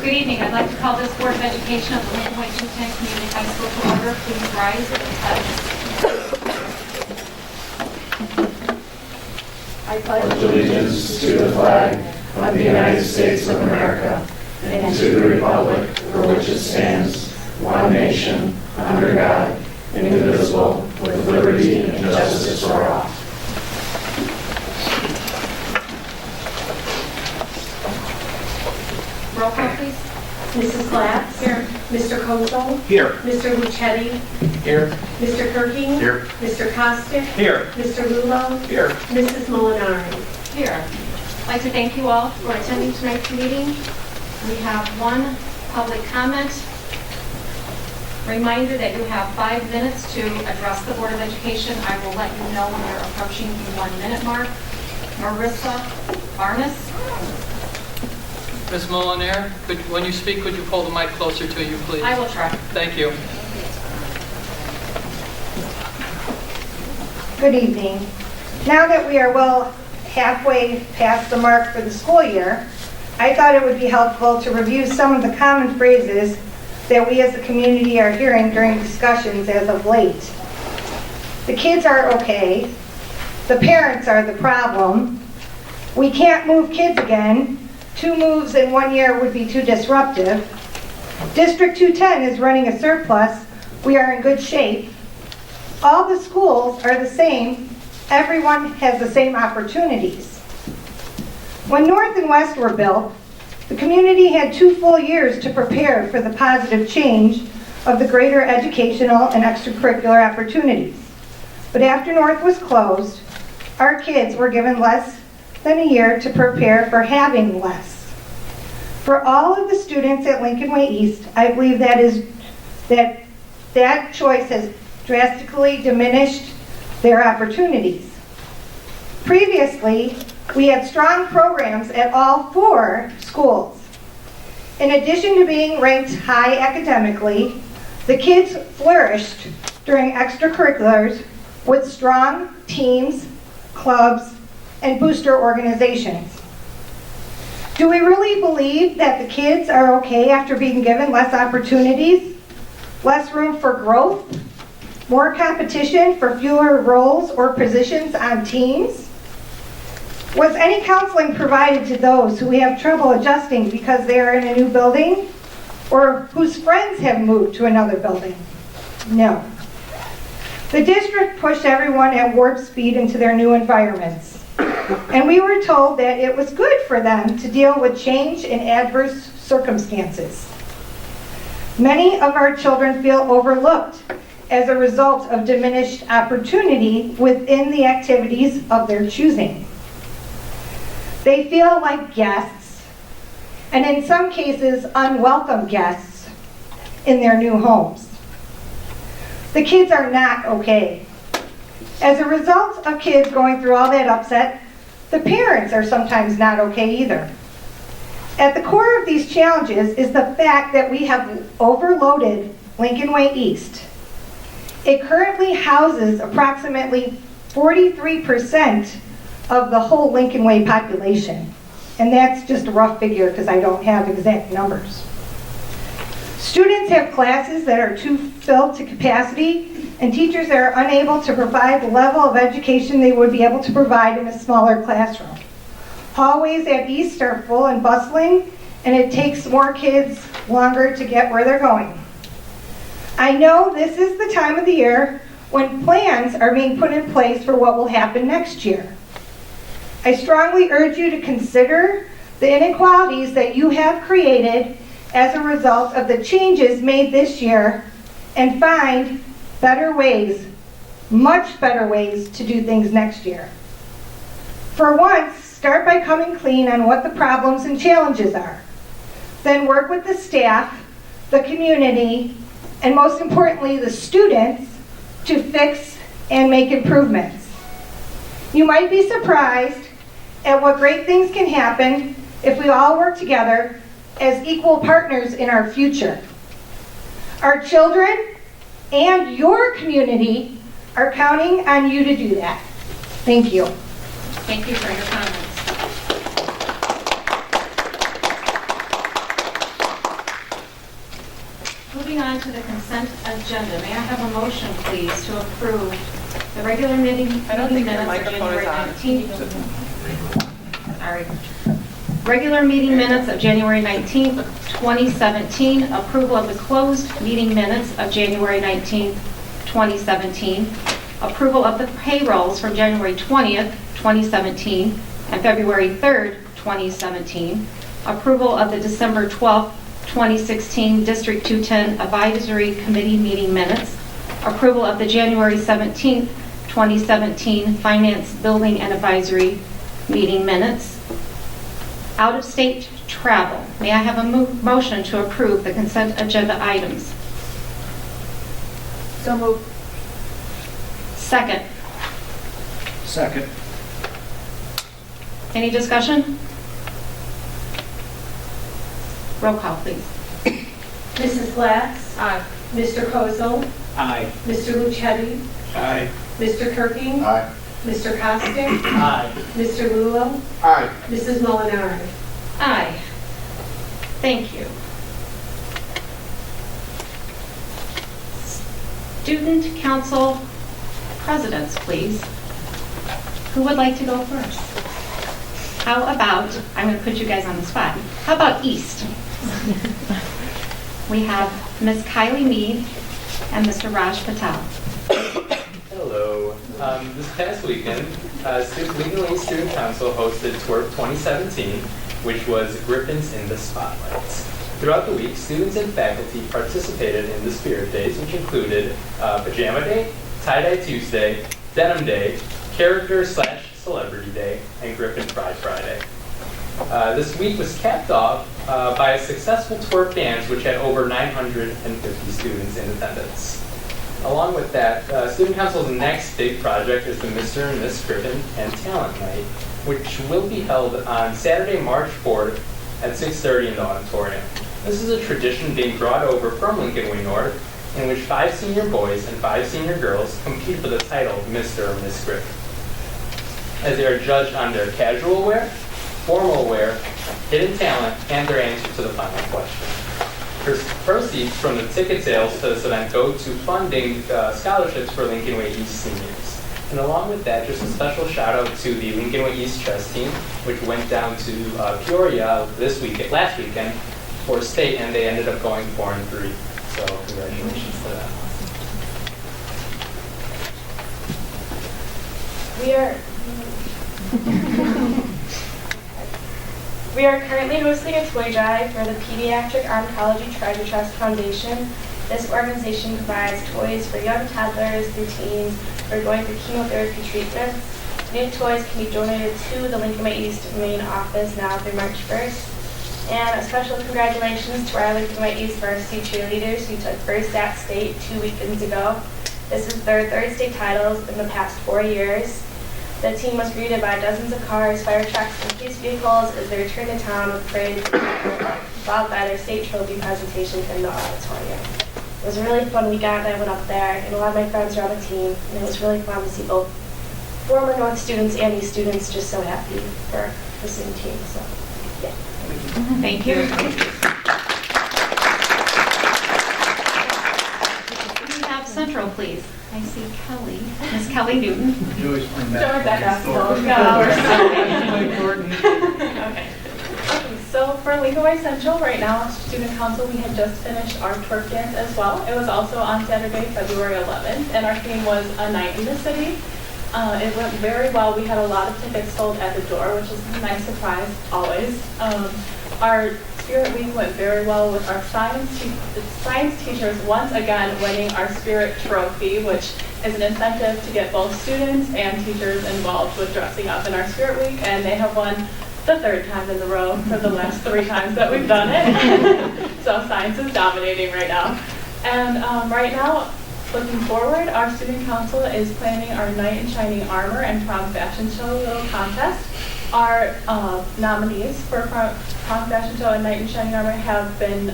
Good evening. I'd like to call this Board of Education of the Lincoln Way 210 Community High School to order. Please rise and pledge. I pledge allegiance to the flag of the United States of America and to the republic for which it stands, one nation, under God, indivisible, with liberty and justice for all. Roll call, please. Mrs. Glatz? Here. Mr. Kozel? Here. Mr. Lucetti? Here. Mr. Kirking? Here. Mr. Costick? Here. Mr. Lulo? Here. Mrs. Molinari? Here. I'd like to thank you all for attending tonight's meeting. We have one public comment. Reminder that you have 5 minutes to address the Board of Education. I will let you know when you're approaching the 1 minute mark. Marissa Barnes. Ms. Molinaire, when you speak, could you pull the mic closer to you, please? I will try. Thank you. Good evening. Now that we are well halfway past the mark for the school year, I thought it would be helpful to review some of the common phrases that we as a community are hearing during discussions as of late. The kids are okay. The parents are the problem. We can't move kids again. 2 moves in 1 year would be too disruptive. District 210 is running a surplus. We are in good shape. All the schools are the same. Everyone has the same opportunities. When North and West were built, the community had 2 full years to prepare for the positive change of the greater educational and extracurricular opportunities. But after North was closed, our kids were given less than a year to prepare for having less. For all of the students at Lincoln Way East, I believe that choice has drastically diminished their opportunities. Previously, we had strong programs at all 4 schools. In addition to being ranked high academically, the kids flourished during extracurriculars with strong teams, clubs, and booster organizations. Do we really believe that the kids are okay after being given less opportunities, less room for growth, more competition for fewer roles or positions on teams? Was any counseling provided to those who have trouble adjusting because they are in a new building or whose friends have moved to another building? No. The district pushed everyone at warp speed into their new environments. And we were told that it was good for them to deal with change in adverse circumstances. Many of our children feel overlooked as a result of diminished opportunity within the activities of their choosing. They feel like guests, and in some cases, unwelcome guests in their new homes. The kids are not okay. As a result of kids going through all that upset, the parents are sometimes not okay either. At the core of these challenges is the fact that we have overloaded Lincoln Way East. It currently houses approximately 43% of the whole Lincoln Way population. And that's just a rough figure because I don't have exact numbers. Students have classes that are too filled to capacity, and teachers that are unable to provide the level of education they would be able to provide in a smaller classroom. Hallways at East are full and bustling, and it takes more kids longer to get where they're going. I know this is the time of the year when plans are being put in place for what will happen next year. I strongly urge you to consider the inequalities that you have created as a result of the changes made this year and find better ways, much better ways to do things next year. For once, start by coming clean on what the problems and challenges are. Then work with the staff, the community, and most importantly, the students to fix and make improvements. You might be surprised at what great things can happen if we all work together as equal partners in our future. Our children and your community are counting on you to do that. Thank you. Thank you for your comments. on to the consent agenda. May I have a motion, please, to approve the regular meeting I don't think your minutes of microphone is January on. 19th? Sorry. Regular meeting minutes of January 19th, 2017. Approval of the closed meeting minutes of January 19th, 2017. Approval of the payrolls from January 20th, 2017 and February 3rd, 2017. Approval of the December 12th, 2016 District 210 Advisory Committee meeting minutes. Approval of the January 17th, 2017 Finance Building and Advisory meeting minutes. Out-of-state travel. May I have a motion to approve the consent agenda items? So moved. Second. Second. Any discussion? Roll call, please. Mrs. Glatz, Aye. Mr. Kozel, Aye. Mr. Lucetti, Aye. Mr. Kirking, Aye. Mr. Costick, Aye. Mr. Lulo, Aye. Mrs. Molinari. Aye. Thank you. Student Council Presidents, please. Who would like to go first? How about, I'm going to put you guys on the spot. How about East? We have Ms. Kylie Mead and Mr. Raj Patel. Hello. This past weekend, Lincoln Way Student Council hosted Twerp 2017, which was Griffins in the Spotlight. Throughout the week, students and faculty participated in the Spirit Days, which included Pajama Day, Tie-Dye Tuesday, Denim Day, Character/Celebrity Day, and Griffin Pride Friday. This week was capped off by a successful twerp dance, which had over 950 students in attendance. Along with that, Student Council's next big project is the Mr. and Miss Griffin and Talent Night, which will be held on Saturday, March 4th at 6:30 in the auditorium. This is a tradition being brought over from Lincoln Way North, in which 5 senior boys and 5 senior girls compete for the title of Mr. or Miss Griffin, as they are judged on their casual wear, formal wear, hidden talent, and their answer to the final question. Proceeds from the ticket sales to this event go to funding scholarships for Lincoln Way East seniors. And along with that, just a special shout out to the Lincoln Way East chess team, which went down to Peoria last weekend for state, and they ended up going 4-3. So congratulations to them. We are currently hosting a toy drive for the Pediatric Oncology Treasure Trust Foundation. This organization provides toys for young toddlers through teens who are going through chemotherapy treatments. New toys can be donated to the Lincoln Way East main office now through March 1st. And a special congratulations to our Lincoln Way East varsity cheerleaders who took first at state 2 weekends ago. This is their third state titles in the past 4 years. The team was greeted by dozens of cars, fire trucks, and police vehicles as they returned to town with parades, followed by their state trophy presentation in the auditorium. It was a really fun weekend. I went up there, and a lot of my friends are on the team, and it was really fun to see both former North students and these students just so happy for the same team. So, yeah. Thank you. We have Central, please. I see Kelly, Miss Kelly Newton. Joyce, bring Don't let that Okay. So for Lincoln Way Central, right now, Student Council, we had just finished our twerp dance as well. It was also on Saturday, February 11th, and our theme was A Night in the City. It went very well. We had a lot of tickets sold at the door, which was a nice surprise, always. Our Spirit Week went very well with our science teachers once again winning our Spirit Trophy, which is an incentive to get both students and teachers involved with dressing up in our Spirit Week, and they have won the 3rd time in a row for the last 3 times that we've done it. So science is dominating right now. And right now, looking forward, our Student Council is planning our Knight in Shining Armor and Prom Fashion Show little contest. Our nominees for Prom Fashion Show and Knight in Shining Armor have been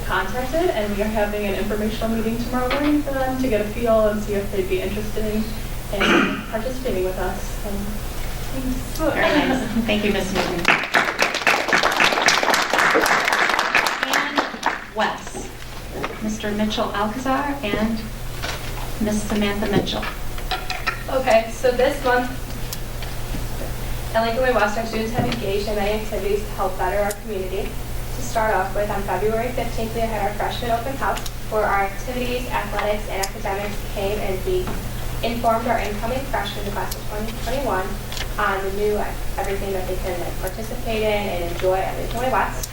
contacted, and we are having an informational meeting tomorrow morning for them to get a feel and see if they'd be interested in participating with us. So, thanks. Very nice. Thank you, Ms. Newton. And Wes. Mr. Mitchell Alcazar and Ms. Samantha Mitchell. Okay, so this month, at Lincoln Way West, our students have engaged in many activities to help better our community. To start off with, on February 15th, we had our freshman open house where our activities, athletics, and academics came and we informed our incoming freshmen, the class of 2021, on the new everything that they can participate in and enjoy at Lincoln Way West.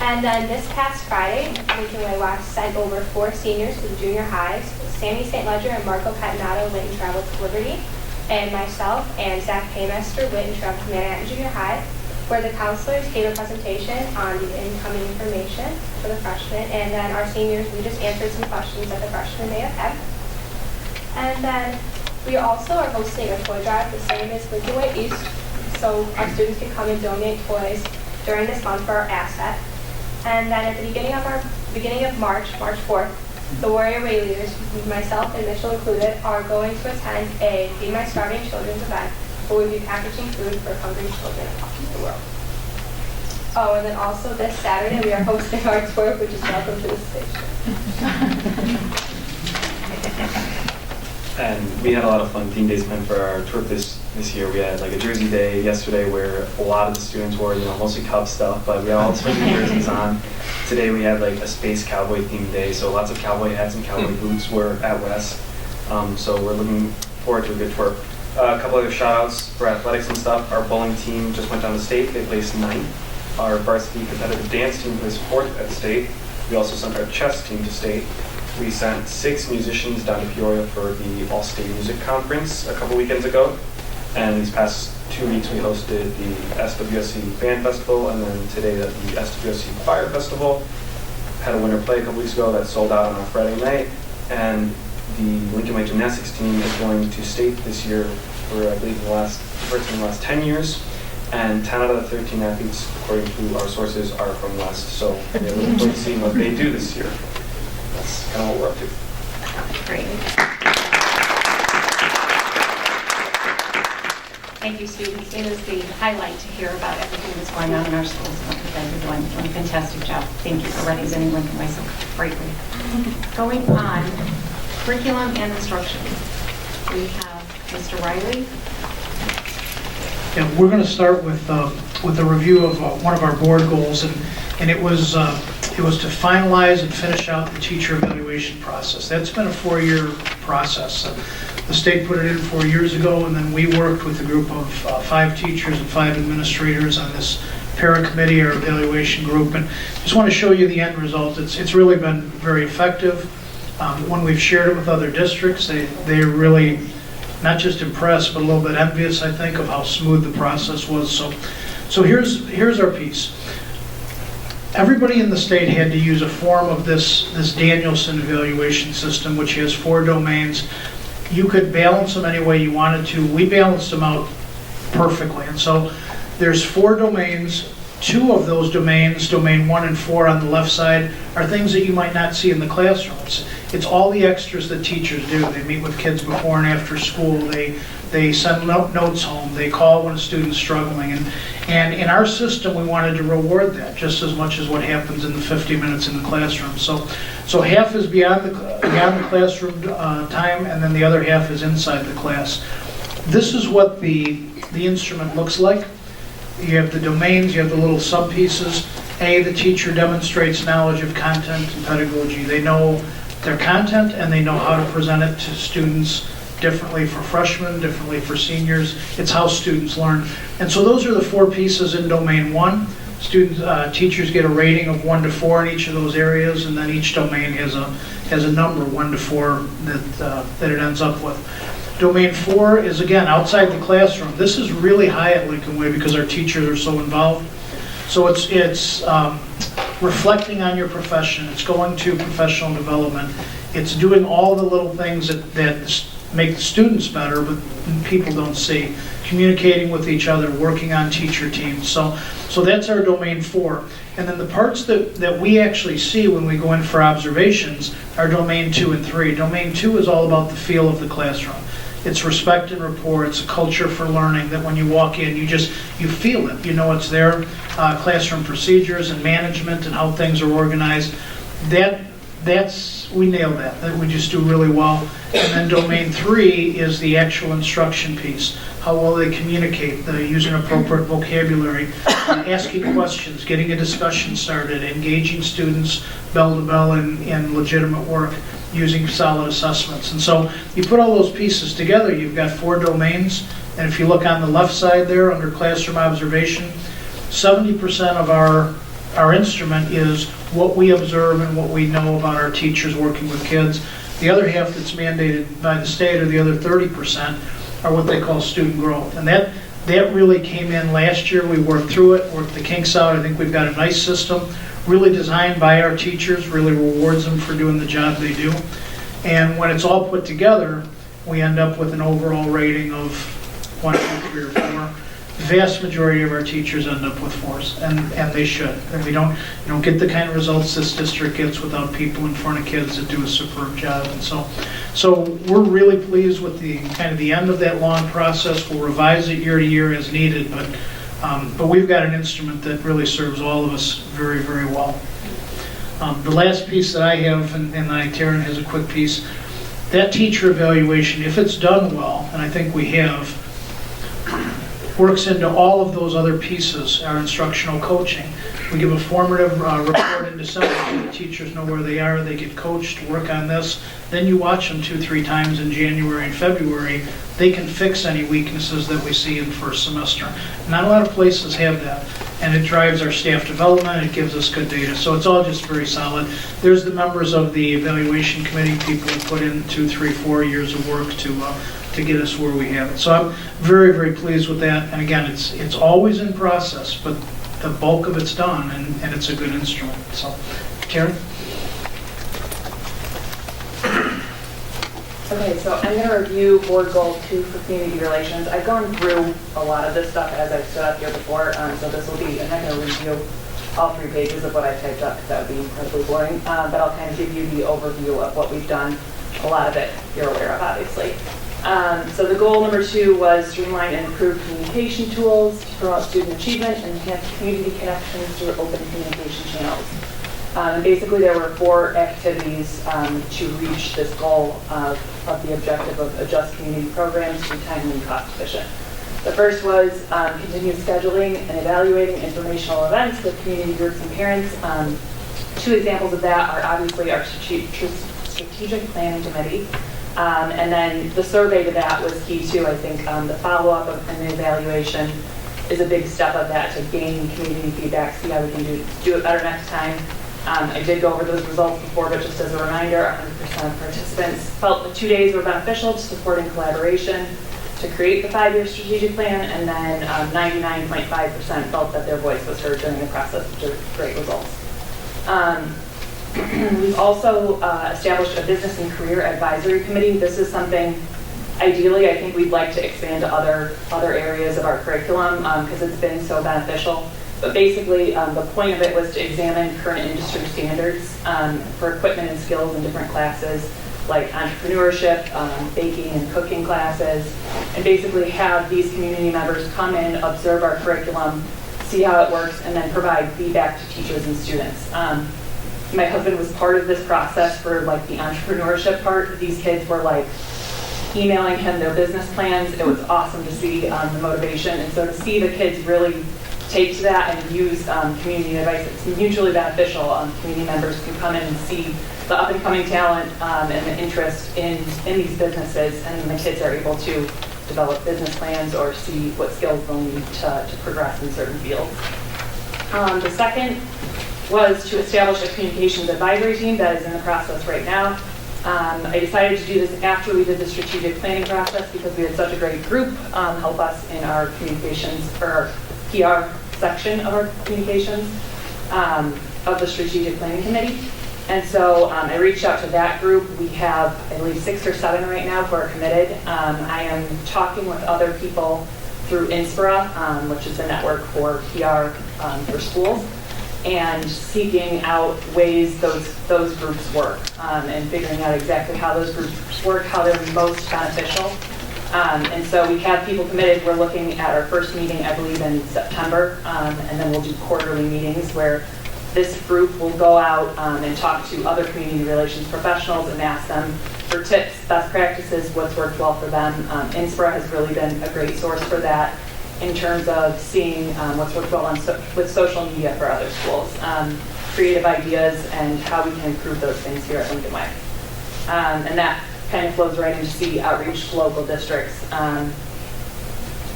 And then this past Friday, Lincoln Way West sent over 4 seniors to the junior highs. Sammy St. Ledger and Marco Patinato went and traveled to Liberty, and myself and Zach Paymaster went and traveled to Manhattan Junior High, where the counselors gave a presentation on the incoming information for the freshmen, and then our seniors, we just answered some questions that the freshmen may have had. And then we also are hosting a toy drive, the same as Lincoln Way East, so our students can come and donate toys during this month for our asset. And then at the beginning of March 4th, the Warrior Way leaders, myself and Mitchell included, are going to attend a Feed My Starving Children's event where we'll be packaging food for hungry children across the world. Oh, and then also this Saturday we are hosting our twerk, which is welcome to the station. And we had a lot of fun theme days planned for our twerk this year. We had like a jersey day yesterday where a lot of the students wore, mostly Cub stuff, but we had all sorts of jerseys on. Today we had like a space cowboy themed day, so lots of cowboy hats and cowboy boots were at West. So we're looking forward to a good twerk. A couple other shout outs for athletics and stuff. Our bowling team just went down to state. They placed 9th. Our varsity competitive dance team placed 4th at state. We also sent our chess team to state. We sent 6 musicians down to Peoria for the All-State Music Conference a couple weekends ago. And these past 2 weeks we hosted the SWSC Band Festival, and then today the SWSC Choir Festival. Had a winter play a couple weeks ago that sold out on a Friday night. And the Lincoln Way Gymnastics team is going to state this year for, I believe, first in the last 10 years. And 10 out of the 13 athletes, according to our sources, are from West. So we're looking forward to seeing what they do this year. That's kind of what we're up to. Great. Thank you, students. It is the highlight to hear about everything that's going on in our schools. You guys are doing a fantastic job. Thank you for representing Lincoln Way so greatly. Going on, curriculum and instruction. We have Mr. Riley. Yeah, we're going to start with a review of one of our board goals, and it was to finalize and finish out the teacher evaluation process. That's been a 4-year process. The state put it in 4 years ago, and then we worked with a group of 5 teachers and 5 administrators on this para committee or evaluation group, and just want to show you the end result. It's really been very effective. When we've shared it with other districts, they're really not just impressed, but a little bit envious, I think, of how smooth the process was. So here's our piece. Everybody in the state had to use a form of this Danielson evaluation system, which has 4 domains. You could balance them any way you wanted to. We balanced them out perfectly. And so there's 4 domains. 2 of those domains, domain 1 and 4 on the left side, are things that you might not see in the classroom. It's all the extras that teachers do. They meet with kids before and after school. They send notes home. They call when a student's struggling. And in our system, we wanted to reward that just as much as what happens in the 50 minutes in the classroom. So half is beyond the classroom time, and then the other half is inside the class. This is what the instrument looks like. You have the domains, you have the little sub-pieces. A, the teacher demonstrates knowledge of content and pedagogy. They know their content and they know how to present it to students differently for freshmen, differently for seniors. It's how students learn. And so those are the 4 pieces in domain 1. Teachers get a rating of 1 to 4 in each of those areas, and then each domain has a number 1 to 4 that it ends up with. Domain 4 is, again, outside the classroom. This is really high at Lincoln Way because our teachers are so involved. So it's reflecting on your profession. It's going to professional development. It's doing all the little things that make the students better, but people don't see. Communicating with each other, working on teacher teams. So that's our domain 4. And then the parts that we actually see when we go in for observations are domain 2 and 3. Domain 2 is all about the feel of the classroom. It's respect and rapport. It's a culture for learning that when you walk in, you feel it. You know it's there. Classroom procedures and management and how things are organized. That's we nailed that. That we just do really well. And then domain 3 is the actual instruction piece. How well they communicate, the using appropriate vocabulary, asking questions, getting a discussion started, engaging students bell to bell in legitimate work, using solid assessments. And so you put all those pieces together, you've got 4 domains. And if you look on the left side there under classroom observation, 70% of our instrument is what we observe and what we know about our teachers working with kids. The other half that's mandated by the state, or the other 30%, are what they call student growth. And that really came in last year. We worked through it, worked the kinks out. I think we've got a nice system, really designed by our teachers, really rewards them for doing the job they do. And when it's all put together, we end up with an overall rating of 1, 2, 3, or 4. The vast majority of our teachers end up with 4s, and they should. And we don't get the kind of results this district gets without people in front of kids that do a superb job. And so we're really pleased with the kind of the end of that long process. We'll revise it year to year as needed, but we've got an instrument that really serves all of us very, very well. The last piece that I have, and Taryn has a quick piece, that teacher evaluation, if it's done well, and I think we have, works into all of those other pieces, our instructional coaching. We give a formative report in December so the teachers know where they are, they get coached to work on this. Then you watch them 2-3 times in January and February. They can fix any weaknesses that we see in the first semester. Not a lot of places have that, and it drives our staff development, it gives us good data. So it's all just very solid. There's the members of the evaluation committee, people who put in 2, 3, 4 years of work to get us where we have it. So I'm very, very pleased with that. And again, it's always in process, but the bulk of it's done, and it's a good instrument. So, Karen? Okay, so I'm going to review Board Goal 2 for Community Relations. I've gone through a lot of this stuff as I've stood up here before, so this will be, I'm not going to review all 3 pages of what I typed up because that would be incredibly boring, but I'll kind of give you the overview of what we've done. A lot of it you're aware of, obviously. So the goal number 2 was streamline and improve communication tools to promote student achievement and enhance community connections through open communication channels. Basically, there were 4 activities to reach this goal of the objective of adjust community programs to be timely and cost efficient. The first was continued scheduling and evaluating informational events with community groups and parents. 2 examples of that are obviously our strategic planning committee. And then the survey to that was key too. I think the follow-up and the evaluation is a big step of that to gain community feedback, see how we can do it better next time. I did go over those results before, but just as a reminder, 100% of participants felt the 2 days were beneficial to supporting collaboration to create the 5-year strategic plan, and then 99.5% felt that their voice was heard during the process, which are great results. We've also established a business and career advisory committee. This is something, ideally, I think we'd like to expand to other areas of our curriculum because it's been so beneficial. But basically, the point of it was to examine current industry standards for equipment and skills in different classes, like entrepreneurship, baking and cooking classes, and basically have these community members come in, observe our curriculum, see how it works, and then provide feedback to teachers and students. My husband was part of this process for like the entrepreneurship part. These kids were like emailing him their business plans. It was awesome to see the motivation. And so to see the kids really take to that and use community advice, it's mutually beneficial. Community members can come in and see the up and coming talent and the interest in these businesses, and the kids are able to develop business plans or see what skills they'll need to progress in certain fields. The second was to establish a communications advisory team that is in the process right now. I decided to do this after we did the strategic planning process because we had such a great group help us in our communications, or our PR section of our communications of the strategic planning committee. And so I reached out to that group. We have, I believe, 6 or 7 right now who are committed. I am talking with other people through Inspira, which is a network for PR for schools, and seeking out ways those groups work and figuring out exactly how those groups work, how they're most beneficial. And so we have people committed. We're looking at our first meeting, I believe, in September, and then we'll do quarterly meetings where This group will go out and talk to other community relations professionals and ask them for tips, best practices, what's worked well for them. Inspira has really been a great source for that in terms of seeing what's worked well with social media for other schools, creative ideas, and how we can improve those things here at Lincoln Way. And that kind of flows right into CE outreach to local districts.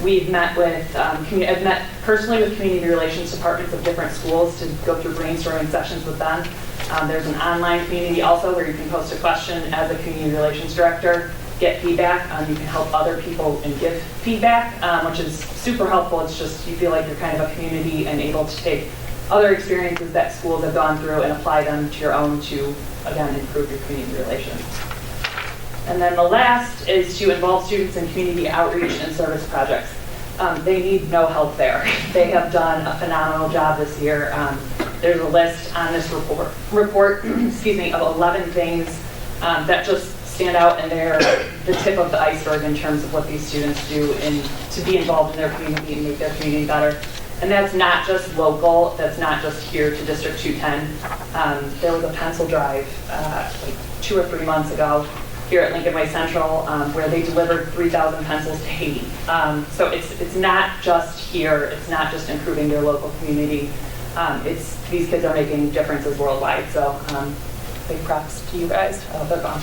We've met with, I've met personally with community relations departments of different schools to go through brainstorming sessions with them. There's an online community also where you can post a question as a community relations director, get feedback. You can help other people and give feedback, which is super helpful. It's just you feel like you're kind of a community and able to take other experiences that schools have gone through and apply them to your own to, again, improve your community relations. And then the last is to involve students in community outreach and service projects. They need no help there. They have done a phenomenal job this year. There's a list on this report excuse me, of 11 things that just stand out, and they're the tip of the iceberg in terms of what these students do to be involved in their community and make their community better. And that's not just local, that's not just here to District 210. There was a pencil drive like 2 or 3 months ago here at Lincoln Way Central where they delivered 3,000 pencils to Haiti. So it's not just here, it's not just improving their local community. These kids are making differences worldwide. So big props to you guys. Oh, they're gone.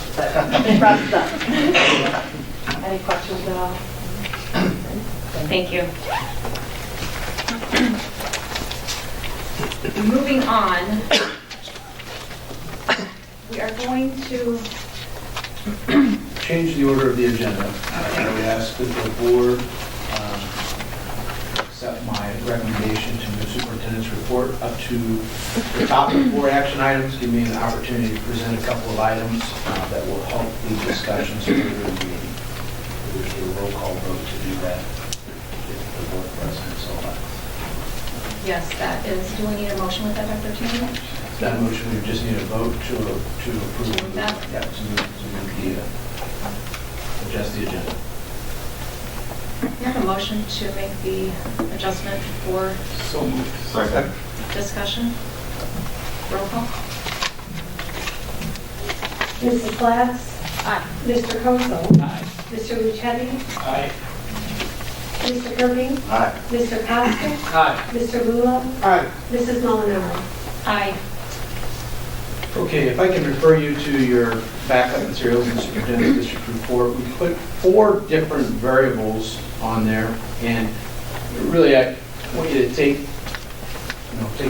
Big props to them. Any questions at all? Thank you. Moving on, we are going to change the order of the agenda. I would ask that the board accept my recommendation to move superintendent's report up to the top of 4 action items, give me an opportunity to present a couple of items that will help the discussions further in the meeting. We'll do a roll call vote to do that if the board president so allows. Yes, that is, do we need a motion with that, Dr. Taylor? That motion, we just need a vote to approve. That? Yeah, to move the, adjust the agenda. You have a motion to make the adjustment for So moved. Second. discussion? Roll call? Mrs. Blatz? Aye. Mr. Koso? Aye. Mr. Luchetti? Aye. Mr. Kirby? Aye. Mr. Costa? Aye. Mr. Lulo? Aye. Mrs. Molinaro? Aye. Okay, if I can refer you to your backup materials in the superintendent's district report, we put 4 different variables on there, and really I want you to take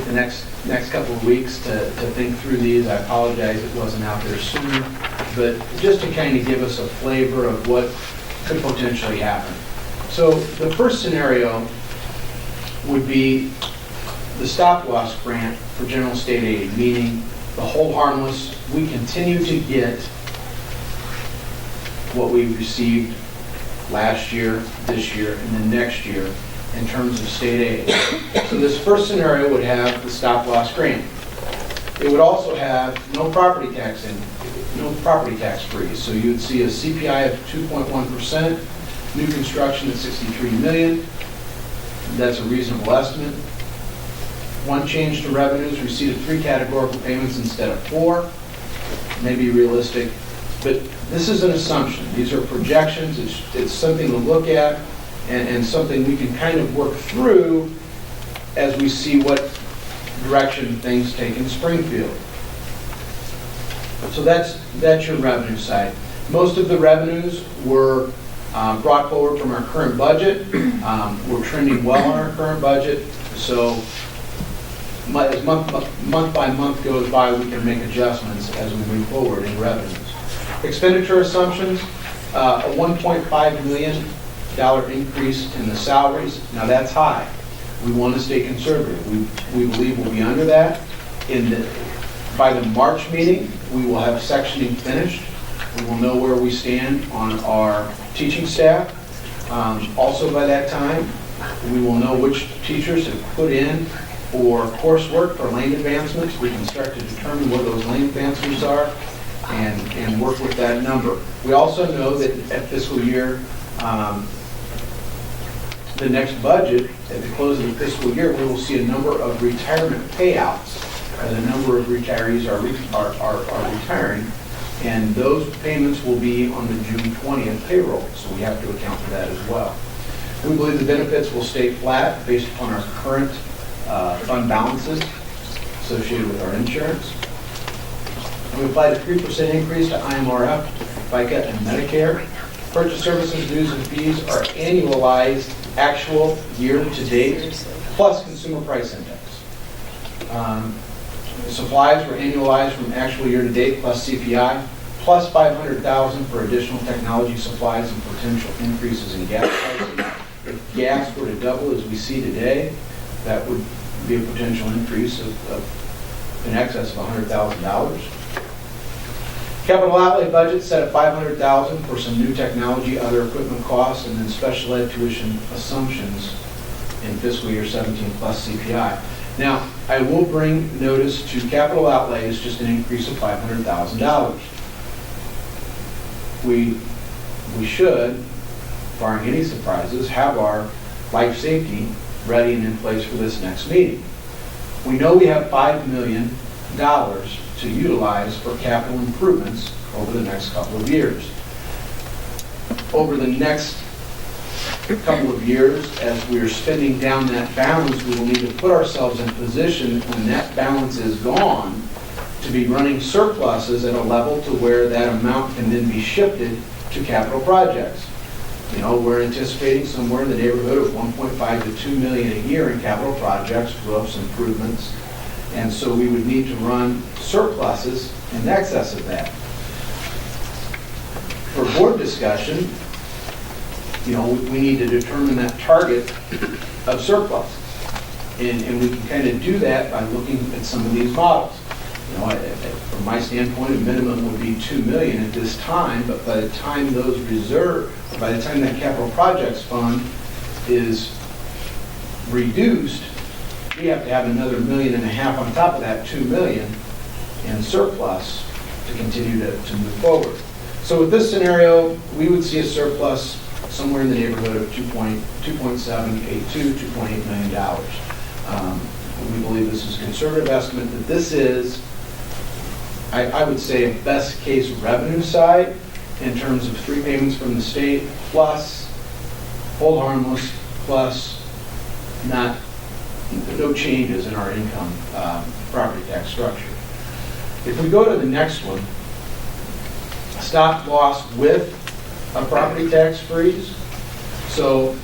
the next couple of weeks to think through these. I apologize it wasn't out there sooner, but just to kind of give us a flavor of what could potentially happen. So the first scenario would be the stop-loss grant for general state aid, meaning the hold harmless, we continue to get what we received last year, this year, and then next year in terms of state aid. So this first scenario would have the stop-loss grant. It would also have no property tax freeze. So you would see a CPI of 2.1%, new construction at $63 million. That's a reasonable estimate. One change to revenues, receipt of 3 categorical payments instead of 4. May be realistic, but this is an assumption. These are projections. It's something to look at and something we can kind of work through as we see what direction things take in Springfield. So that's your revenue side. Most of the revenues were brought forward from our current budget. We're trending well on our current budget, so as month by month goes by, we can make adjustments as we move forward in revenues. Expenditure assumptions, a $1.5 million increase in the salaries. Now that's high. We want to stay conservative. We believe we'll be under that. By the March meeting, we will have sectioning finished. We will know where we stand on our teaching staff. Also by that time, we will know which teachers have put in for coursework for lane advancements. We can start to determine what those lane advancements are and work with that number. We also know that at fiscal year, the next budget, at the close of the fiscal year, we will see a number of retirement payouts as a number of retirees are retiring, and those payments will be on the June 20th payroll, so we have to account for that as well. We believe the benefits will stay flat based upon our current fund balances associated with our insurance. And we applied a 3% increase to IMRF, FICA, and Medicare. Purchase services, dues, and fees are annualized actual year-to-date plus consumer price index. Supplies were annualized from actual year-to-date plus CPI, plus $500,000 for additional technology supplies and potential increases in gas prices. If gas were to double as we see today, that would be a potential increase of in excess of $100,000. Capital outlay budget set at $500,000 for some new technology, other equipment costs, and then special ed tuition assumptions in fiscal year 17 plus CPI. Now, I will bring notice to capital outlay is just an increase of $500,000. We should, barring any surprises, have our life safety ready and in place for this next meeting. We know we have $5 million to utilize for capital improvements over the next couple of years. Over the next couple of years, as we are spending down that balance, we will need to put ourselves in position when that balance is gone to be running surpluses at a level to where that amount can then be shifted to capital projects. You know, we're anticipating somewhere in the neighborhood of 1.5 to 2 million a year in capital projects, roofs, improvements, and so we would need to run surpluses in excess of that. For board discussion, you know, we need to determine that target of surplus. And we can kind of do that by looking at some of these models. You know, from my standpoint, a minimum would be 2 million at this time, but by the time those by the time that capital projects fund is reduced, we have to have another $1.5 million on top of that 2 million in surplus to continue to move forward. So with this scenario, we would see a surplus somewhere in the neighborhood of $2.8 million. We believe this is a conservative estimate, that this is, I would say, a best case revenue side in terms of 3 payments from the state, plus hold harmless, plus no changes in our income property tax structure. If we go to the next one, stop loss with a property tax freeze. So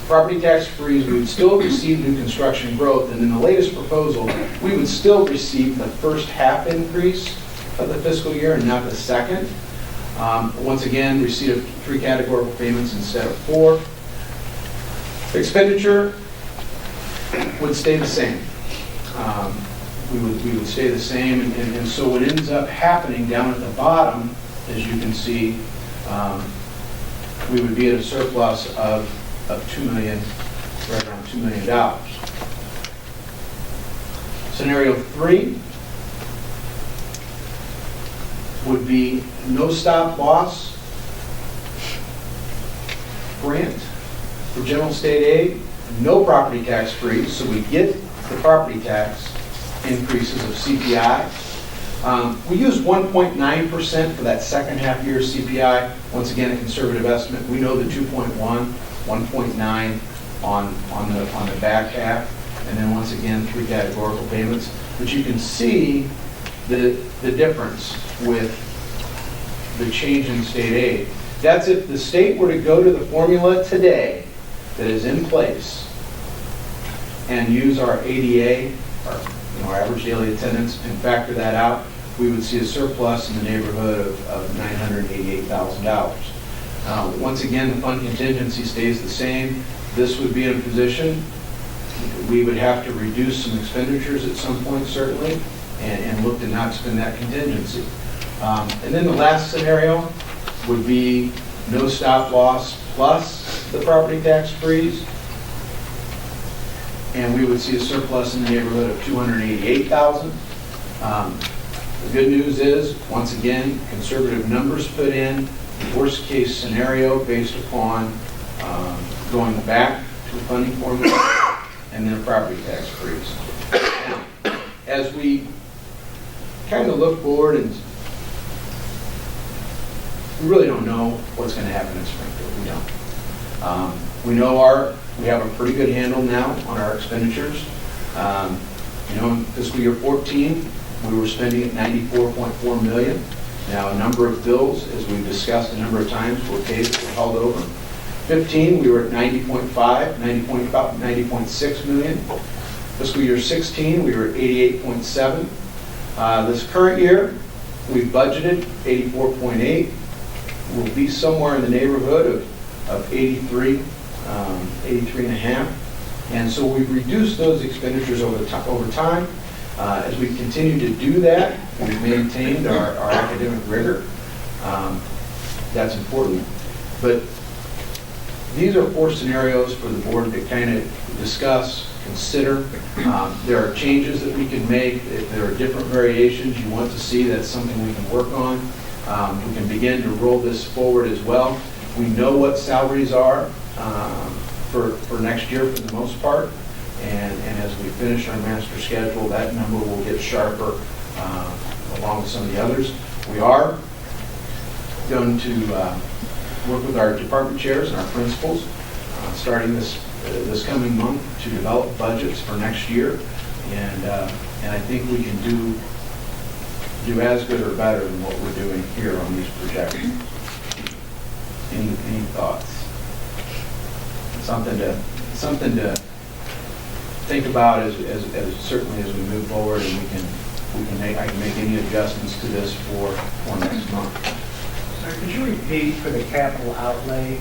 property tax freeze, we would still receive new construction growth, and in the latest proposal, we would still receive the first half increase of the fiscal year and not the second. Once again, receipt of 3 categorical payments instead of 4. Expenditure would stay the same. We would stay the same, and so what ends up happening down at the bottom, as you can see, we would be at a surplus of 2 million, right around $2 million. Scenario 3 would be no stop loss grant for general state aid, no property tax freeze, so we get the property tax increases of CPI. We use 1.9% for that second half year CPI. Once again, a conservative estimate. We know the 2.1, 1.9 on the back half, and then once again 3 categorical payments. But you can see the difference with the change in state aid. That's if the state were to go to the formula today that is in place and use our ADA, our average daily attendance, and factor that out, we would see a surplus in the neighborhood of $988,000. Once again, the fund contingency stays the same. This would be in a position, we would have to reduce some expenditures at some point, certainly, and look to not spend that contingency. And then the last scenario would be no stop loss plus the property tax freeze. And we would see a surplus in the neighborhood of $288,000. The good news is, once again, conservative numbers put in, worst case scenario based upon going back to the funding formula, and then a property tax freeze. Now, as we kind of look forward, and we really don't know what's going to happen in Springfield. We don't. We know we have a pretty good handle now on our expenditures. In fiscal year 14, we were spending at $94.4 million. Now, a number of bills, as we've discussed a number of times, were paid, were held over. 15, we were at 90.6 million. Fiscal year 16, we were at 88.7. This current year, we budgeted 84.8. We'll be somewhere in the neighborhood of 83, 83.5. And so we've reduced those expenditures over time. As we continue to do that, we've maintained our academic rigor. That's important. But these are 4 scenarios for the board to kind of discuss, consider. There are changes that we can make. If there are different variations you want to see, that's something we can work on. We can begin to roll this forward as well. We know what salaries are for next year for the most part. And as we finish our master schedule, that number will get sharper along with some of the others. We are going to work with our department chairs and our principals starting this coming month to develop budgets for next year. And I think we can do as good or better than what we're doing here on these projections. Any thoughts? Something to think about as certainly as we move forward, and I can make any adjustments to this for next month. Sir, could you repeat for the capital outlay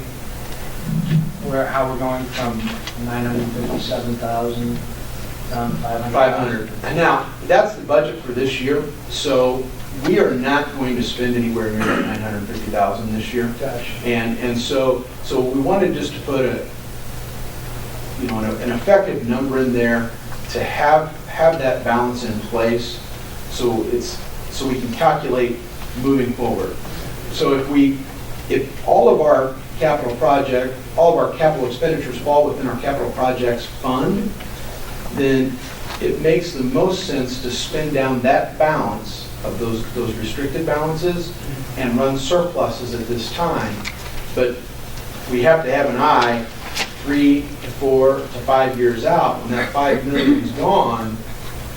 how we're going from 957,000 down to 500? 500. And now, that's the budget for this year, so we are not going to spend anywhere near that 950,000 this year. Gotcha. And so we wanted just to put an effective number in there to have that balance in place, so we can calculate moving forward. So if all of our capital expenditures fall within our capital projects fund, then it makes the most sense to spend down that balance of those restricted balances and run surpluses at this time. But we have to have an eye 3 to 4 to 5 years out. When that $5 million is gone,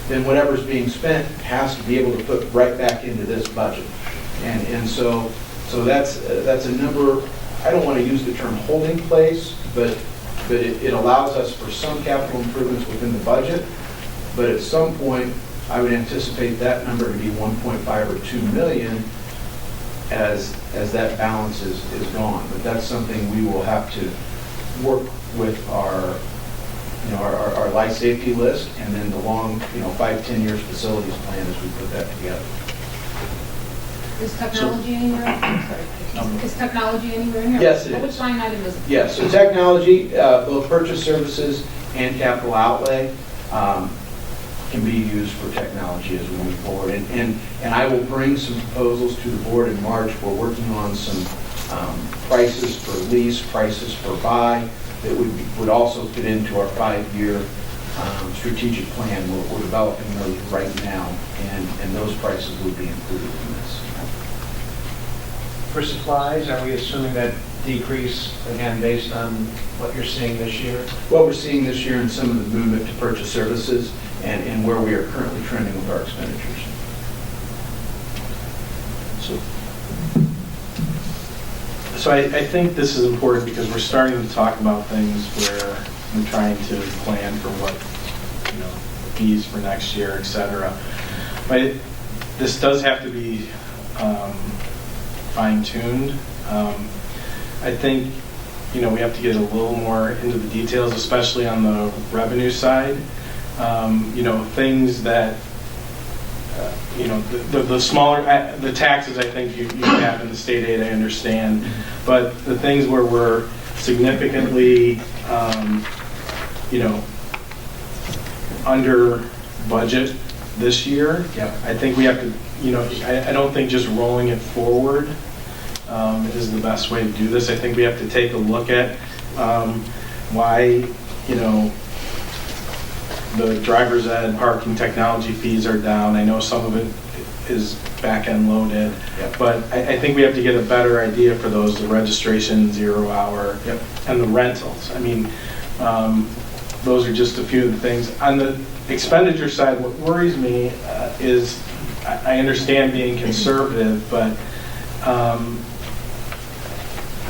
then whatever's being spent has to be able to put right back into this budget. And so that's a number. I don't want to use the term holding place, but it allows us for some capital improvements within the budget. But at some point, I would anticipate that number to be 1.5 or 2 million as that balance is gone. But that's something we will have to work with our life safety list, and then the long 5-10 years facilities plan as we put that together. Is technology anywhere? I'm sorry. Is technology anywhere in here? Yes, it is. Which line item is it? Yes, so technology, both purchase services and capital outlay can be used for technology as we move forward. And I will bring some proposals to the board in March. We're working on some prices for lease, prices for buy that would also fit into our 5-year strategic plan. We're developing those right now, and those prices would be included in this. For supplies, are we assuming that decrease, again, based on what you're seeing this year? What we're seeing this year in some of the movement to purchase services and where we are currently trending with our expenditures. So I think this is important because we're starting to talk about things where we're trying to plan for what, fees for next year, et cetera. But this does have to be fine-tuned. I think, we have to get a little more into the details, especially on the revenue side. Things that, the smaller, the taxes I think you have in the state aid, I understand. But the things where we're significantly, under budget this year, I think we have to, I don't think just rolling it forward is the best way to do this. I think we have to take a look at why, the driver's ed parking technology fees are down. I know some of it is back-end loaded, but I think we have to get a better idea for those, the registration, 0 hour, and the rentals. I mean, those are just a few of the things. On the expenditure side, what worries me is, I understand being conservative, but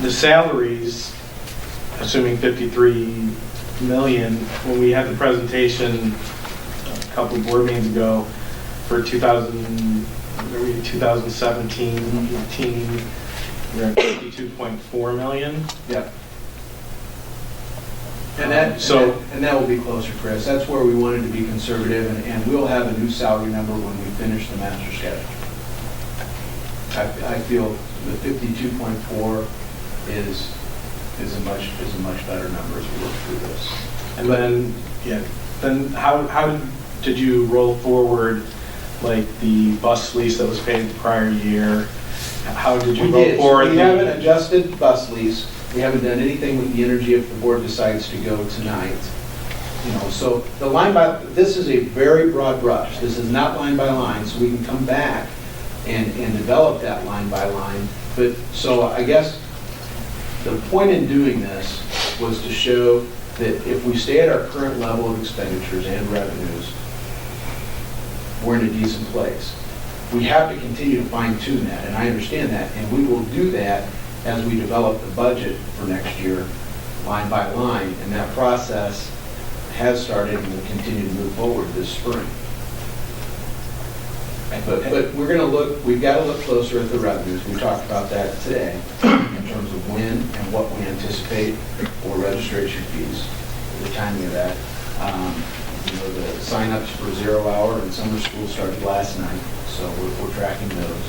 the salaries, assuming 53 million, when we had the presentation a couple of board meetings ago for 2017, 18, we're at 52.4 million. Yep. And that will be closer, Chris. That's where we wanted to be conservative, and we'll have a new salary number when we finish the master schedule. I feel the 52.4 is a much better number as we look through this. And then how did you roll forward, like the bus lease that was paid the prior year? How did you roll forward? We haven't adjusted bus lease. We haven't done anything with the energy if the board decides to go tonight. So the line by, this is a very broad brush. This is not line by line, so we can come back and develop that line by line. But so I guess the point in doing this was to show that if we stay at our current level of expenditures and revenues, we're in a decent place. We have to continue to fine tune that, and I understand that, and we will do that as we develop the budget for next year, line by line, and that process has started and will continue to move forward this spring. But we're going to look, we've got to look closer at the revenues. We talked about that today in terms of when and what we anticipate for registration fees, the timing of that. The sign-ups for 0 hour and summer school started last night, so we're tracking those.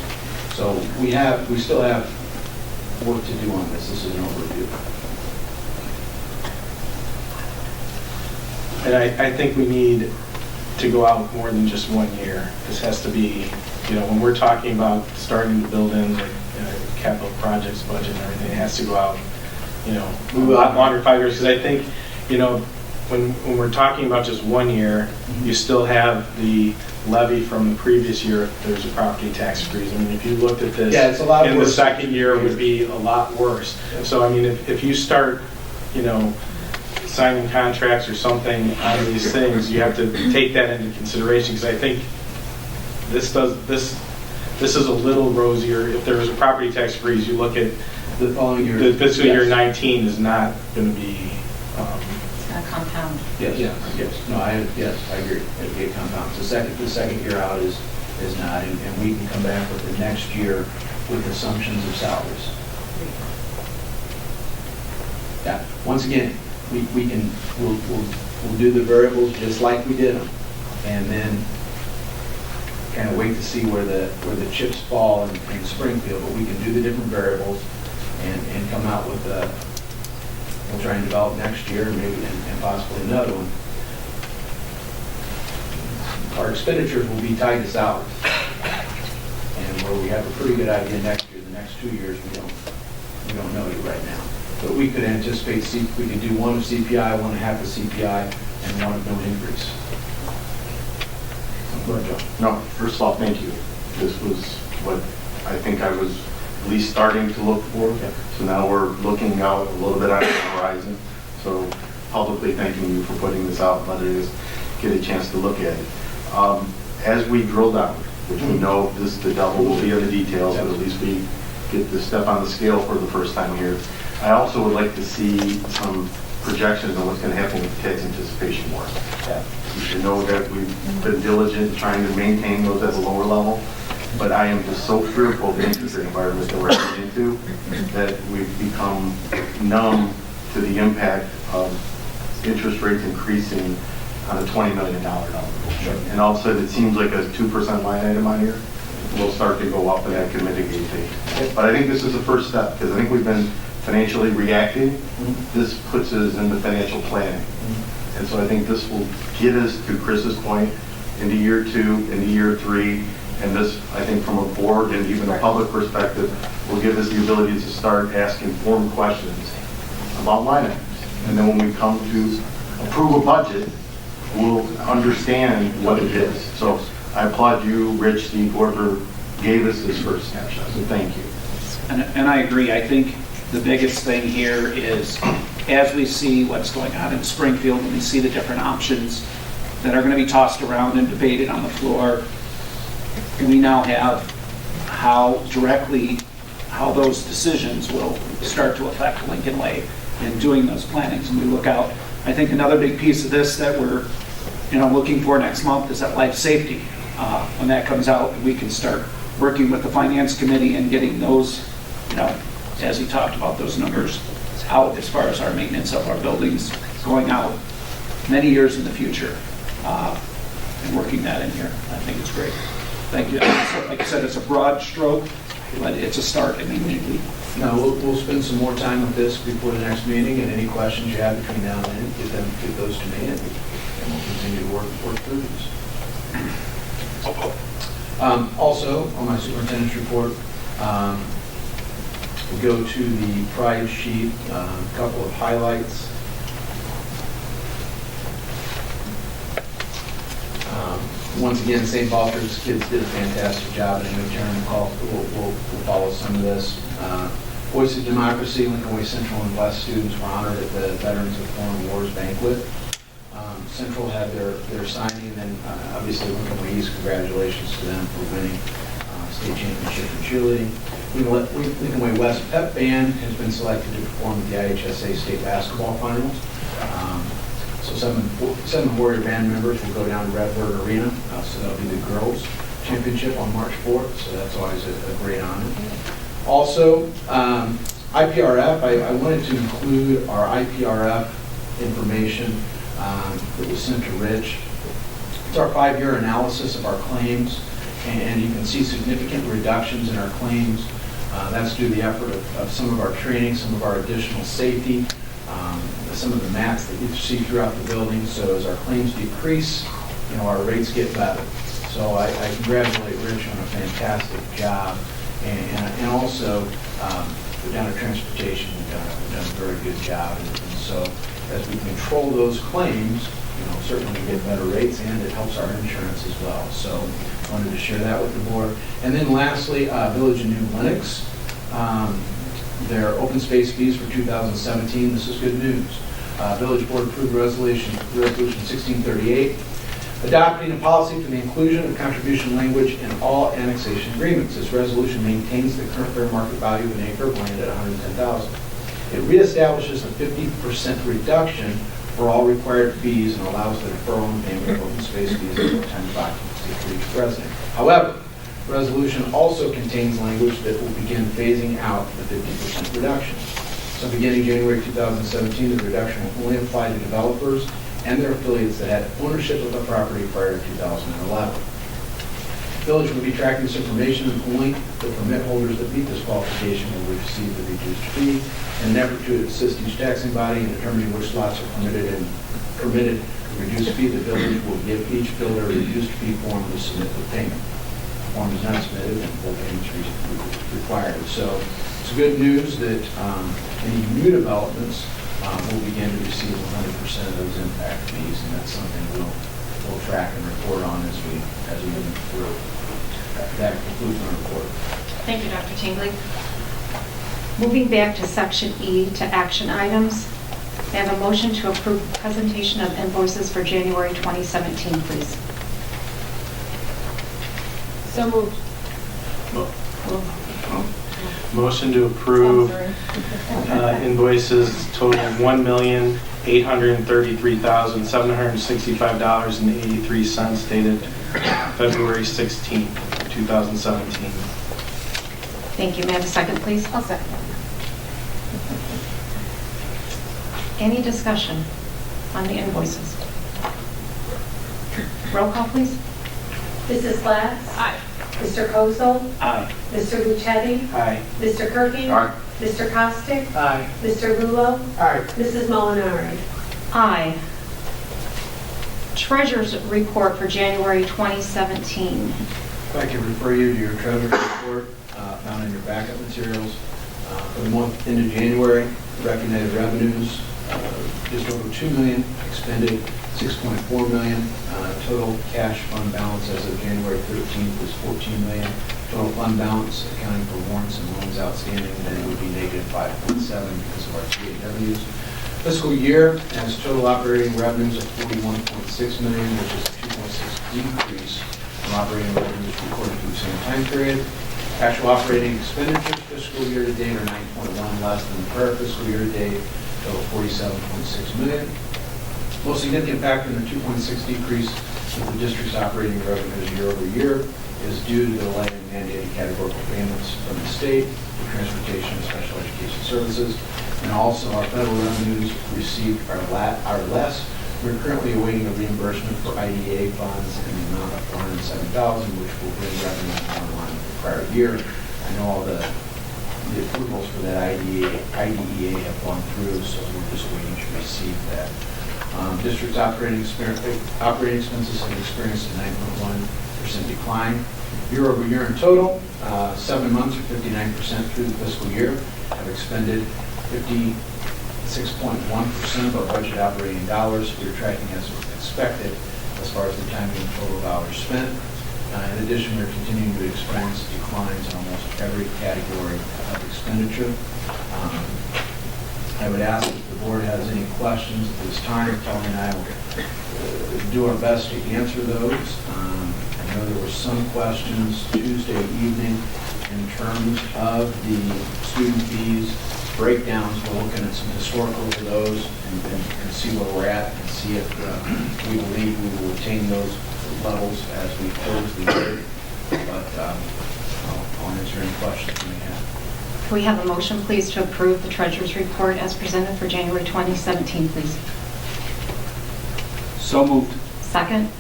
So we still have work to do on this. This is an overview. And I think we need to go out more than just 1 year. This has to be, when we're talking about starting to build in the capital projects budget and everything, it has to go out, a lot longer, 5 years. Because I think, when we're talking about just 1 year, you still have the levy from the previous year if there's a property tax freeze. I mean, if you looked at this, it's a lot in worse. The second year would be a lot worse. So, I mean, if you start, signing contracts or something on these things, you have to take that into consideration, because I think this is a little rosier. If there was a property tax freeze, you look at the following year. The fiscal year 19 is not going to be. It's going to compound. Yes. No, I agree. It'll be a compound. The second year out is not, and we can come back with the next year with assumptions of salaries. Yeah. Once again, we'll do the variables just like we did them, and then kind of wait to see where the chips fall in Springfield. But we can do the different variables and come out with we'll try and develop next year, maybe and possibly another one. Our expenditures will be tied to salaries, and where we have a pretty good idea next year, the next 2 years we don't know yet right now. But we could anticipate, we could do one of CPI, 1.5 of CPI, and one of no increase. Go ahead, Joe. No, first off, thank you. This was what I think I was at least starting to look for. Okay. So now we're looking out a little bit on the horizon. So publicly thanking you for putting this out and letting us get a chance to look at it. As we drill down, which we know the devil will be in the details, but at least we get to step on the scale for the first time here. I also would like to see some projections on what's going to happen with the tax anticipation work. You should know that we've been diligent in trying to maintain those at a lower level, but I am just so fearful of the interest rate environment that we're heading into that we've become numb to the impact of interest rates increasing on a $20 million level. And all of a sudden it seems like a 2% line item on here will start to go up, and that can mitigate things. But I think this is the first step, because I think we've been financially reacting. This puts us into financial planning. And so I think this will get us, to Chris's point, into year 2, into year 3, and this, I think from a board and even a public perspective, will give us the ability to start asking informed questions about line items. And then when we come to approve a budget, will understand what it is. So I applaud you, Rich, Steve, whoever gave us this first snapshot, so thank you. And I agree. I think the biggest thing here is, as we see what's going on in Springfield, and we see the different options that are going to be tossed around and debated on the floor, we now have how those decisions will start to affect Lincoln Way in doing those plannings. And we look out, I think another big piece of this that we're looking for next month is that life safety. When that comes out, we can start working with the finance committee and getting those, as he talked about, those numbers out as far as our maintenance of our buildings going out many years in the future, and working that in here. I think it's great. Thank you. Like I said, it's a broad stroke, but it's a start. I mean, No, we'll spend some more time with this before the next meeting, and any questions you have between now and then, get those to me, and we'll continue to work through these. Also, on my superintendent's report, we'll go to the pride sheet, a couple of highlights. Once again, St. Balthur's kids did a fantastic job, and I know Chairman McCall will follow some of this. Voice of Democracy, Lincoln Way Central and West students were honored at the Veterans of Foreign Wars banquet. Central had their signing, and then obviously Lincoln Way East, congratulations to them for winning state championship in cheerleading. Lincoln Way West Pep Band has been selected to perform at the IHSA State Basketball Finals. So seven Warrior Band members will go down to Redbird Arena, so that'll be the girls' championship on March 4th, so that's always a great honor. Also, IPRF, I wanted to include our IPRF information that was sent to Rich. It's our 5-year analysis of our claims, and you can see significant reductions in our claims. That's due to the effort of some of our training, some of our additional safety, some of the mats that you see throughout the building. So as our claims decrease, our rates get better. So I congratulate Rich on a fantastic job. And also, down at Transportation, we've done a very good job. And so as we control those claims, certainly we get better rates, and it helps our insurance as well. So I wanted to share that with the board. And then lastly, Village of New Lenox, their open space fees for 2017. This is good news. Village Board approved resolution 1638, adopting a policy for the inclusion of contribution language in all annexation agreements. This resolution maintains the current fair market value of an acre of land at $110,000. It reestablishes a 50% reduction for all required fees and allows the deferral and payment of open space fees at time of occupancy for each resident. However, the resolution also contains language that will begin phasing out the 50% reduction. So beginning January 2017, the reduction will only apply to developers and their affiliates that had ownership of the property prior to 2011. The village will be tracking this information, and only the permit holders that meet this qualification will receive the reduced fee. In an effort to assist each taxing body in determining which lots are permitted a reduced fee, the village will give each builder a reduced fee form to submit for payment. The form is not submitted and full payment is required. So it's good news that any new developments will begin to receive 100% of those impact fees, and that's something we'll track and report on as we move through. That concludes my report. Thank you, Dr. Tingley. Moving back to Section E, to action items. May I have a motion to approve presentation of invoices for January 2017, please? So moved. Motion to approve invoices totaling $1,833,765.83 dated February 16, 2017. Thank you. May I have a second, please? I'll second. Any discussion on the invoices? Roll call, please. Mrs. Glatz? Aye. Mr. Kozel? Aye. Mr. Luchetti? Aye. Mr. Kirking? Aye. Mr. Costick? Aye. Mr. Lulo? Aye. Mrs. Molinari? Aye. Treasurer's report for January 2017. If I could refer you to your treasurer's report found in your backup materials. For the month into January, recognized revenues just over $2 million, expended $6.4 million. Total cash fund balance as of January 13th is $14 million. Total fund balance, accounting for warrants and loans outstanding, then it would be negative $5.7 because of our TAWs. Fiscal year has total operating revenues of $41.6 million, which is a 2.6 decrease from operating revenues recorded for the same time period. Actual operating expenditures fiscal year to date are 9.1 less than the prior fiscal year to date, total $47.6 million. Most significant factor in the 2.6 decrease of the district's operating revenues year over year is due to the delay in mandated categorical payments from the state for transportation and special education services. And also our federal revenues received are less. We're currently awaiting a reimbursement for IDEA funds in the amount of $407,000, which will bring revenue in line with the prior year. I know all the approvals for that IDEA have gone through, so we're just waiting to receive that. District's operating expenses have experienced a 9.1% decline. Year over year in total, 7 months or 59% through the fiscal year have expended 56.1% of our budget operating dollars. We're tracking as expected as far as the timing of total dollars spent. In addition, we're continuing to experience declines in almost every category of expenditure. I would ask if the board has any questions at this time. Kelly and I will do our best to answer those. I know there were some questions Tuesday evening in terms of the student fees breakdowns. We're looking at some historical of those and see where we're at and see if we believe we will attain those levels as we close the year. But I'll answer any questions you may have. Can we have a motion, please, to approve the treasurer's report as presented for January 2017, please? So moved. Second?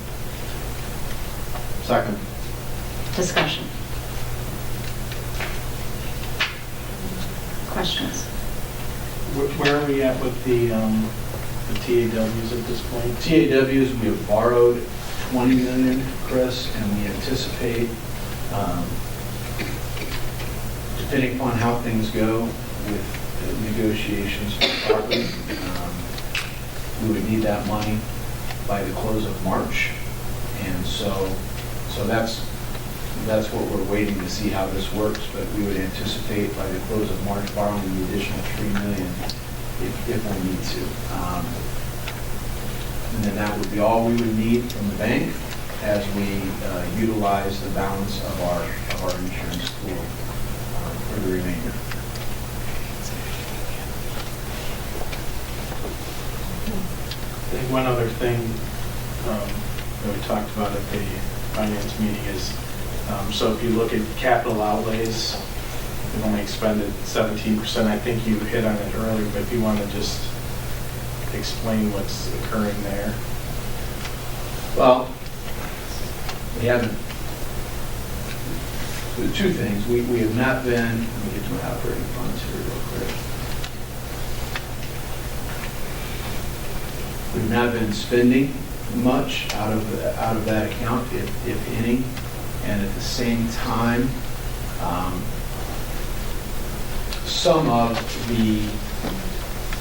Second. Discussion. Questions? Where are we at with the TAWs at this point? TAWs, we have borrowed $20 million, Chris, and we anticipate, depending upon how things go with the negotiations for property, we would need that money by the close of March. And so that's what we're waiting to see how this works, but we would anticipate by the close of March borrowing the additional $3 million if we need to. And then that would be all we would need from the bank as we utilize the balance of our insurance pool for the remainder. I think one other thing that we talked about at the finance meeting is, so if you look at capital outlays, we've only expended 17%. I think you hit on it earlier, but if you want to just explain what's occurring there. Well, we haven't, two things. We have not been, let me get to my operating funds here real quick. We've not been spending much out of that account, if any, and at the same time, some of the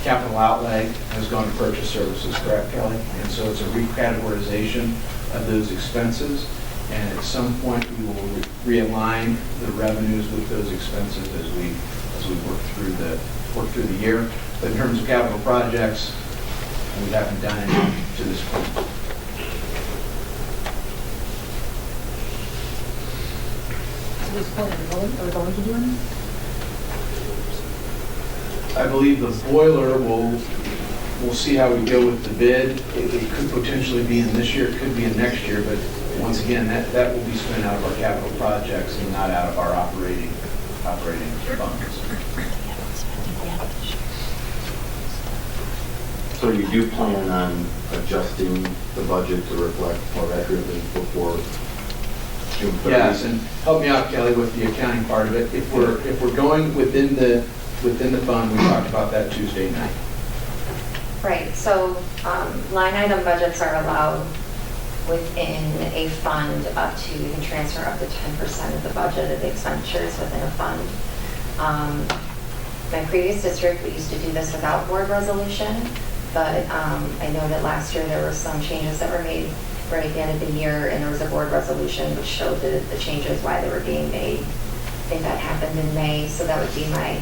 capital outlay has gone to purchase services, correct, Kelly? And so it's a recategorization of those expenses, and at some point we will realign the revenues with those expenses as we work through the year. But in terms of capital projects, we haven't done any to this point. At this point, are we going to do anything? I believe the boiler we'll see how we go with the bid. It could potentially be in this year, it could be in next year, but once again, that will be spent out of our capital projects and not out of our operating funds. So you do plan on adjusting the budget to reflect more accurately before June 30th? Yes, and help me out, Kelly, with the accounting part of it. If we're going within the fund, we talked about that Tuesday night. Right, so line item budgets are allowed within a fund up to, you can transfer up to 10% of the budget of the expenditures within a fund. My previous district, we used to do this without board resolution. but I know that last year there were some changes that were made right at the end of the year, and there was a board resolution which showed the changes, why they were being made. I think that happened in May, so that would be my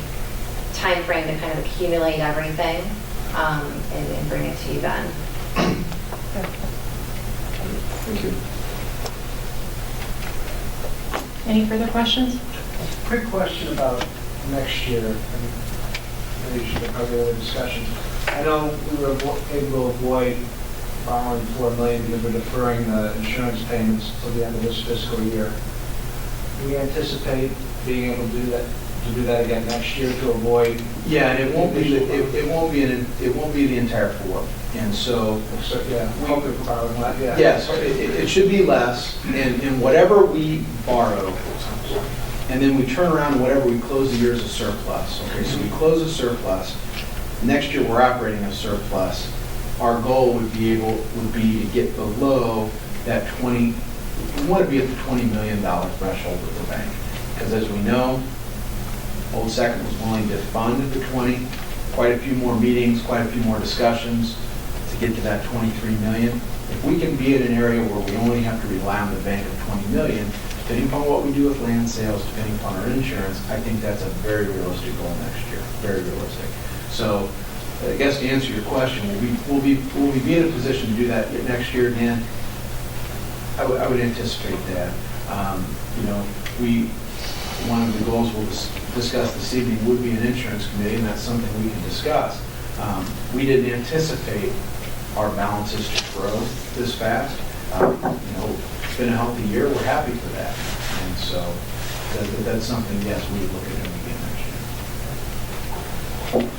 time frame to kind of accumulate everything and bring it to you then. Thank you. Any further questions? Quick question about next year, and maybe you should have probably other discussions. I know we were able to avoid borrowing $4 million because we're deferring the insurance payments till the end of this fiscal year. Do we anticipate being able to do that again next year to avoid? Yeah, and it won't be the entire 4. And so, yeah, so it should be less, and whatever we borrow, and then we turn around and whatever we close the year as a surplus. Okay, so we close a surplus. Next year we're operating a surplus. Our goal would be to get below that 20. We want to be at the $20 million threshold with the bank, because as we know, Old Second was willing to fund at the 20. Quite a few more meetings, quite a few more discussions to get to that 23 million. If we can be at an area where we only have to rely on the bank of 20 million, depending upon what we do with land sales, depending upon our insurance, I think that's a very realistic goal next year, very realistic. So I guess to answer your question, will we be in a position to do that next year again? I would anticipate that. One of the goals we'll discuss this evening would be an insurance committee, and that's something we can discuss. We didn't anticipate our balances to grow this fast. It's been a healthy year. We're happy for that. And so that's something, yes, we would look at doing again next year.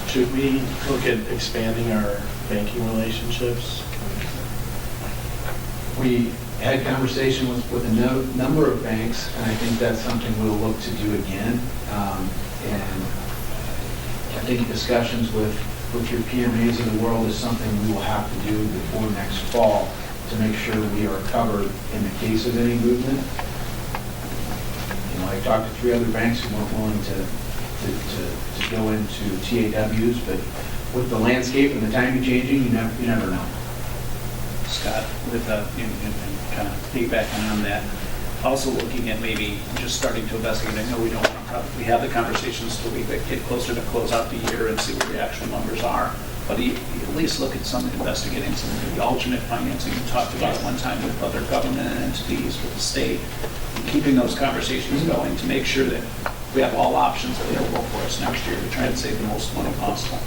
Should we look at expanding our banking relationships? We had conversation with a number of banks, and I think that's something we'll look to do again. And I think discussions with your PMAs of the world is something we will have to do before next fall to make sure we are covered in the case of any movement. I talked to 3 other banks who weren't willing to go into TAWs, but with the landscape and the timing changing, you never know. Scott, with kind of piggybacking on that, also looking at maybe just starting to investigate. I know we don't want to probably have the conversations till we get closer to close out the year and see what the actual numbers are. But at least look at some investigating some of the alternate financing we talked about at one time with other government entities, with the state, and keeping those conversations going to make sure that we have all options available for us next year to try and save the most money possible.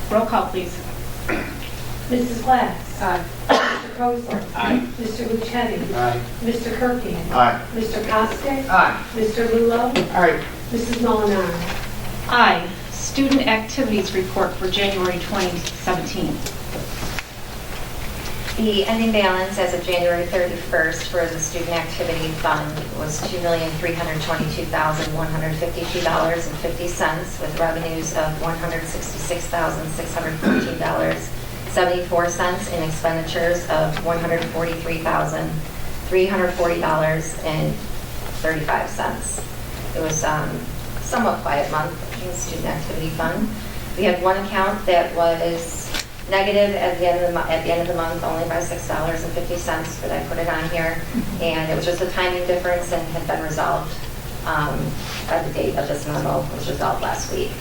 Roll call, please. Mrs. Glass. Aye. Mr. Kozler. Aye. Mr. Lucetti. Aye. Mr. Kerpian. Aye. Mr. Costick. Aye. Mr. Lulo. Aye. Mrs. Molinaro. Aye. Student activities report for January 2017. The ending balance as of January 31st for the Student Activity Fund was $2,322,152.50 with revenues of $166,614.74 and expenditures of $143,340.35. It was somewhat quiet month in the Student Activity Fund. We had one account that was negative at the end of the month, only by $6.50, but I put it on here, and it was just a timing difference and had been resolved by the date of this memo. It was resolved last week.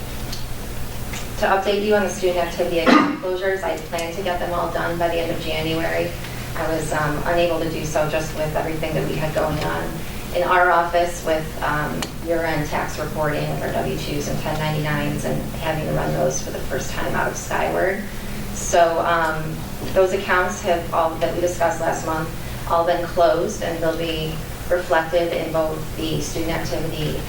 To update you on the student activity account closures, I plan to get them all done by the end of January. I was unable to do so just with everything that we had going on in our office with year-end tax reporting with our W-2s and 1099s and having to run those for the first time out of Skyward. So those accounts have all that we discussed last month all been closed, and they'll be reflected in both the student activity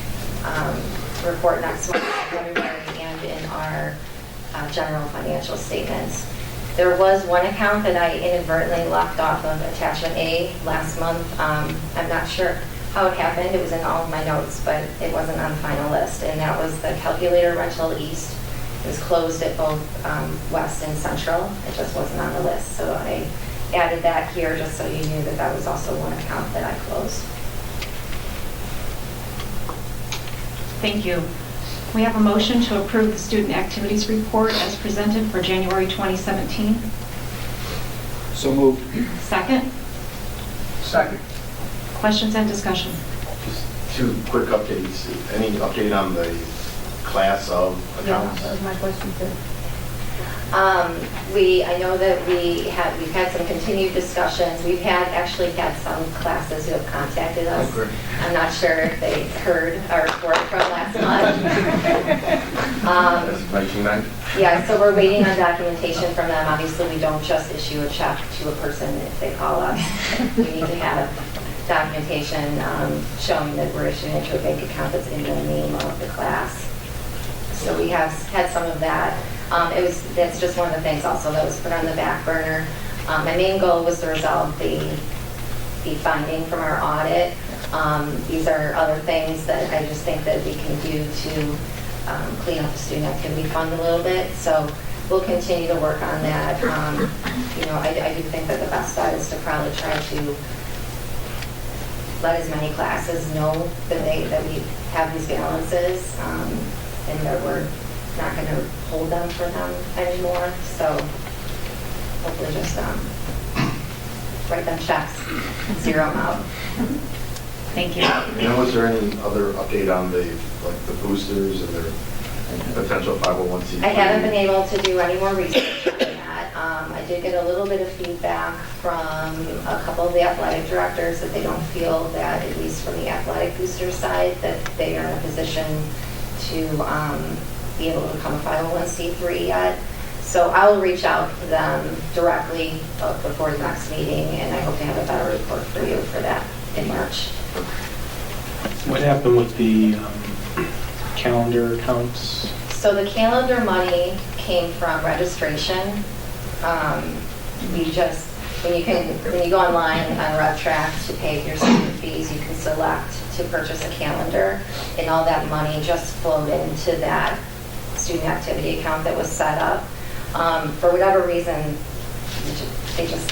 report next month in February and in our general financial statements. There was one account that I inadvertently locked off of attachment A last month. I'm not sure how it happened. It was in all of my notes, but it wasn't on the final list, and that was the Calculator Rental East. It was closed at both West and Central. It just wasn't on the list. So I added that here just so you knew that that was also one account that I closed. Thank you. We have a motion to approve the student activities report as presented for January 2017. So moved. Second. Second. Questions and discussion? Just two quick updates. Any update on the class of accounts? That was my question too. I know that we've had some continued discussions. We've actually had some classes who have contacted us. Oh, great. I'm not sure if they heard our report from last month. That's 1990. Yeah, so we're waiting on documentation from them. Obviously, we don't just issue a check to a person if they call us. We need to have documentation showing that we're issuing it to a bank account that's in the name of the class. So we have had some of that. That's just one of the things also that was put on the back burner. My main goal was to resolve the finding from our audit. These are other things that I just think that we can do to clean up the student activity fund a little bit. So we'll continue to work on that. I do think that the best bet is to probably try to let as many classes know that we have these balances and that we're not going to hold them for them anymore. So hopefully just write them checks, zero them out. Thank you. Was there any other update on the boosters and their potential 501c3? I haven't been able to do any more research on that. I did get a little bit of feedback from a couple of the athletic directors that they don't feel that, at least from the athletic booster side, that they are in a position to be able to become a 501c3 yet. So I will reach out to them directly before the next meeting, and I hope to have a better report for you for that in March. What happened with the calendar accounts? So the calendar money came from registration. When you go online on RevTrack to pay your student fees, you can select to purchase a calendar, and all that money just flowed into that student activity account that was set up. For whatever reason,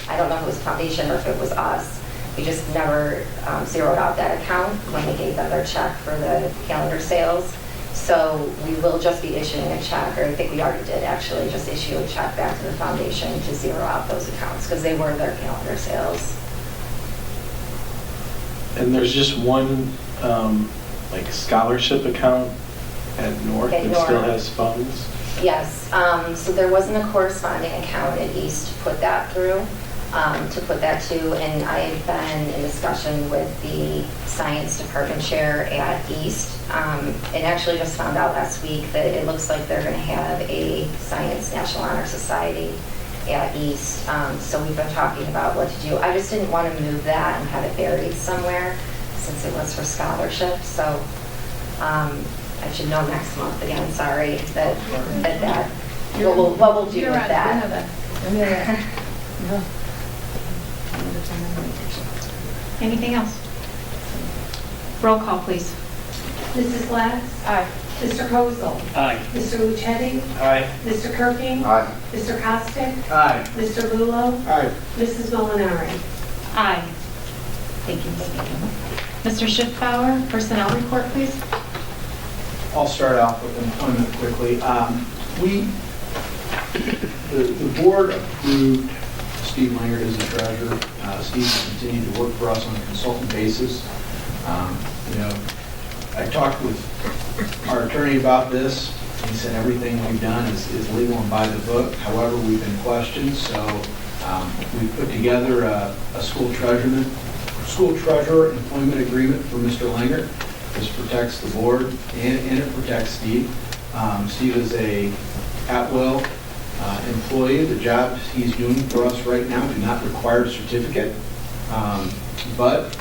I don't know if it was Foundation or if it was us, we just never zeroed out that account when we gave them their check for the calendar sales. So we will just be issuing a check, or I think we already did actually, just issue a check back to the foundation to zero out those accounts because they were their calendar sales. And there's just one scholarship account at North At that still North. has funds? Yes, so there wasn't a corresponding account at East to put that through, and I've been in discussion with the science department chair at East, and actually just found out last week that it looks like they're going to have a Science National Honor Society at East, so we've been talking about what to do. I just didn't want to move that and have it buried somewhere since it was for scholarships, so I should know next month again, sorry, what we'll do with that. Anything else? Roll call, please. Mrs. Gladys? Aye. Mr. Kozel? Aye. Mr. Lucetti? Aye. Mr. Kirking? Aye. Mr. Costick? Aye. Mr. Lulo? Aye. Mrs. Molinari? Aye. Thank you. Mr. Schiffbauer, personnel report, please. I'll start off with employment quickly. The board approved Steve Langert as the treasurer. Steve will continue to work for us on a consultant basis. I talked with our attorney about this. He said everything we've done is legal and by the book. However, we've been questioned, so we put together a school treasurer employment agreement for Mr. Langert. This protects the board and it protects Steve. Steve is a at-will employee. The jobs he's doing for us right now do not require a certificate, but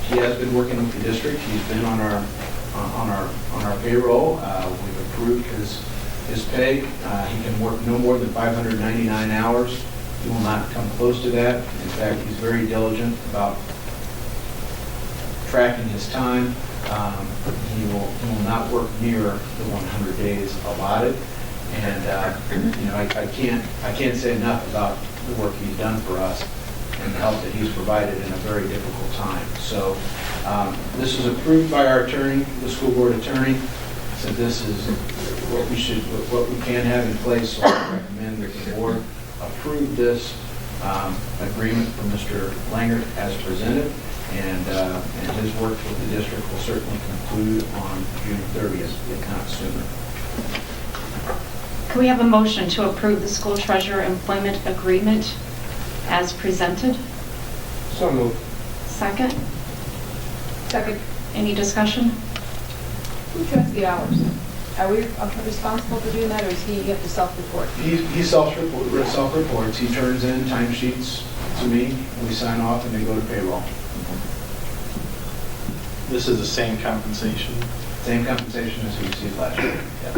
he has been working with the district. He's been on our payroll. We've approved his pay. He can work no more than 599 hours. He will not come close to that. In fact, he's very diligent about tracking his time. He will not work near the 100 days allotted. And I can't say enough about the work he's done for us and the help that he's provided in a very difficult time. So this is approved by our attorney, the school board attorney. So this is what we can have in place, so I recommend that the board approve this agreement for Mr. Langert as presented, and his work with the district will certainly conclude on June 30th, if not sooner. Can we have a motion to approve the school treasurer employment agreement as presented? So moved. Second? Second. Any discussion? Who checks the hours? Are we responsible for doing that, or does he have to self-report? He self-reports. He turns in timesheets to me, we sign off, and they go to payroll. This is the same compensation. Same compensation as we received last year. Yep.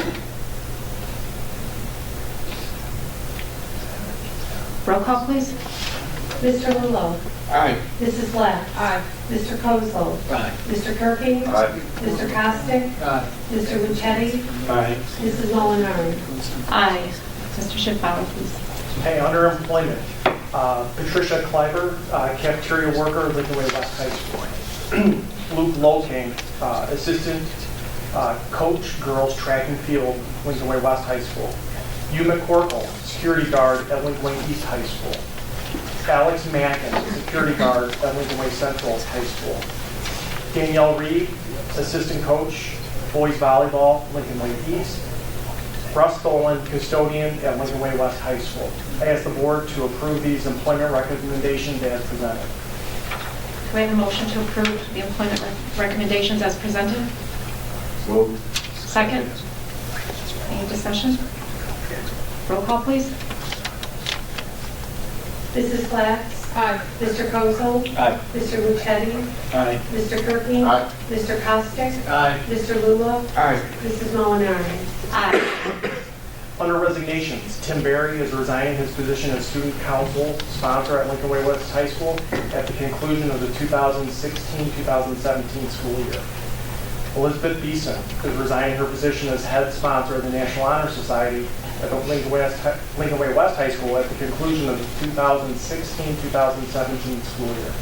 Roll call, please. Mr. Lulo. Aye. Mrs. Black. Aye. Mr. Kozol. Aye. Mr. Kirking. Aye. Mr. Costick. Aye. Mr. Lucetti. Aye. Mrs. Molinari. Aye. Mr. Schiffbauer, please. Hey, under employment, Patricia Kleiber, cafeteria worker, Lincoln Way West High School. Luke Loking, assistant coach, girls track and field, Lincoln Way West High School. Hugh McCorkle, security guard at Lincoln Way East High School. Alex Mackin, security guard at Lincoln Way Central High School. Danielle Reed, assistant coach, boys volleyball, Lincoln Way East. Russ Tholen, custodian at Lincoln Way West High School. I ask the board to approve these employment recommendations as presented. Do we have a motion to approve the employment recommendations as presented? Moved. Second? Any discussion? Roll call, please. Mrs. Black. Aye. Mr. Kozol. Aye. Mr. Lucetti. Aye. Mr. Kirking. Aye. Mr. Costick. Aye. Mr. Lulo. Aye. Mrs. Molinari. Aye. Under resignations, Tim Berry is resigning his position as student council sponsor at Lincoln Way West High School at the conclusion of the 2016-2017 school year. Elizabeth Beeson is resigning her position as head sponsor of the National Honor Society at the Lincoln Way West High School at the conclusion of the 2016-2017 school year.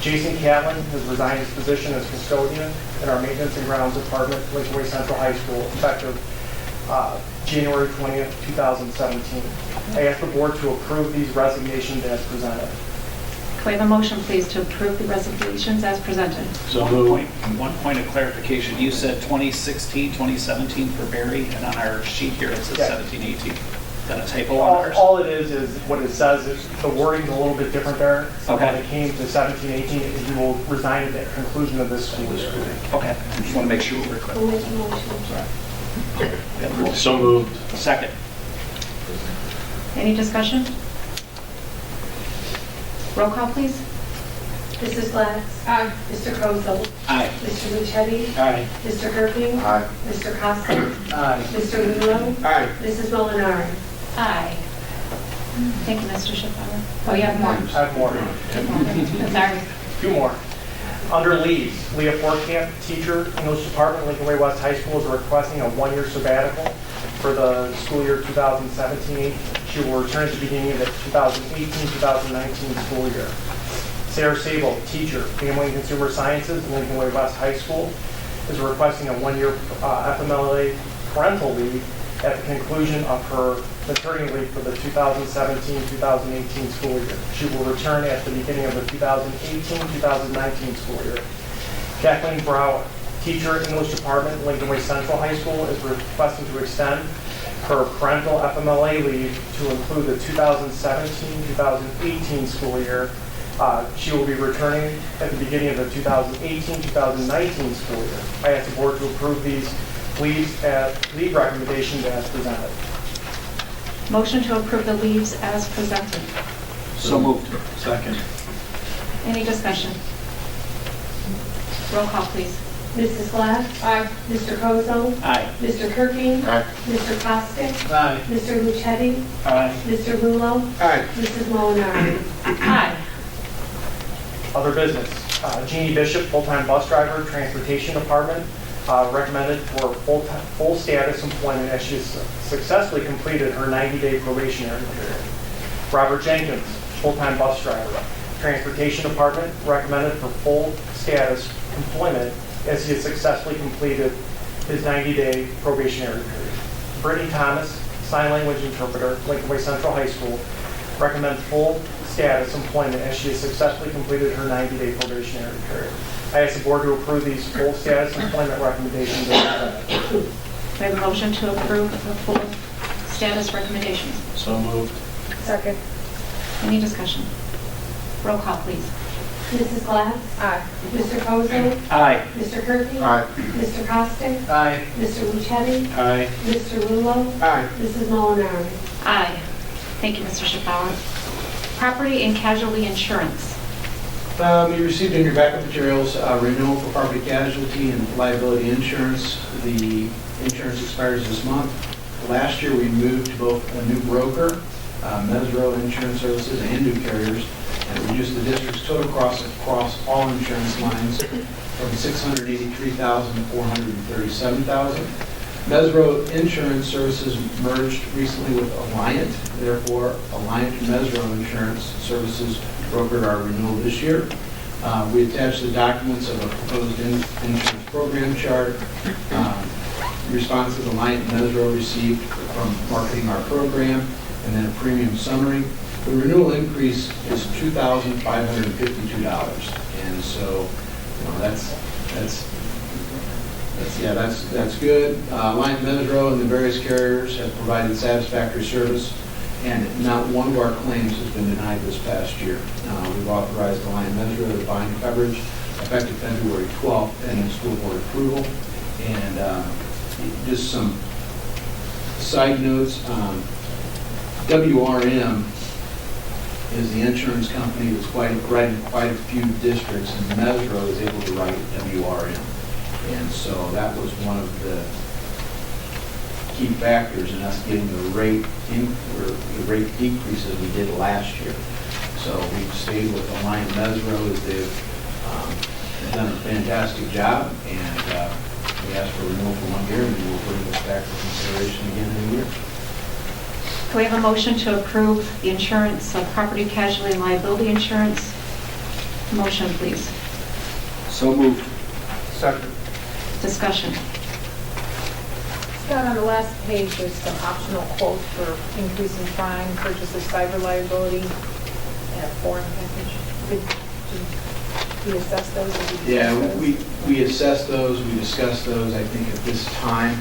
Jason Catlin has resigned his position as custodian in our maintenance and grounds department, Lincoln Way Central High School, effective January 20th, 2017. I ask the board to approve these resignations as presented. Can we have a motion, please, to approve the resignations as presented? So moved. One point of clarification, you said 2016, 2017 for Barry, and on our sheet here it says Yeah. 17, 18. Is that a typo on ours? All it is what it says is the wording's a little bit different there. So Okay. when it came to 17, 18, he will resign at the conclusion of this school year. Okay, I just want to make sure we're clear. Who made the motion? So moved. Second. Any discussion? Roll call, please. Mrs. Black. Aye. Mr. Kozol. Aye. Mr. Lucetti. Aye. Mr. Kirking. Aye. Mr. Costick. Aye. Mr. Lulo. Aye. Mrs. Molinari. Aye. Thank you, Mr. Schiffbauer. Oh, you have more. I have more. Sorry. Two more. Under leaves, Leah Fortkamp, teacher, English department, Lincoln Way West High School, is requesting a one-year sabbatical for the school year 2017. She will return at the beginning of the 2018-2019 school year. Sarah Sable, teacher, family and consumer sciences, Lincoln Way West High School, is requesting a one-year FMLA parental leave at the conclusion of her maternity leave for the 2017-2018 school year. She will return at the beginning of the 2018-2019 school year. Kathleen Brower, teacher, English department, Lincoln Way Central High School, is requesting to extend her parental FMLA leave to include the 2017-2018 school year. She will be returning at the beginning of the 2018-2019 school year. I ask the board to approve these leave recommendations as presented. Motion to approve the leaves as presented. So moved. Second. Any discussion? Roll call, please. Mrs. Black. Aye. Mr. Kozol. Aye. Mr. Kirking. Aye. Mr. Costick. Aye. Mr. Lucetti. Aye. Mr. Lulo. Aye. Mrs. Molinari. Aye. Other business. Jeannie Bishop, full-time bus driver, transportation department, recommended for full status employment as she has successfully completed her 90-day probationary period. Robert Jenkins, full-time bus driver, transportation department, recommended for full status employment as he has successfully completed his 90-day probationary period. Brittany Thomas, sign language interpreter, Lincoln Way Central High School, recommends full status employment as she has successfully completed her 90-day probationary period. I ask the board to approve these full status employment recommendations as presented. We have a motion to approve the full status recommendations. So moved. Second. Any discussion? Roll call, please. Mrs. Glass? Aye. Mr. Kozel? Aye. Mr. Kirby? Aye. Mr. Costick? Aye. Mr. Luchetti? Aye. Mr. Lulo? Aye. Mrs. Molinari? Aye. Thank you, Mr. Schiffauer. Property and casualty insurance. You received in your backup materials renewal for property casualty and liability insurance. The insurance expires this month. Last year, we moved to both a new broker, Mesro Insurance Services, and new carriers, and it reduced the district's total cost across all insurance lines from $683,000 to $437,000. Mesro Insurance Services merged recently with Alliant. Therefore, Alliant Mesro Insurance Services brokered our renewal this year. We attached the documents of a proposed insurance program chart, responses Alliant Mesro received from marketing our program, and then a premium summary. The renewal increase is $2,552, and so that's good. Alliant Mesro and the various carriers have provided satisfactory service, and not one of our claims has been denied this past year. We've authorized Alliant Mesro to bind coverage effective February 12th, pending school board approval. And just some side notes. WRM is the insurance company that's writing quite a few districts, and Mesro is able to write WRM. And so that was one of the key factors in us getting the rate decreases we did last year. So we've stayed with Alliant Mesro as they've done a fantastic job, and we asked for renewal for 1 year, and we will bring this back for consideration again in a year. Can we have a motion to approve the insurance of property casualty and liability insurance? Motion, please. So moved. Second. Discussion. Scott, on the last page, there's some optional quotes for increasing crime, purchase of cyber liability, and a foreign package. Did we assess those? Or did you Yeah, discuss those? we assessed those, we discussed those. I think at this time,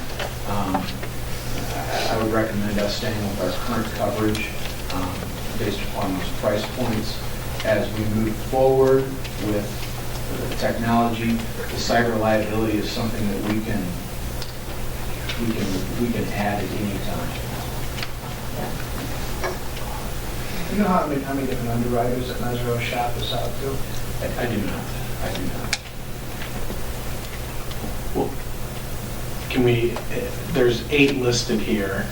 I would recommend us staying with our current coverage based upon those price points. As we move forward with the technology, the cyber liability is something that we can add at any time. Do you know how many different underwriters that Mesro shop this out to? I do not. Well, can we, there's 8 listed here.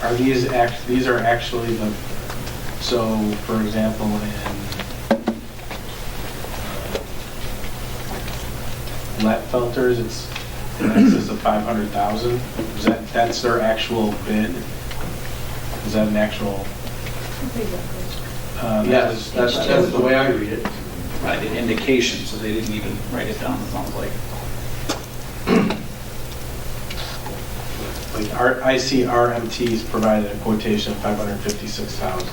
Are these are actually the, so for example, in lead filters, it's in excess of 500,000. That's their actual bid? Is that an actual? Yes, that's the way I read it. Right, an indication, so they didn't even write it down, it sounds like. Like I see RMT's provided a quotation of 556,000.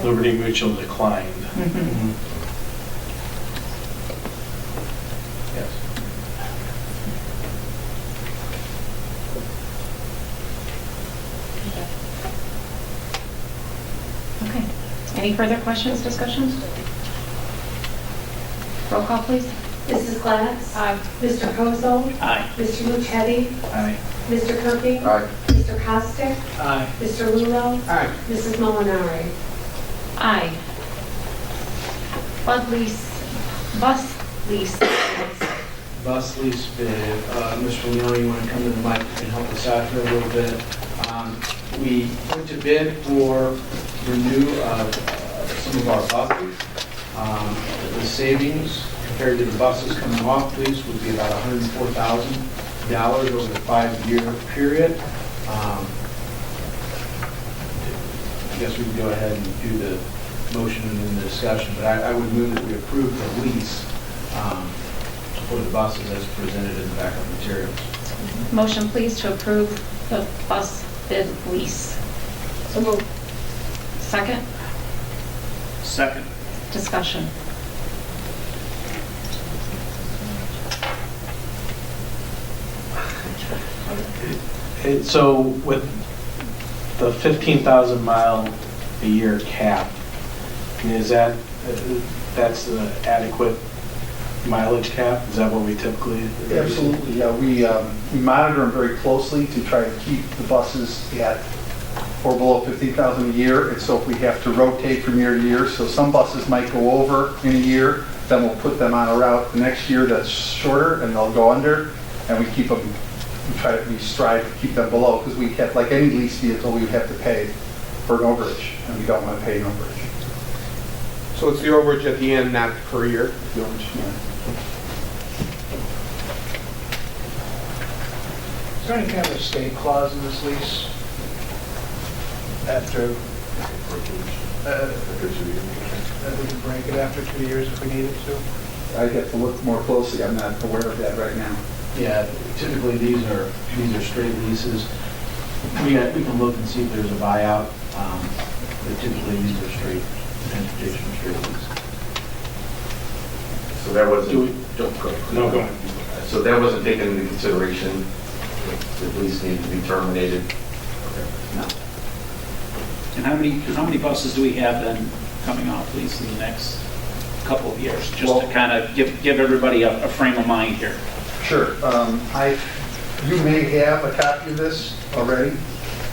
Liberty Mutual declined. Yes. Okay. Any further questions, discussions? Roll call, please. Mrs. Glass? Aye. Mr. Kozel? Aye. Mr. Luchetti? Aye. Mr. Kirby? Aye. Mr. Costick? Aye. Mr. Lulo? Aye. Mrs. Molinari? Aye. Bus lease. Bus lease bid. Mr. Leone, you want to come to the mic and help us out here a little bit? We went to bid for renew some of our buses. The savings compared to the buses coming off lease would be about $104,000 over the 5-year period. I guess we can go ahead and do the motion and then the discussion, but I would move that we approve the lease for the buses as presented in the backup materials. Motion, please, to approve the bus bid lease. So moved. Second, Second. discussion. So with the 15,000 mile a year cap, I mean, is that, that's the adequate mileage cap? Is that what we typically? Absolutely, yeah. We monitor them very closely to try to keep the buses at or below 50,000 a year. And so if we have to rotate from year to year, so some buses might go over in a year, then we'll put them on a route the next year that's shorter and they'll go under, and we keep them, we strive to keep them below, because we have, like any lease vehicle, we would have to pay for an overage, and we don't want to pay an overage. So it's the overage at the end, not per year? The overage, yeah. Is there any kind of escape clause in this lease? After, that we can break it after 2 years if we needed to? I'd have to look more closely. I'm not aware of that right now. Yeah, typically these are straight leases. We can look and see if there's a buyout, but typically these are straight, transportation straight leases. So that wasn't, No, go ahead. so that wasn't taken into consideration, the lease needed to be terminated? No. And how many buses do we have then coming off lease in the next couple of years? Just to kind of give everybody a frame of mind here. Sure. You may have a copy of this already,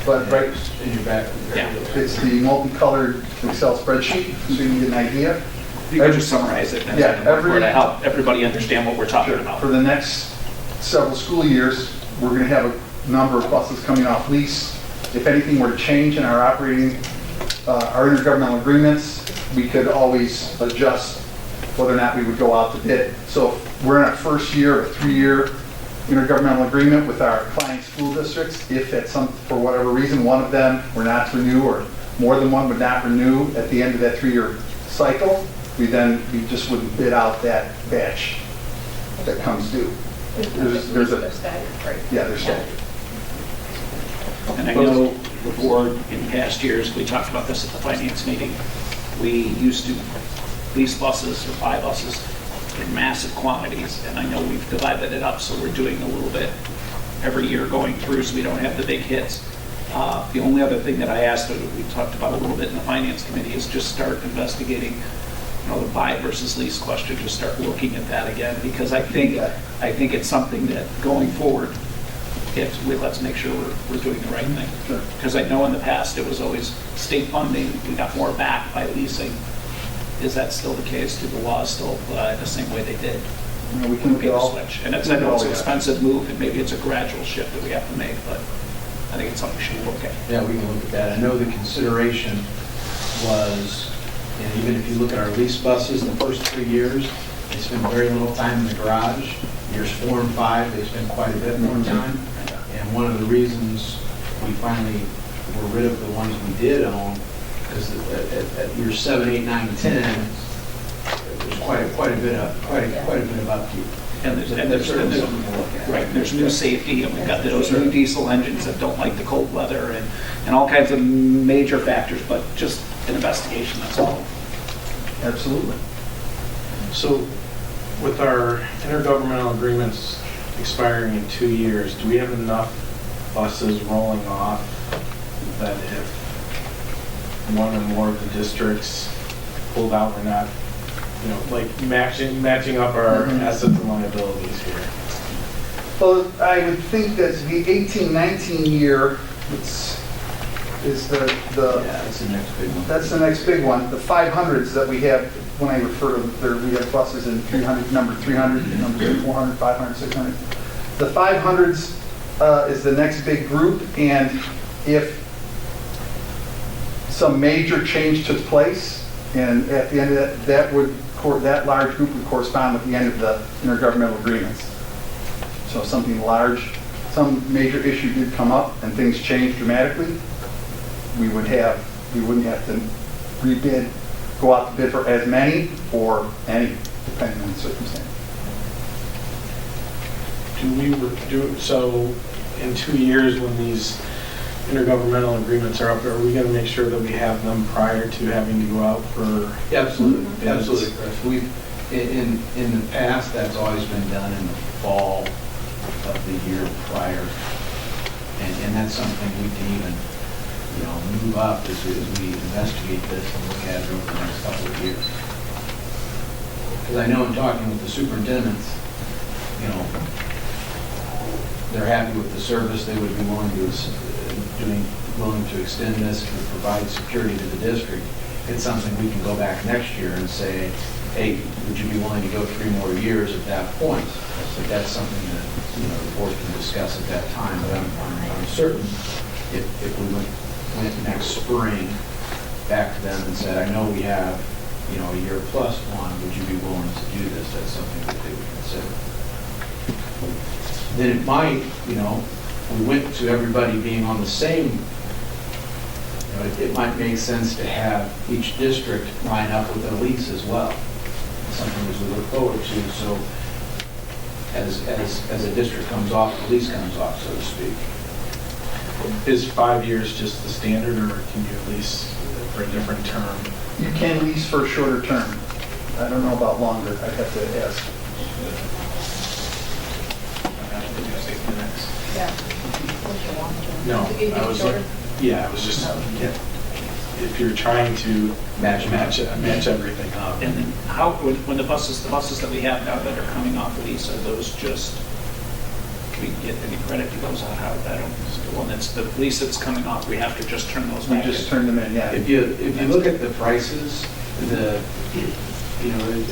but right in your back. Yeah. It's the multicolored Excel spreadsheet, so you can get an idea. If you could just summarize it, Yeah, to help everybody understand what we're talking about. For the next several school years, we're going to have a number of buses coming off lease. If anything were to change in our operating, our intergovernmental agreements, we could always adjust whether or not we would go out to bid. So if we're in our first year, a 3-year intergovernmental agreement with our client school districts, if at for whatever reason, one of them were not to renew, or more than one would not renew at the end of that 3-year cycle, we just wouldn't bid out that batch that comes due. There's a staggered, right? Yeah, they're staggered. And I know the board in past years, we talked about this at the finance meeting, we used to lease buses or buy buses in massive quantities, and I know we've divided it up, so we're doing a little bit every year going through so we don't have the big hits. The only other thing that I asked, that we talked about a little bit in the finance committee, is just start investigating, the buy versus lease question, just start looking at that again, because I think it's something that going forward, let's make sure we're doing the right thing. Because I know in the past it was always state funding, we got more back by leasing. Is that still the case? Do the laws still apply the same way they did? We can look at all. Switch. And I know it's an expensive move, and maybe it's a gradual shift that we have to make, but I think it's something we should look at. Yeah, we can look at that. I know the consideration was, and even if you look at our lease buses, the first 3 years, they spend very little time in the garage. Years 4 and 5, they spend quite a bit more time. And one of the reasons we finally were rid of the ones we did own, because at years 7, 8, 9, 10, there's quite a bit of upkeep. And there's new safety, and we've got those new diesel engines that don't like the cold weather, and all kinds of major factors, but just an investigation, that's all. Absolutely. So with our intergovernmental agreements expiring in 2 years, do we have enough buses rolling off that if one or more of the districts pulled out, we're not, like matching up our assets and liabilities here? Well, I would think that the 18-19 year is the that's the next big one. That's the next big one. The 500s that we have, when I refer to we have buses in 300, number 300, number 400, 500, 600. The 500s is the next big group, and if some major change took place, and at the end of that large group would correspond with the end of the intergovernmental agreements. So something large, some major issue did come up, and things changed dramatically, we wouldn't have to rebid, go out to bid for as many or any, depending on the circumstance. So in 2 years, when these intergovernmental agreements are up, are we going to make sure that we have them prior to having to go out for? Yeah, absolutely, bids? absolutely, Chris. In the past, that's always been done in the fall of the year prior. And that's something we can even, move up as we investigate this and look at it over the next couple of years. Because I know in talking with the superintendents, they're happy with the service. They would be willing to extend this to provide security to the district. It's something we can go back next year and say, hey, would you be willing to go 3 more years at that point? But that's something that, the board can discuss at that time. But I'm certain if we went next spring back to them and said, I know we have, a year plus one, would you be willing to do this? That's something that they would consider. Then it might, we went to everybody being on the same, it might make sense to have each district line up with a lease as well. Something as we look forward to, so as a district comes off, the lease comes off, so to speak. Is 5 years just the standard, or can you lease for a different term? You can lease for a shorter term. I don't know about longer. I'd have to ask. Yeah. No, I was just, if you're trying to match everything up. And then how, when the buses that we have now that are coming off of these, are those just, do we get any credit to those? How, I don't, the one that's, the lease that's coming off, we have to just turn those back? We just turn them in, yeah. If you look at the prices, it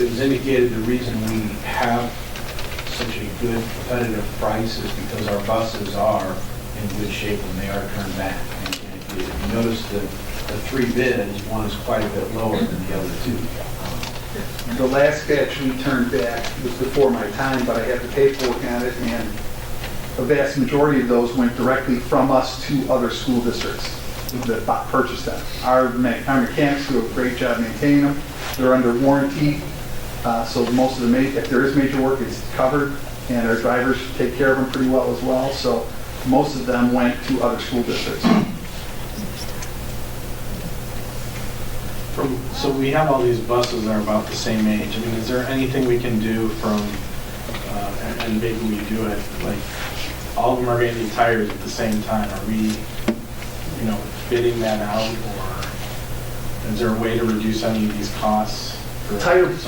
was indicated the reason we have such a good competitive price is because our buses are in good shape when they are turned back. And if you notice the 3 bids, one is quite a bit lower than the other 2. The last batch we turned back was before my time, but I have the paperwork on it, and the vast majority of those went directly from us to other school districts that purchased them. Our mechanics do a great job maintaining them. They're under warranty, so most of if there is major work, it's covered, and our drivers take care of them pretty well as well. So most of them went to other school districts. So we have all these buses that are about the same age. I mean, is there anything we can do from, and maybe we do it, like, all of them are going to need tires at the same time. Are we, bidding that out, or is there a way to reduce any of these costs? Tires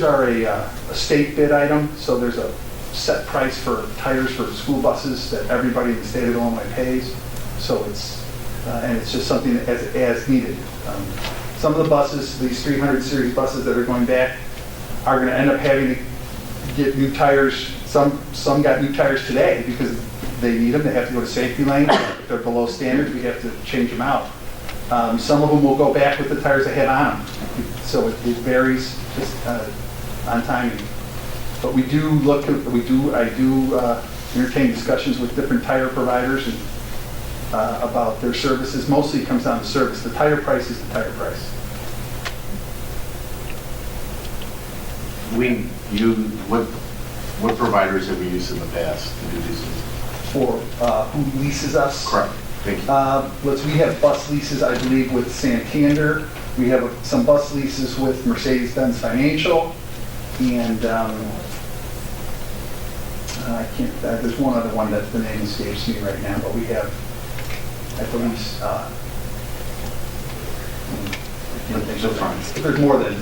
are a state bid item, so there's a set price for tires for school buses that everybody in the state of Illinois pays. So and it's just something as needed. Some of the buses, these 300 series buses that are going back, are going to end up having to get new tires. Some got new tires today because they need them. They have to go to safety lane. If they're below standard, we have to change them out. Some of them will go back with the tires they had on them. So it varies just on timing. But we do I do entertain discussions with different tire providers and, about their services. Mostly it comes down to service. The tire price is the tire price. What providers have we used in the past to do these? For who leases us? Correct. Thank you. We have bus leases, I believe, with Santander. We have some bus leases with Mercedes-Benz Financial, and I can't. There's one other one that the name escapes me right now, but we have, I believe. There's more than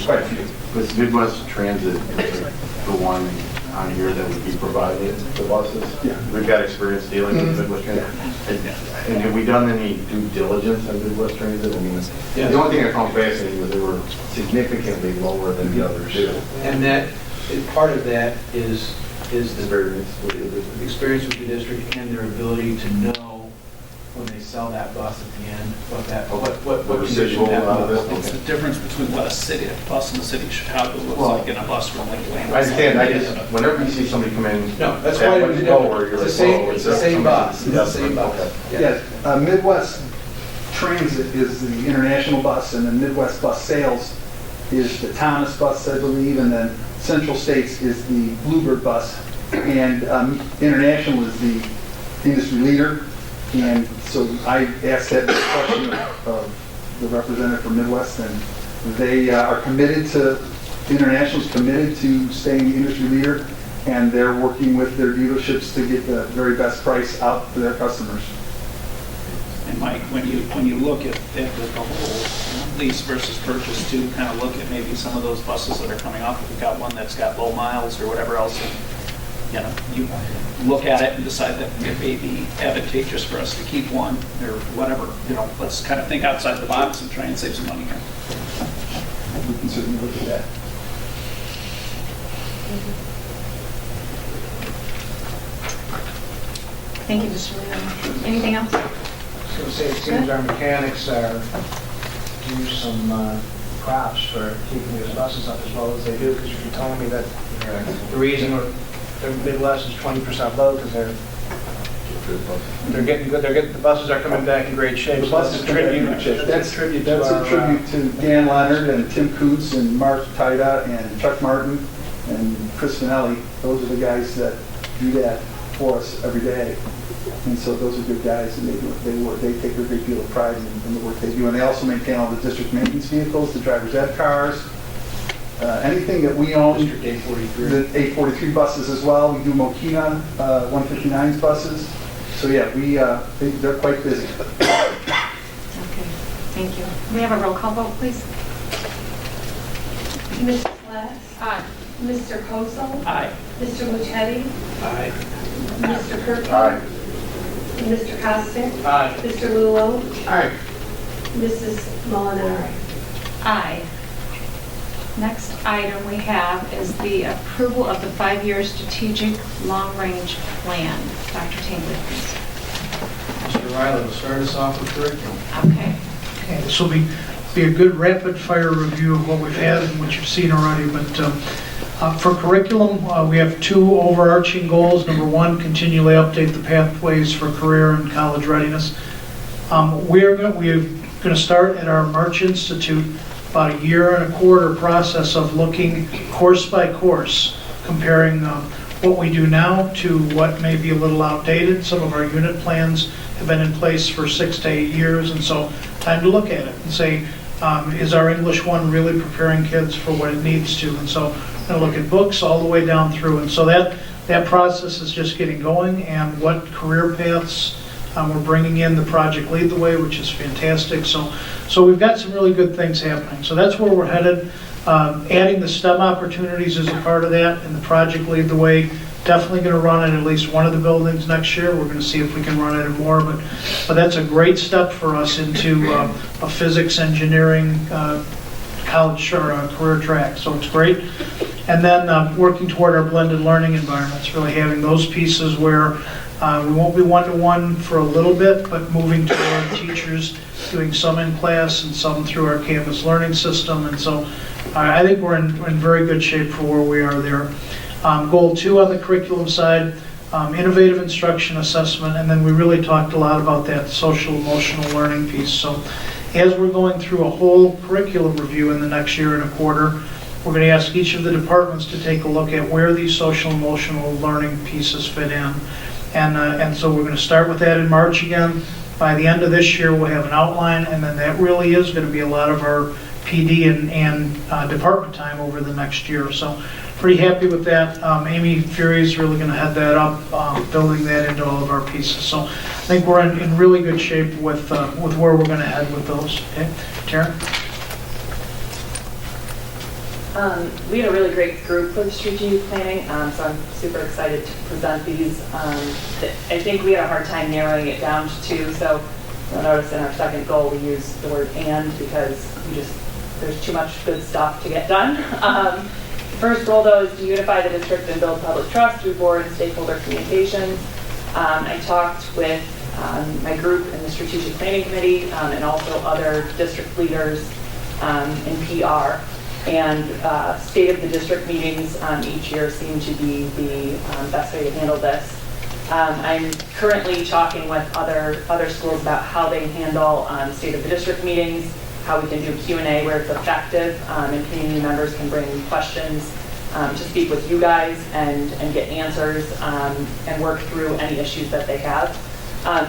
quite a few. With Midwest Transit, the one on here that would be provided, the buses. Yeah. We've got experience dealing with Midwest Transit. And have we done any due diligence on Midwest Transit? I mean, the only thing I found fascinating was they were significantly lower than the others. And part of that is the experience with the district and their ability to know when they sell that bus at the end, what condition that bus. It's the difference between what a bus in the city of Chicago looks like and a bus from like Atlanta. I understand. Whenever you see somebody come in, no, that's why it was different. It's the same bus. It's the same bus. Yes, Midwest Transit is the international bus, and then Midwest Bus Sales is the Thomas bus, I believe, and then Central States is the Bluebird bus And International is the industry leader. And so I asked that question of the representative from Midwest, and they are committed to, International is committed to staying the industry leader, and they're working with their dealerships to get the very best price out to their customers. And Mike, when you look at the whole lease versus purchase too, kind of look at maybe some of those buses that are coming off, if we've got one that's got low miles or whatever else, and, you know, you look at it and decide that it may be advantageous for us to keep one or whatever. You know, let's kind of think outside the box and try and save some money here. We can certainly look at that. Thank you, Mr. Leo. Anything else? I was going to say, it seems our mechanics are do some props for keeping those buses up as well as they do, because you're telling me that the reason the Midwest is 20% low because they're getting good. The buses are coming back in great shape. The buses come back in good shape. That's a tribute to Dan Leonard and Tim Coots and Mark Tida and Chuck Martin and Chris Finelli. Those are the guys that do that for us every day. And so those are good guys, and they take a great deal of pride in the work they do. And they also maintain all the district maintenance vehicles, the driver's ed cars, anything that we own. District 843. The 843 buses as well. We do Mokina 159's buses. So yeah, they're quite busy. Okay, thank you. Can we have a roll call vote, please? Mrs. Glass? Aye. Mr. Kosel? Aye. Mr. Luchetti? Aye. Mr. Kirkland? Aye. Mr. Costick? Aye. Mr. Lulo? Aye. Mrs. Molinari? Aye. Next item we have is the approval of the 5-year strategic long-range plan. Dr. Tingley, please. Mr. Riley will start us off with curriculum. Okay. Okay, this will be a good rapid-fire review of what we've had and what you've seen already. But for curriculum, we have 2 overarching goals. Number 1, continually update the pathways for career and college readiness. We're going to start at our March Institute about a 1.25 year process of looking course by course, comparing what we do now to what may be a little outdated. Some of our unit plans have been in place for 6 to 8 years, and so time to look at it and say, is our English 1 really preparing kids for what it needs to? And so I'm going to look at books all the way down through. And so that process is just getting going, and what career paths we're bringing in the Project Lead the Way, which is fantastic. So we've got some really good things happening. So that's where we're headed. Adding the STEM opportunities is a part of that, and the Project Lead the Way. Definitely going to run it at least one of the buildings next year. We're going to see if we can run it in more, but that's a great step for us into a physics engineering college or career track. So it's great. And then working toward our blended learning environments, really having those pieces where we won't be one-to-one for a little bit, but moving toward teachers doing some in class and some through our Canvas learning system. And so I think we're in very good shape for where we are there. Goal 2 on the curriculum side, innovative instruction assessment, and then we really talked a lot about that social emotional learning piece. So as we're going through a whole curriculum review in the next 1.25 years, we're going to ask each of the departments to take a look at where these social emotional learning pieces fit in. And so we're going to start with that in March again. By the end of this year, we'll have an outline, and then that really is going to be a lot of our PD and department time over the next year. So pretty happy with that. Amy Fury is really going to head that up, building that into all of our pieces. So I think we're in really good shape with where we're going to head with those. Okay, Taryn? We had a really great group for the strategic planning, so I'm super excited to present these. I think we had a hard time narrowing it down to 2, so you'll notice in our second goal we use the word "and" because there's too much good stuff to get done. First goal, though, is to unify the district and build public trust through board and stakeholder communications. I talked with my group in the strategic planning committee and also other district leaders in PR. And state of the district meetings each year seem to be the best way to handle this. I'm currently talking with other schools about how they handle state of the district meetings, how we can do Q&A where it's effective, and community members can bring questions to speak with you guys and get answers and work through any issues that they have.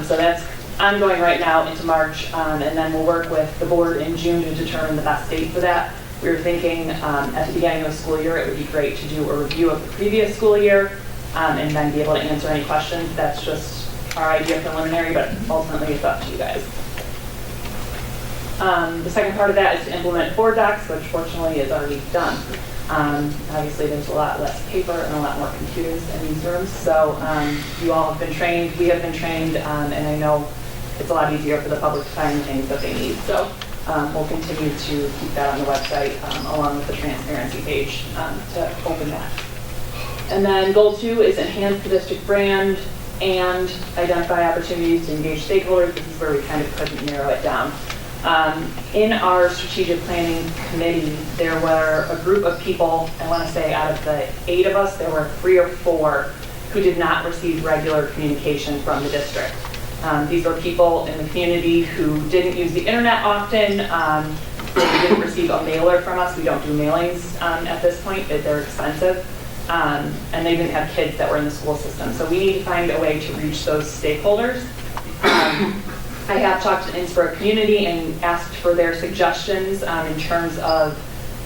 So that's ongoing right now into March, and then we'll work with the board in June to determine the best date for that. We were thinking at the beginning of the school year, it would be great to do a review of the previous school year and then be able to answer any questions. That's just our idea preliminary, but ultimately it's up to you guys. The second part of that is to implement board docs, which fortunately is already done. Obviously, there's a lot less paper and a lot more computers in these rooms. So you all have been trained, we have been trained, and I know it's a lot easier for the public to find the things that they need. So we'll continue to keep that on the website along with the transparency page to open that. And then goal 2 is enhance the district brand and identify opportunities to engage stakeholders. This is where we kind of couldn't narrow it down. In our strategic planning committee, there were a group of people, I want to say out of the 8 of us, there were 3 or 4 who did not receive regular communication from the district. These were people in the community who didn't use the internet often, they didn't receive a mailer from us. We don't do mailings at this point, they're expensive, and they didn't have kids that were in the school system. So we need to find a way to reach those stakeholders. I have talked to the Innsbrook community and asked for their suggestions in terms of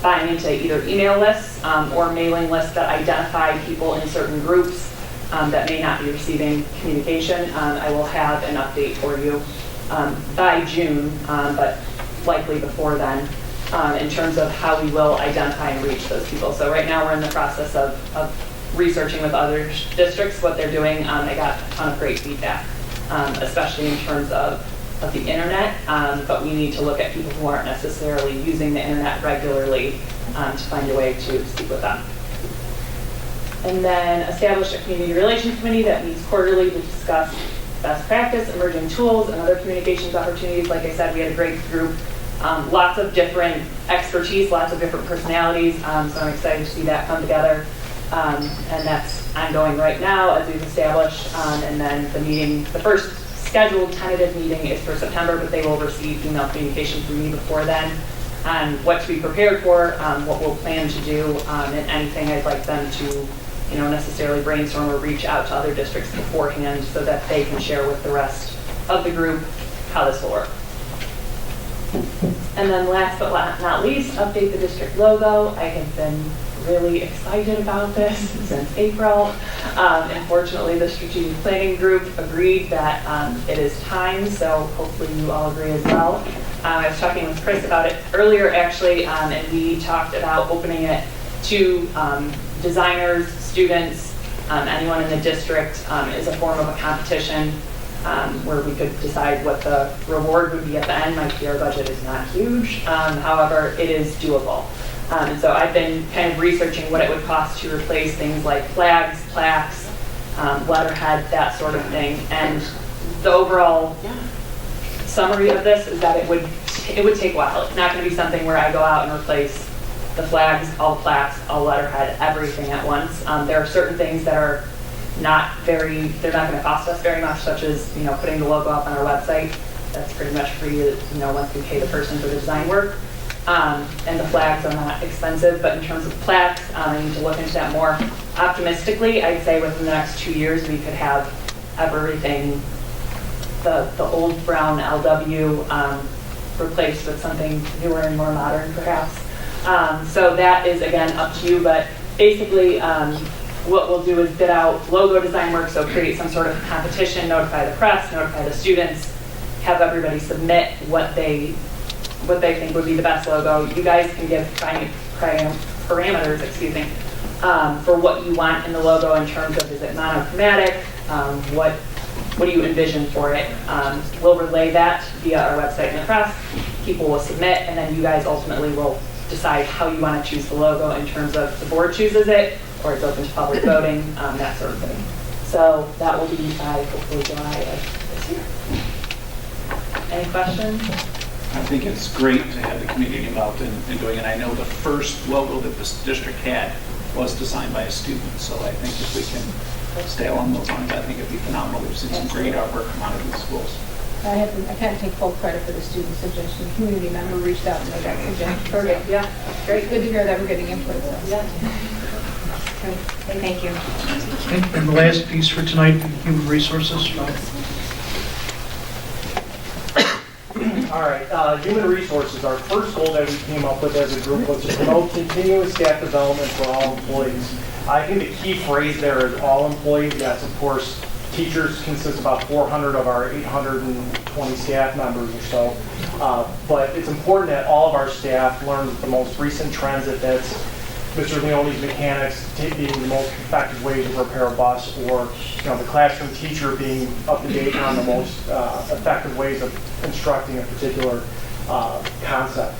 buying into either email lists or mailing lists that identify people in certain groups that may not be receiving communication. I will have an update for you by June, but likely before then, in terms of how we will identify and reach those people. So right now we're in the process of researching with other districts what they're doing. I got a ton of great feedback. Especially in terms of the internet, but we need to look at people who aren't necessarily using the internet regularly to find a way to speak with them. And then establish a community relations committee that meets quarterly to discuss best practice, emerging tools, and other communications opportunities. Like I said, we had a great group, lots of different expertise, lots of different personalities, so I'm excited to see that come together. And that's ongoing right now as we've established. And then the meeting, the first scheduled tentative meeting is for September, but they will receive email communication from me before then on what to be prepared for, what we'll plan to do, and anything I'd like them to, necessarily brainstorm or reach out to other districts beforehand so that they can share with the rest of the group how this will work. And then last but not least, update the district logo. I have been really excited about this since April. Unfortunately, the strategic planning group agreed that it is time, so hopefully you all agree as well. I was talking with Chris about it earlier, actually, and we talked about opening it to designers, students, anyone in the district as a form of a competition where we could decide what the reward would be at the end. My PR budget is not huge, however, it is doable. And so I've been kind of researching what it would cost to replace things like flags, plaques, letterhead, that sort of thing. And the overall summary of this is that it would take a while. It's not going to be something where I go out and replace the flags, all plaques, all letterhead, everything at once. There are certain things that are they're not going to cost us very much, such as putting the logo up on our website. That's pretty much free, once we pay the person for the design work. And the flags are not expensive, but in terms of plaques, I need to look into that more. Optimistically, I'd say within the next 2 years we could have everything, the old brown LW replaced with something newer and more modern, perhaps. So that is, again, up to you, but basically what we'll do is bid out logo design work, so create some sort of competition, notify the press, notify the students, have everybody submit what they think would be the best logo. You guys can give parameters, for what you want in the logo in terms of, is it monochromatic? What do you envision for it? We'll relay that via our website and the press. People will submit, and then you guys ultimately will decide how you want to choose the logo in terms of the board chooses it, or it's open to public voting, that sort of thing. So that will be by hopefully July of this year. Any questions? I think it's great to have the community involved in doing it. I know the first logo that this district had was designed by a student, so I think if we can stay along those lines, I think it'd be phenomenal. We've seen some great artwork come out of these schools. I can't take full credit for the student suggestion. The community member reached out and made that suggestion. Okay, yeah, great. Good to hear that we're getting input. So. Yeah. Okay, thank you. Okay, and the last piece for tonight, human resources. All right, human resources, our first goal that we came up with as a group was to promote continuous staff development for all employees. I think the key phrase there is all employees. Yes, of course, teachers consist about 400 of our 820 staff members or so. But it's important that all of our staff learn the most recent trends, if that's Mr. Leone's mechanics being the most effective way to repair a bus, or the classroom teacher being up to date on the most effective ways of instructing a particular concept.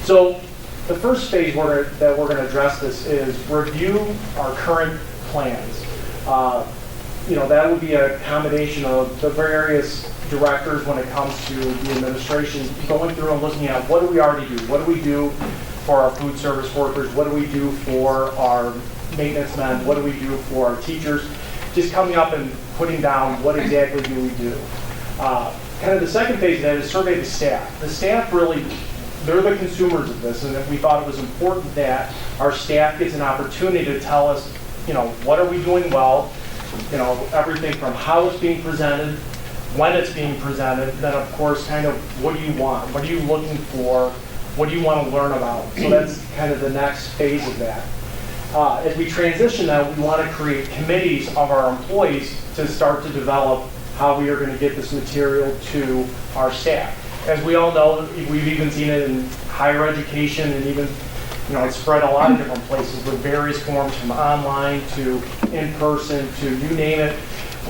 So the first phase that we're going to address this is review our current plans. That would be a combination of the various directors when it comes to the administration, going through and looking at what do we already do, what do we do for our food service workers, what do we do for our maintenance men, what do we do for our teachers, just coming up and putting down what exactly do we do. Kind of the second phase of that is survey the staff. The staff really, they're the consumers of this, and we thought it was important that our staff gets an opportunity to tell us, what are we doing well, everything from how it's being presented, when it's being presented, then of course kind of what do you want, what are you looking for, what do you want to learn about? So that's kind of the next phase of that. As we transition now, we want to create committees of our employees to start to develop how we are going to get this material to our staff. As we all know, we've even seen it in higher education, and even it's spread a lot of different places with various forms, from online to in person to you name it.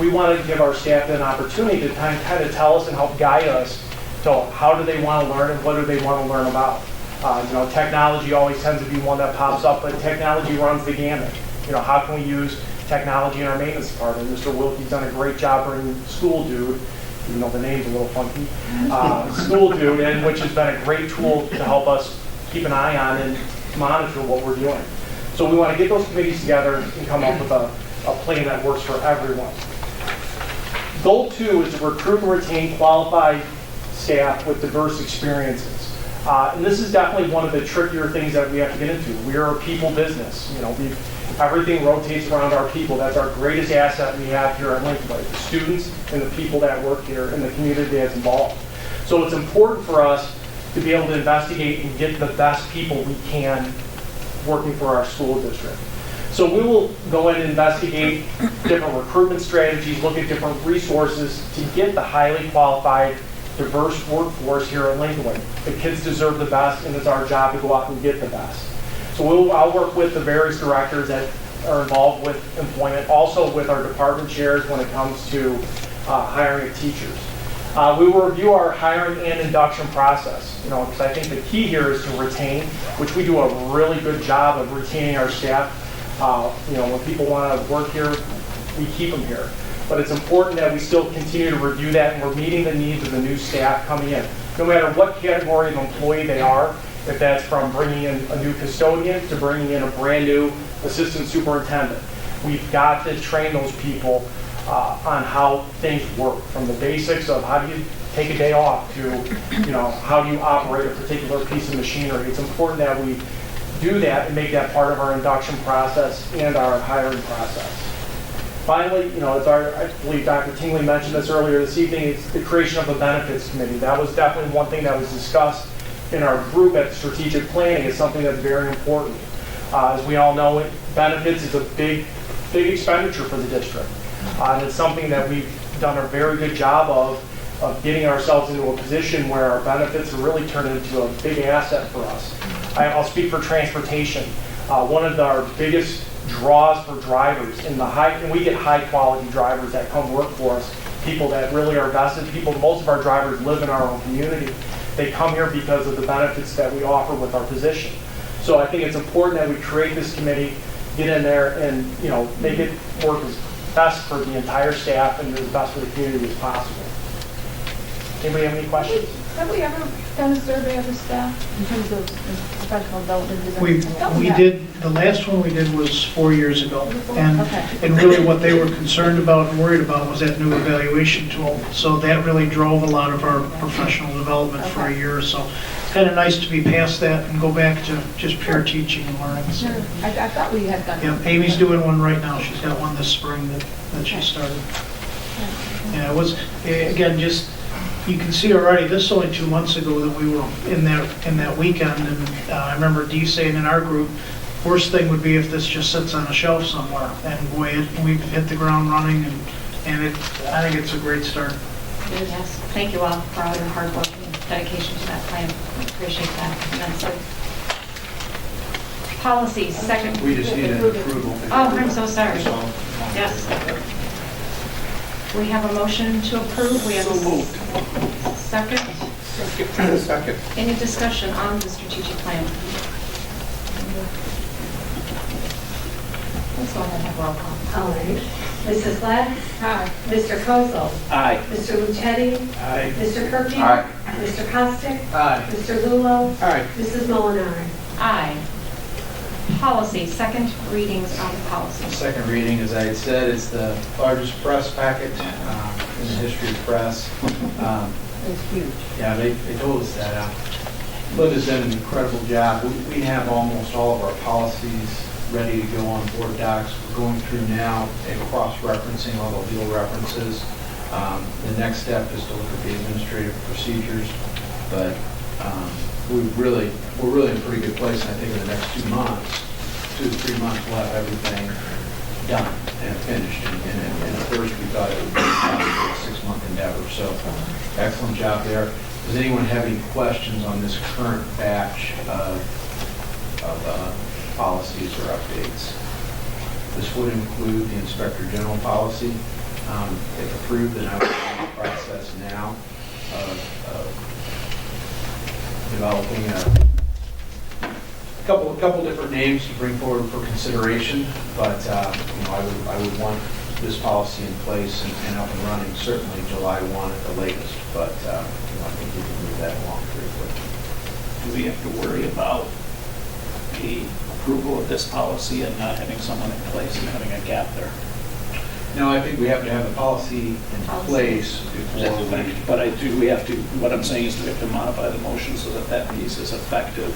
We want to give our staff an opportunity to kind of tell us and help guide us to how do they want to learn and what do they want to learn about. Technology always tends to be one that pops up, but technology runs the gamut. How can we use technology in our maintenance department? Mr. Wilkie's done a great job bringing School Dude, even though the name's a little funky, School Dude, and which has been a great tool to help us keep an eye on and monitor what we're doing. So we want to get those committees together and come up with a plan that works for everyone. Goal 2 is to recruit and retain qualified staff with diverse experiences. And this is definitely one of the trickier things that we have to get into. We are a people business. Everything rotates around our people. That's our greatest asset we have here at Lincoln, the students and the people that work here and the community that's involved. So it's important for us to be able to investigate and get the best people we can working for our school district. So we will go in and investigate different recruitment strategies, look at different resources to get the highly qualified, diverse workforce here at Lincoln. The kids deserve the best, and it's our job to go out and get the best. So I'll work with the various directors that are involved with employment, also with our department chairs when it comes to hiring of teachers. We will review our hiring and induction process, because I think the key here is to retain, which we do a really good job of retaining our staff. When people want to work here, we keep them here. But it's important that we still continue to review that, and we're meeting the needs of the new staff coming in. No matter what category of employee they are, if that's from bringing in a new custodian to bringing in a brand new assistant superintendent. We've got to train those people on how things work, from the basics of how do you take a day off to, how do you operate a particular piece of machinery. It's important that we do that and make that part of our induction process and our hiring process. Finally, I believe Dr. Tingley mentioned this earlier this evening, it's the creation of a benefits committee. That was definitely one thing that was discussed in our group at strategic planning. Is something that's very important. As we all know, benefits is a big expenditure for the district. And it's something that we've done a very good job of getting ourselves into a position where our benefits are really turned into a big asset for us. I'll speak for transportation. One of our biggest draws for drivers and we get high quality drivers that come work for us, people that really are vested people. Most of our drivers live in our own community. They come here because of the benefits that we offer with our position. So I think it's important that we create this committee, get in there and make it work as best for the entire staff and as best for the community as possible. Anybody have any questions? Have we ever done a survey of the staff in terms of professional development? We did, the last one we did was 4 years ago. And Okay. and really what they were concerned about and worried about was that new evaluation tool. So that really drove a lot of our professional development for a year or so. kind of nice to be past that and go back to just pure teaching and learning. So, I thought we had done. yeah, Amy's doing one right now. She's got one this spring that she started. Yeah, it was, again, just, you can see already, this is only 2 months ago that we were in that weekend, and I remember Dee saying in our group, worst thing would be if this just sits on a shelf somewhere, and boy, we've hit the ground running, and I think it's a great start. Yes, thank you all for all your hard work and dedication to that plan. Appreciate that immensely. Policies, second. We just need an approval. Oh, I'm so sorry. Yes. We have a motion to approve. We have a second. Second. Any discussion on the strategic plan? Let's go ahead and have roll call. All right. Mrs. Lutz? Aye. Mr. Kozel? Aye. Mr. Lucetti? Aye. Mr. Kirkland? Aye. Mr. Costick? Aye. Mr. Lulo? Aye. Mrs. Molinari? Aye. Policy, second readings on the policy. Second reading, as I had said, is the largest press packet in the history of press. It's huge. Yeah, they told us that. Linda's done an incredible job. We have almost all of our policies ready to go on board docs. We're going through now and cross-referencing all the legal references. The next step is to look at the administrative procedures, but we're really in a pretty good place. And I think in the next 2 months, 2 to 3 months, we'll have everything done and finished. And at first, we thought it would be a 6-month endeavor. So, excellent job there. Does anyone have any questions on this current batch of policies or updates? This would include the Inspector General policy. If approved, then I would begin the process now of developing a couple different names to bring forward for consideration, but I would want this policy in place and up and running certainly July 1 at the latest, but I think we can move that along pretty quickly. Do we have to worry about the approval of this policy and not having someone in place and having a gap there? No, I think we have to have the policy in place before we... But we have to, what I'm saying is we have to modify the motion so that that piece is effective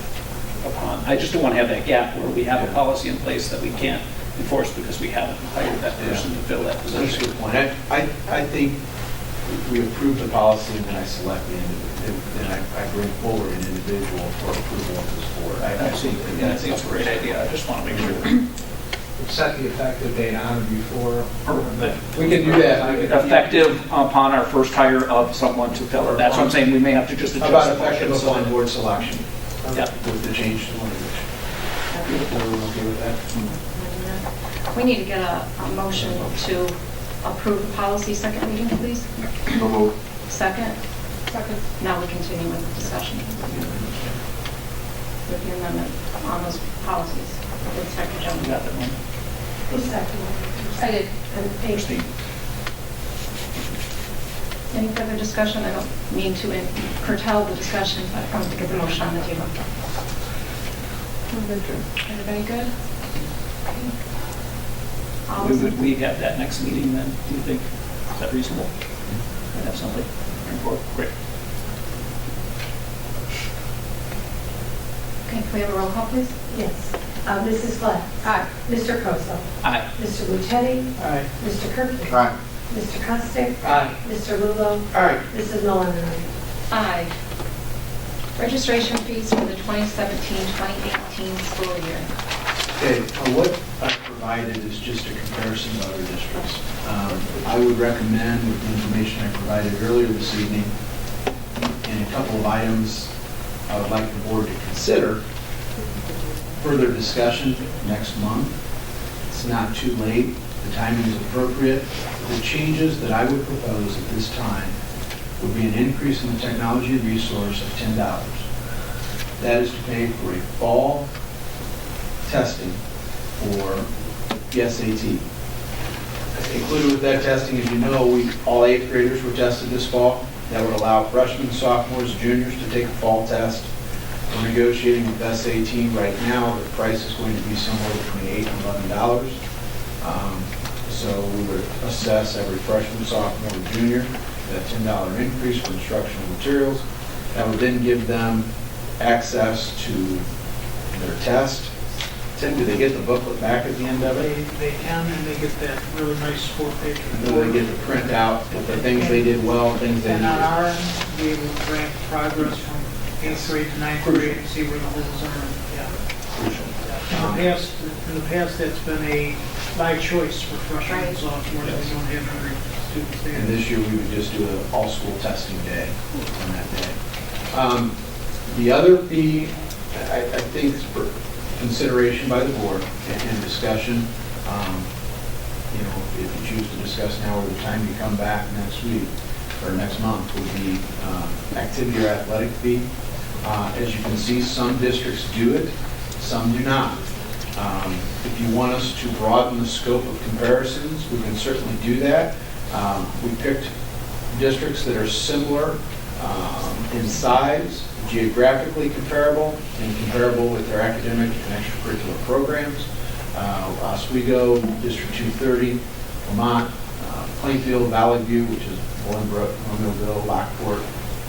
upon, I just don't want to have that gap where we have a policy in place that we can't enforce because we haven't hired that person to fill that That's a position. good point. I think we approve the policy and then I select the individual, then I bring forward an individual for approval of this board. I think it's a great idea. I just want to make sure. Set the effective date on or before. We can do that. Effective upon our first hire of someone to fill it. That's what I'm saying. We may have to just How adjust about the effective motion so upon that- board selection? Yeah. With the change to language. Everyone okay with that? We need to get a motion to approve the policy, second reading, please. So moved. Second. Second. Now we continue with the discussion. With the amendment on those policies. Inspector You General. got that one? Who seconded? I did. And thank you. Christine? Any further discussion? I don't mean to curtail the discussion, but I want to get the motion on the table. Everybody good? All those in- Would we have that next meeting then, do you think? Is that reasonable? Might have something? Great. Okay, can we have a roll call, please? Yes. Mrs. Lutz? Aye. Mr. Kozel? Aye. Mr. Lucetti? Aye. Mr. Kirkland? Aye. Mr. Costick? Aye. Mr. Lulo? Aye. Mrs. Molinari? Aye. Registration fees for the 2017-2018 school year. Okay, what I provided is just a comparison to other districts. I would recommend, with the information I provided earlier this evening, and a couple of items I would like the board to consider, further discussion next month. It's not too late. The timing is appropriate. The changes that I would propose at this time would be an increase in the technology resource of $10. That is to pay for a fall testing for the SAT. Included with that testing, as you know, all 8th graders were tested this fall. That would allow freshmen, sophomores, juniors to take a fall test. We're negotiating with SAT right now. The price is going to be somewhere between $8 and $11. So we would assess every freshman, sophomore, and junior that $10 increase for instructional materials. That would then give them access to their test. Tim, do they get the booklet back at the end of it? They can, and they get that really nice 4-page And then they get to print out the things they did well, things they And on did. our end, we will track progress from 8th grade to 9th grade and see where the holes are. Yeah. Crucial. In the past, that's been a by choice for freshmen and sophomores. We don't have every student there. And this year, we would just do an all-school testing day on that day. The other fee, I think, is for consideration by the board and discussion. You know, if you choose to discuss now or the time you come back next week or next month would be activity or athletic fee. As you can see, some districts do it, some do not. If you want us to broaden the scope of comparisons, we can certainly do that. We picked districts that are similar in size, geographically comparable, and comparable with their academic and extracurricular programs. Oswego, District 230, Lamont, Plainfield, Valley View, which is Bolingbrook, Romeoville, Lockport,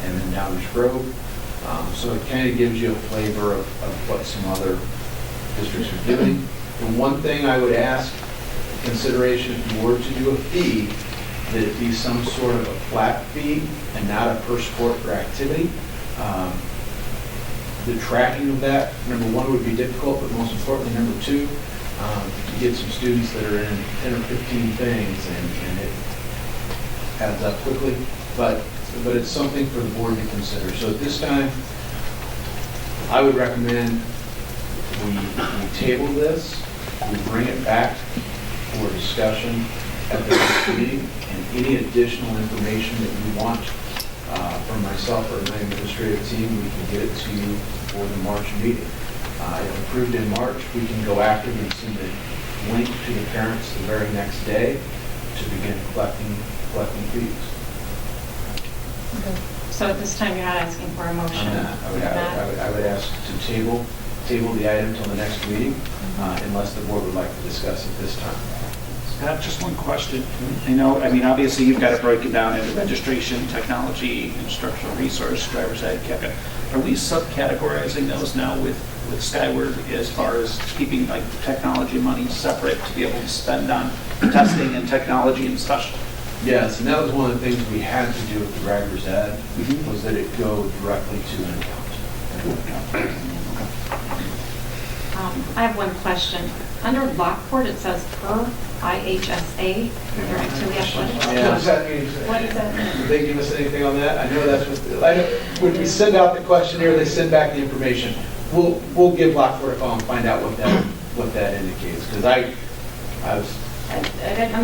and then Downers Grove. So it kind of gives you a flavor of what some other districts are doing. And one thing I would ask consideration, if you were to do a fee, that it be some sort of a flat fee and not a per sport or activity. The tracking of that, number one, would be difficult, but most importantly, number two, you get some students that are in 10 or 15 things and it adds up quickly, but it's something for the board to consider. So at this time, I would recommend we table this, we bring it back for discussion at the next meeting, and any additional information that you want from myself or my administrative team, we can get it to you for the March meeting. If approved in March, we can go after and send a link to the parents the very next day to begin collecting fees. Okay. So at this time, you're not asking for a motion? On that, I would ask to table the item until the next meeting, unless the board would like to discuss it this time. Scott, just one question. I mean, obviously you've got to break it down into registration, technology, instructional resource, driver's ed, CAPA. Are we subcategorizing those now with Skyward as far as keeping like technology money separate to be able to spend on testing and technology and such? Yes, and that was one of the things we had to do with the driver's ed, was that it go directly to an account. I have one question. Under Lockport, it says per IHSA, their activity athletic. Yeah. What does that mean? What does that mean? Did they give us anything on that? I know that's when we send out the questionnaire, they send back the information. We'll give Lockport a call and find out what that indicates, because I'm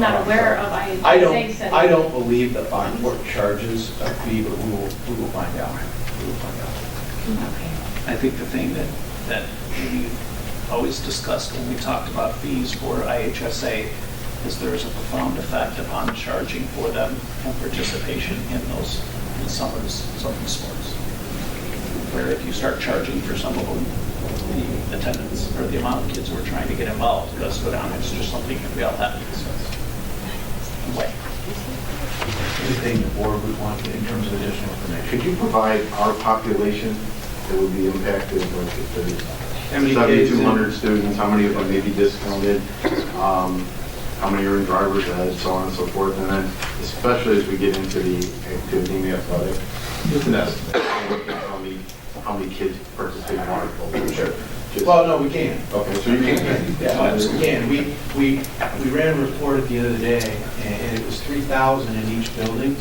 not aware of IHSA. I don't believe that Lockport charges a fee, but we will find out. Okay. I think the thing that we always discussed when we talked about fees for IHSA is there is a profound effect upon charging for them and participation in some of the sports. Where if you start charging for some of them, the attendance or the amount of kids who are trying to get involved does go down. It's just something that we all have to discuss. Anyway. Anything the board would want in terms of additional information? Could you provide our population that would be impacted, like if there's How many kids 7,200 students, how many of them may be discounted, how many are in driver's ed, so on and so forth, and then especially as we get into the activity and the athletic, just an estimate, how many kids participate in water polo. Sure. Well, no, we can. Okay, so you can. Yeah, we can. We ran a report at the end of the day, and it was 3,000 in each building,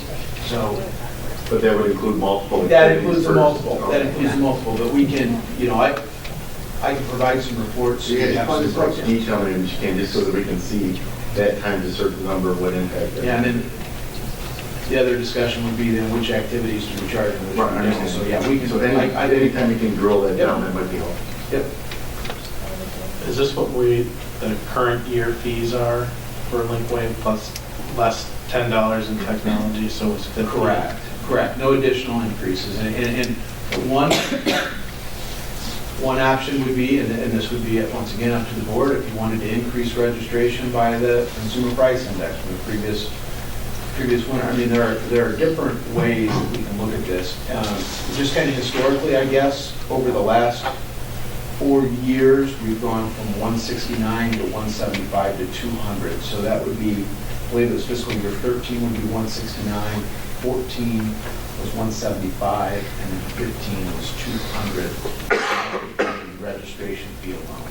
so. But that would include multiple. That includes the multiple, that includes the multiple, but we can, I can provide some reports. You have as much detail in it as you can, just so that we can see that times a certain number would impact it. Yeah, and then the other discussion would be then which activities do we charge and which Right, I we don't. understand. So, yeah, we can. So anytime you can drill that down, Yep. that might be helpful. Yep. Is this what the current year fees are for Linkway plus less $10 in technology, so it's 50? Correct. No additional increases. And one option would be, and this would be once again up to the board, if you wanted to increase registration by the consumer price index from the previous previous winter. I mean, there are different ways that we can look at this. Just kind of historically, I guess, over the last 4 years, we've gone from 169 to 175 to 200. So that would be, I believe it was fiscal year 13 would be 169, 14 was 175, and then 15 was 200. The registration fee alone.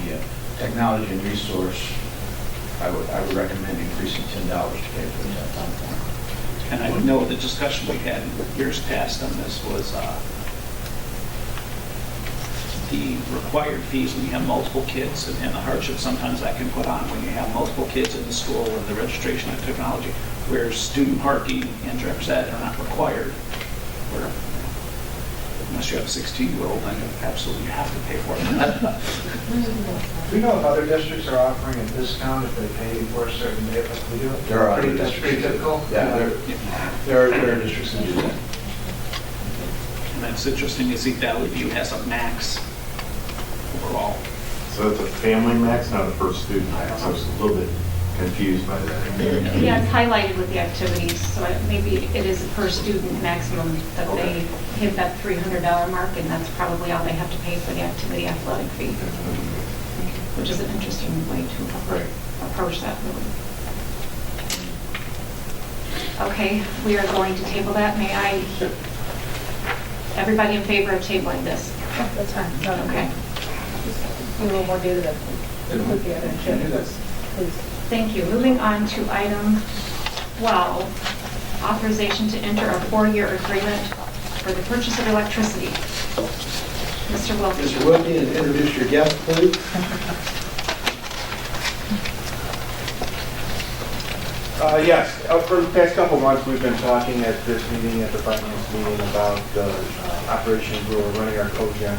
The technology and resource, I would recommend increasing $10 to pay for that. And I know the discussion we had in years past on this was the required fees when you have multiple kids and the hardship sometimes that can put on when you have multiple kids in the school and the registration of technology, where student parking and direct ed are not required. Where unless you have a 16-year-old, then you absolutely have to pay for it. Do we know if other districts are offering a discount if they pay for a certain day like we do? There are Pretty other districts. typical? Yeah, there are districts that do that. And that's interesting to see Valley View has a max overall. So it's a family max, not a per student max. I was a little bit confused by that. Yeah, it's highlighted with the activities, so maybe it is a per student maximum that they hit that $300 mark, and that's probably all they have to pay for the activity athletic fee, which is an interesting way to approach that, really. Okay, we are going to table that. May I, everybody in favor of tabling this? That's fine. Okay. Just a little more data that we put together and share with us, please. Thank you. Moving on to item 12, authorization to enter a 4-year agreement for the purchase of electricity. Mr. Wilkie. Mr. Wilkie, and introduce your guest, please. Yes, for the past couple of months, we've been talking at this meeting, at the finance meeting, about the operations where we're running our cogen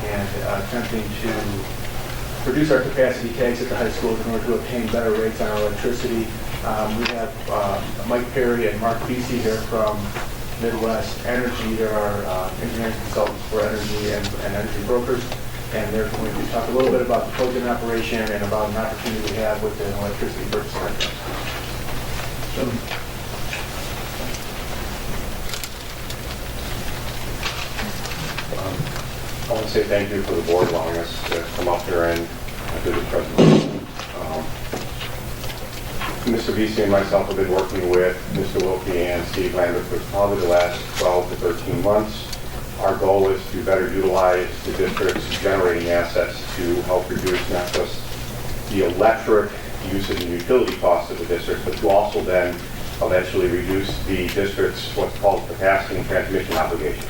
and attempting to reduce our capacity tags at the high schools in order to obtain better rates on our electricity. We have Mike Perry and Mark Beasy here from Midwest Energy. They're our engineering consultants for energy and energy brokers. And they're going to talk a little bit about the cogen operation and about an opportunity we have with an electricity purchase contract. I want to say thank you for the board allowing us to come up here and do this presentation. Mr. Vesey and myself have been working with Mr. Wilkie and Steve Lambert for probably the last 12 to 13 months. Our goal is to better utilize the district's generating assets to help reduce not just the electric usage and utility costs of the district, but to also then eventually reduce the district's what's called capacity and transmission obligation.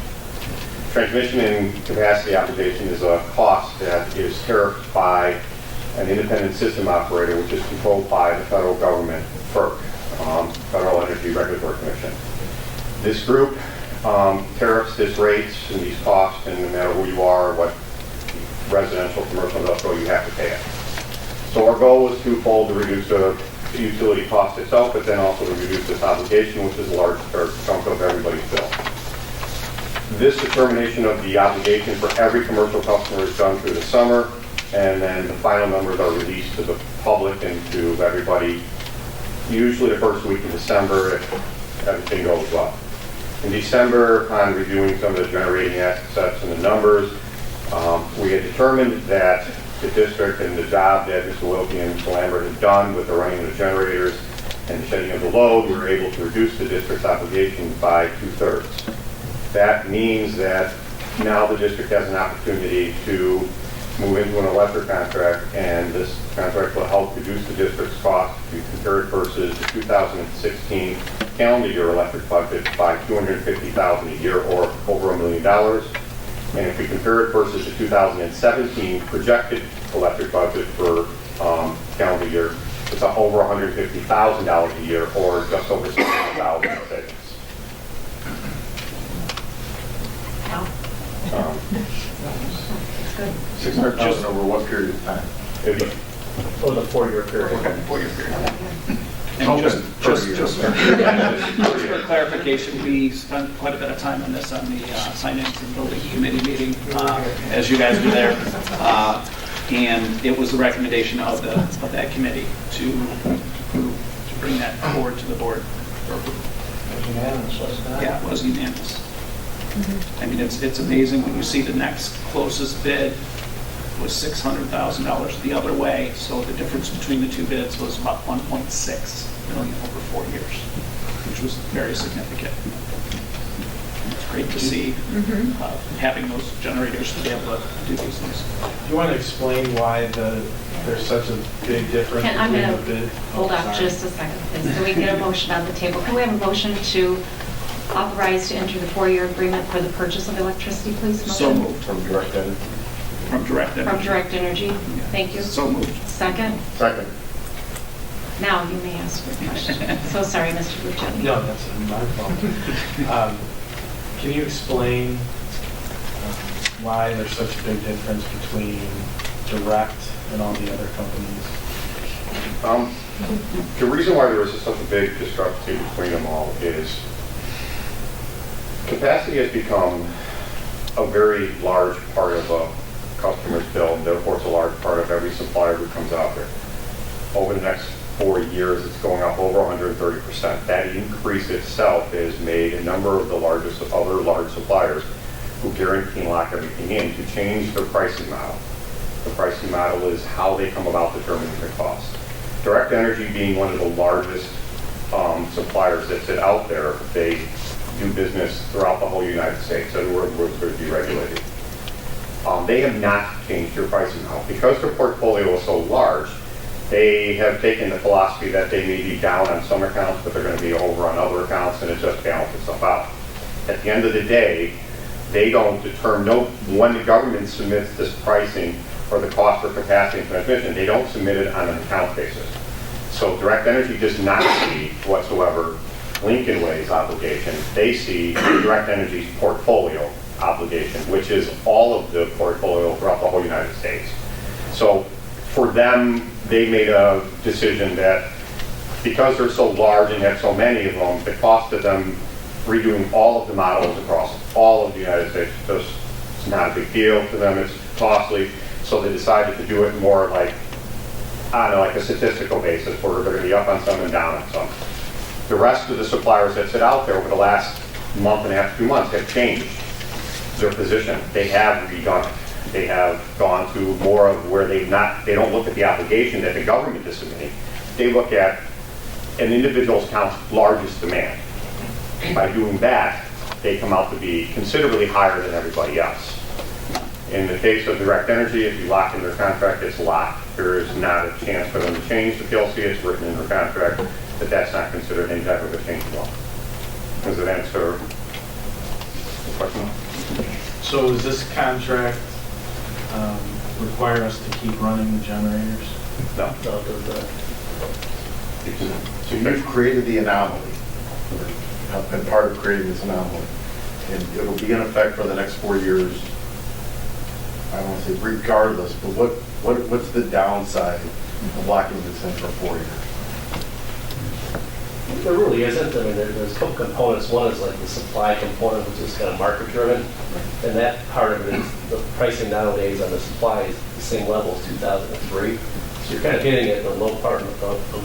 Transmission and capacity obligation is a cost that is tariffed by an independent system operator, which is controlled by the federal government, FERC, Federal Energy Regulatory Commission. This group tariffs these rates and these costs, and no matter who you are, what residential, commercial, industrial, you have to pay it. So our goal is twofold: to reduce the utility cost itself, but then also to reduce this obligation, which is a large chunk of everybody's bill. This determination of the obligation for every commercial customer is done through the summer, and then the final numbers are released to the public and to everybody, usually the first week of December if everything goes well. In December, upon reviewing some of the generating assets and the numbers, we had determined that the district and the job that Mr. Wilkie and Mr. Lambert had done with the running of the generators and the shedding of the load, we were able to reduce the district's obligation by 2/3. That means that now the district has an opportunity to move into an electric contract, and this contract will help reduce the district's cost if you compare it versus the 2016 calendar year electric budget by $250,000 a year, or over $1 million. And if we compare it versus the 2017 projected electric budget for calendar year, it's over $150,000 a year, or just over $600,000 in savings. $600,000 over what period of time? Over the 4-year period. Okay, 4-year period. And just for clarification, we spent quite a bit of time on this on the Finance and Building Committee meeting, as you guys were there. And it was the recommendation of that committee to bring that forward to the board for approval. It was unanimous, wasn't it? Yeah, it was unanimous. I mean, it's amazing when you see the next closest bid was $600,000 the other way, so the difference between the two bids was about 1.6 million over 4 years, which was very significant. It's great to see having those generators to be able to do these things. Do you want to explain why there's such a big difference I'm between going the bid? to hold Oh, on sorry. just a second, please. Can we get a motion on the table? Can we have a motion to authorize to enter the 4-year agreement for the purchase of electricity, please? So Motion? moved. From Direct Energy. From Direct Energy. From Direct Energy. Thank you. So moved. Second? Second. Now you may ask your question. So sorry, Mr. Buccioni. No, that's my fault. Can you explain why there's such a big difference between Direct and all the other companies? The reason why there is such a big discrepancy between them all is capacity has become a very large part of a customer's bill, and therefore it's a large part of every supplier who comes out there. Over the next 4 years, it's going up over 130%. That increase itself has made a number of the largest other large suppliers who guarantee and lock everything in to change their pricing model. The pricing model is how they come about determining the cost. Direct Energy being one of the largest suppliers that's out there, they do business throughout the whole United States, everywhere where it's going to be regulated. They have not changed their pricing model. Because their portfolio is so large, they have taken the philosophy that they may be down on some accounts, but they're going to be over on other accounts, and it just balances itself out. At the end of the day, they don't determine, when the government submits this pricing or the cost for capacity and transmission, they don't submit it on an account basis. So Direct Energy does not see whatsoever Lincoln Way's obligation. They see Direct Energy's portfolio obligation, which is all of the portfolio throughout the whole United States. So for them, they made a decision that because they're so large and have so many of them, the cost of them redoing all of the models across all of the United States just is not a big deal to them. It's costly. So they decided to do it more like, I don't know, like a statistical basis where they're going to be up on some and down on some. The rest of the suppliers that sit out there over the last month and a half, 2 months have changed their position. They have redone it. They have gone to more of where they don't look at the obligation that the government is submitting. They look at an individual's account's largest demand. By doing that, they come out to be considerably higher than everybody else. In the case of Direct Energy, if you lock in their contract, it's locked. There is not a chance for them to change the PLC. It's written in their contract that that's not considered any type of a change law. Does that answer the question? So does this contract require us to keep running the generators? No. So you've created the anomaly, have been part of creating this anomaly, and it'll be in effect for the next 4 years. I don't want to say regardless, but what's the downside of locking this in for 4 years? There really isn't. I mean, there's a couple components. One is like the supply component, which is kind of market driven. And that part of it is the pricing nowadays on the supply is the same level as 2003. So you're kind of hitting it at the low part, a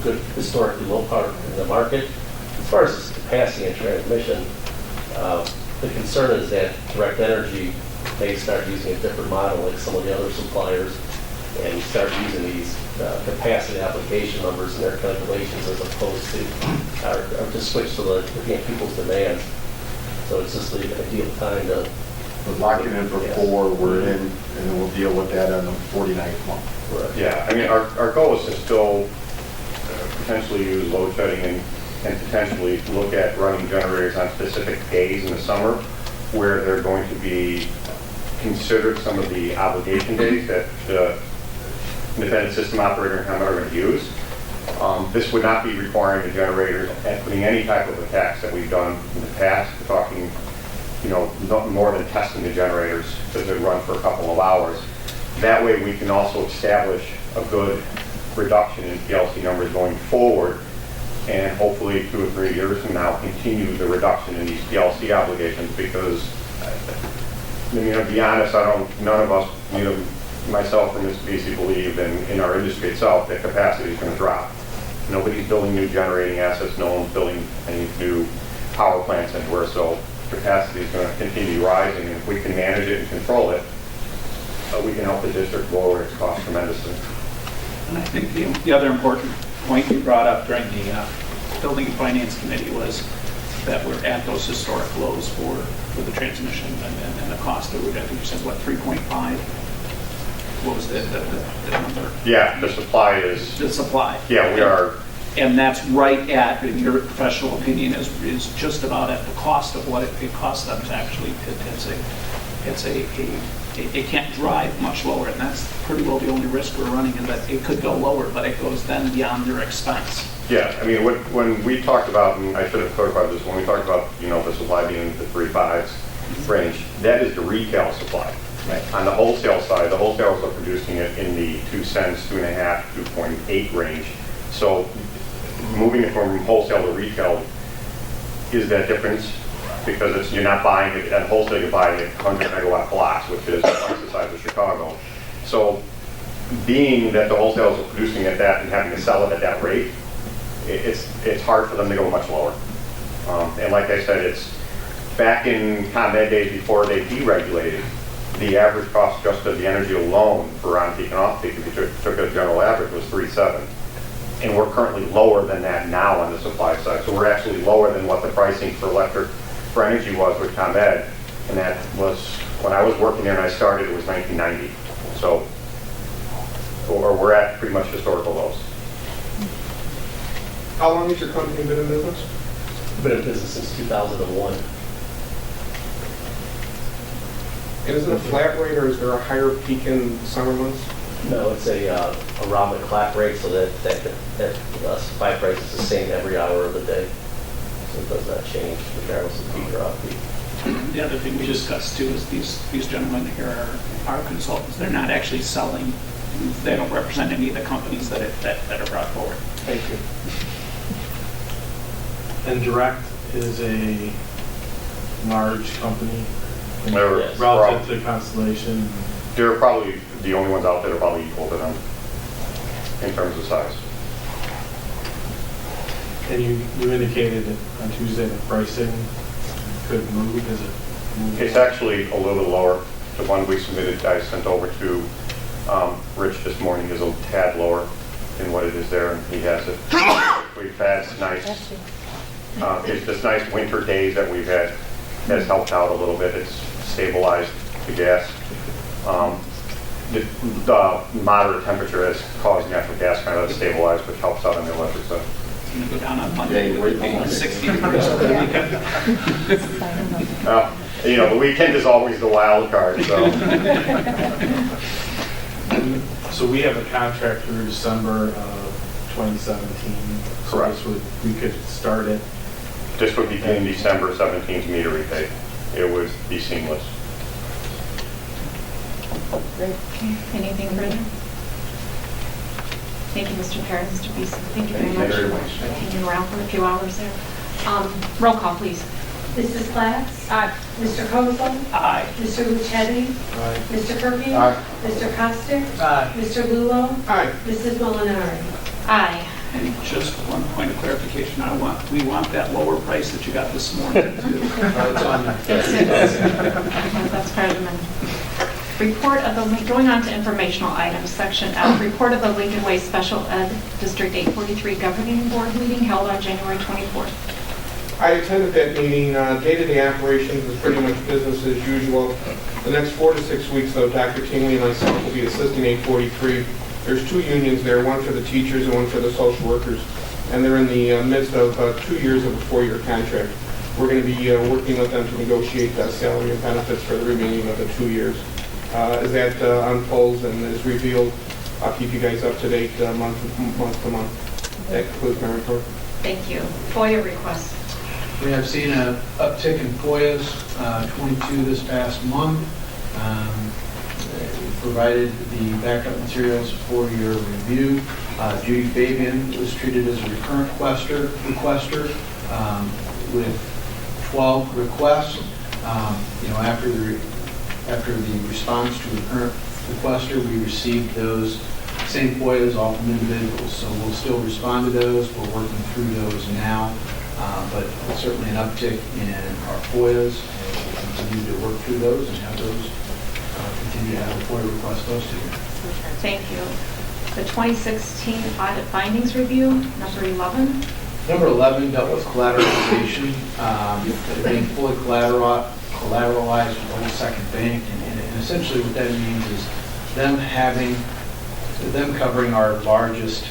good historically low part in the market. As far as capacity and transmission, the concern is that Direct Energy may start using a different model like some of the other suppliers and start using these capacity application numbers in their calculations as opposed to, or to switch to looking at people's demands. So it's just the ideal time to lock it in for 4, we're in, and then we'll deal with that on the 49th month. Right. Yeah, I mean, our goal is to still potentially use load shedding and potentially look at running generators on specific days in the summer where they're going to be considered some of the obligation days that the independent system operator and ComEd are going to use. This would not be requiring the generators and putting any type of a tax that we've done in the past. We're talking, not more than testing the generators because they run for a couple of hours. That way we can also establish a good reduction in PLC numbers going forward, and hopefully 2 or 3 years from now continue the reduction in these PLC obligations, because I mean, to be honest, none of us, myself and Mr. BC, believe in our industry itself that capacity is going to drop. Nobody's building new generating assets, no one's building any new power plants anywhere, so capacity is going to continue rising, and if we can manage it and control it, we can help the district lower its cost tremendously. And I think the other important point you brought up during the Building and Finance Committee was that we're at those historic lows for the transmission and the cost of it. I think you said, what, 3.5? What was the number? Yeah, the supply is... The supply. Yeah, we are... And that's right at, in your professional opinion, is just about at the cost of what it costs them to actually, it can't drive much lower, and that's pretty well the only risk we're running, is that it could go lower, but it goes then beyond their expense. Yeah, I mean, when we talked about, and I should have clarified this, when we talked about, the supply being in the 3.5s range, that is the retail supply. Right. On the wholesale side, the wholesalers are producing it in the 2 cents, 2.5, 2.8 range. So moving it from wholesale to retail is that difference, because you're not buying it at wholesale, you're buying it 100 megawatt blocks, which is twice the size of Chicago. So being that the wholesalers are producing at that and having to sell it at that rate, it's hard for them to go much lower. And like I said, it's back in ComEd days before they deregulated, the average cost just of the energy alone for on-peak and off-peak, if you took a general average, was $3.7. And we're currently lower than that now on the supply side. So we're actually lower than what the pricing for energy was with ComEd. And that was, when I was working there and I started, it was 1990. So we're at pretty much historical lows. How long has your company been in business? Been in business since 2001. And is it a flat rate, or is there a higher peak in summer months? No, it's a around the clock rate, so that supply price is the same every hour of the day. So it does not change regardless of peak or off peak. The other thing we discussed too is these gentlemen here are consultants. They're not actually selling. They don't represent any of the companies that are brought forward. Thank you. And Direct is a large company Yes. relative to Constellation. They're probably the only ones out there that are probably equal to them in terms of size. And you indicated on Tuesday that pricing could move. Is it moving? It's actually a little bit lower. The one we submitted, I sent over to Rich this morning, is a tad lower than what it is there, and he has it. We've had it's this nice winter days that we've had has helped out a little bit. It's stabilized the gas. The moderate temperature has caused natural gas kind of to stabilize, which helps out on the electric side. It's going to go down on Monday. We're being 60 degrees for the weekend. The weekend is always the wild card. So we have a contract through December of 2017. Correct. So we could start it. This would begin December 17th meter repay. It would be seamless. Great. Anything further? Thank you, Mr. Perry, Mr. Beeson. Thank you very much for hanging around for a few hours there. Roll call, please. Mrs. Glatz? Aye. Mr. Kozel? Aye. Mr. Lucetti? Aye. Mr. Kirby? Aye. Mr. Costick? Aye. Mr. Lulo? Aye. Mrs. Molinari? Aye. And just one point of clarification, we want that lower price that you got this morning too. That's part of the amendment. Report of the, going on to informational items, section F, report of the Lincoln Way Special Ed District 843 Governing Board meeting held on January 24th. I attended that meeting. Day-to-day operations is pretty much business as usual. The next 4 to 6 weeks, though, Dr. Tingley and myself will be assisting 843. There's 2 unions there, one for the teachers and one for the social workers, and they're in the midst of 2 years of a 4-year contract. We're going to be working with them to negotiate salary and benefits for the remaining of the 2 years. As that unfolds and is revealed, I'll keep you guys up to date month to month. That concludes my report. Thank you. FOIA requests. We have seen an uptick in FOIAs, 22 this past month. We provided the backup materials for your review. Judy Fabian was treated as a recurrent requester with 12 requests. After the response to the current requester, we received those Same FOIAs, all from individuals, so we'll still respond to those. We're working through those now, but certainly an uptick in our FOIAs, and we'll continue to work through those and have those, continue to have the FOIA requests posted. Thank you. The 2016 audit findings review, number 11. Number 11 dealt with collateralization, being fully collateralized with Old Second Bank, and essentially what that means is them covering our largest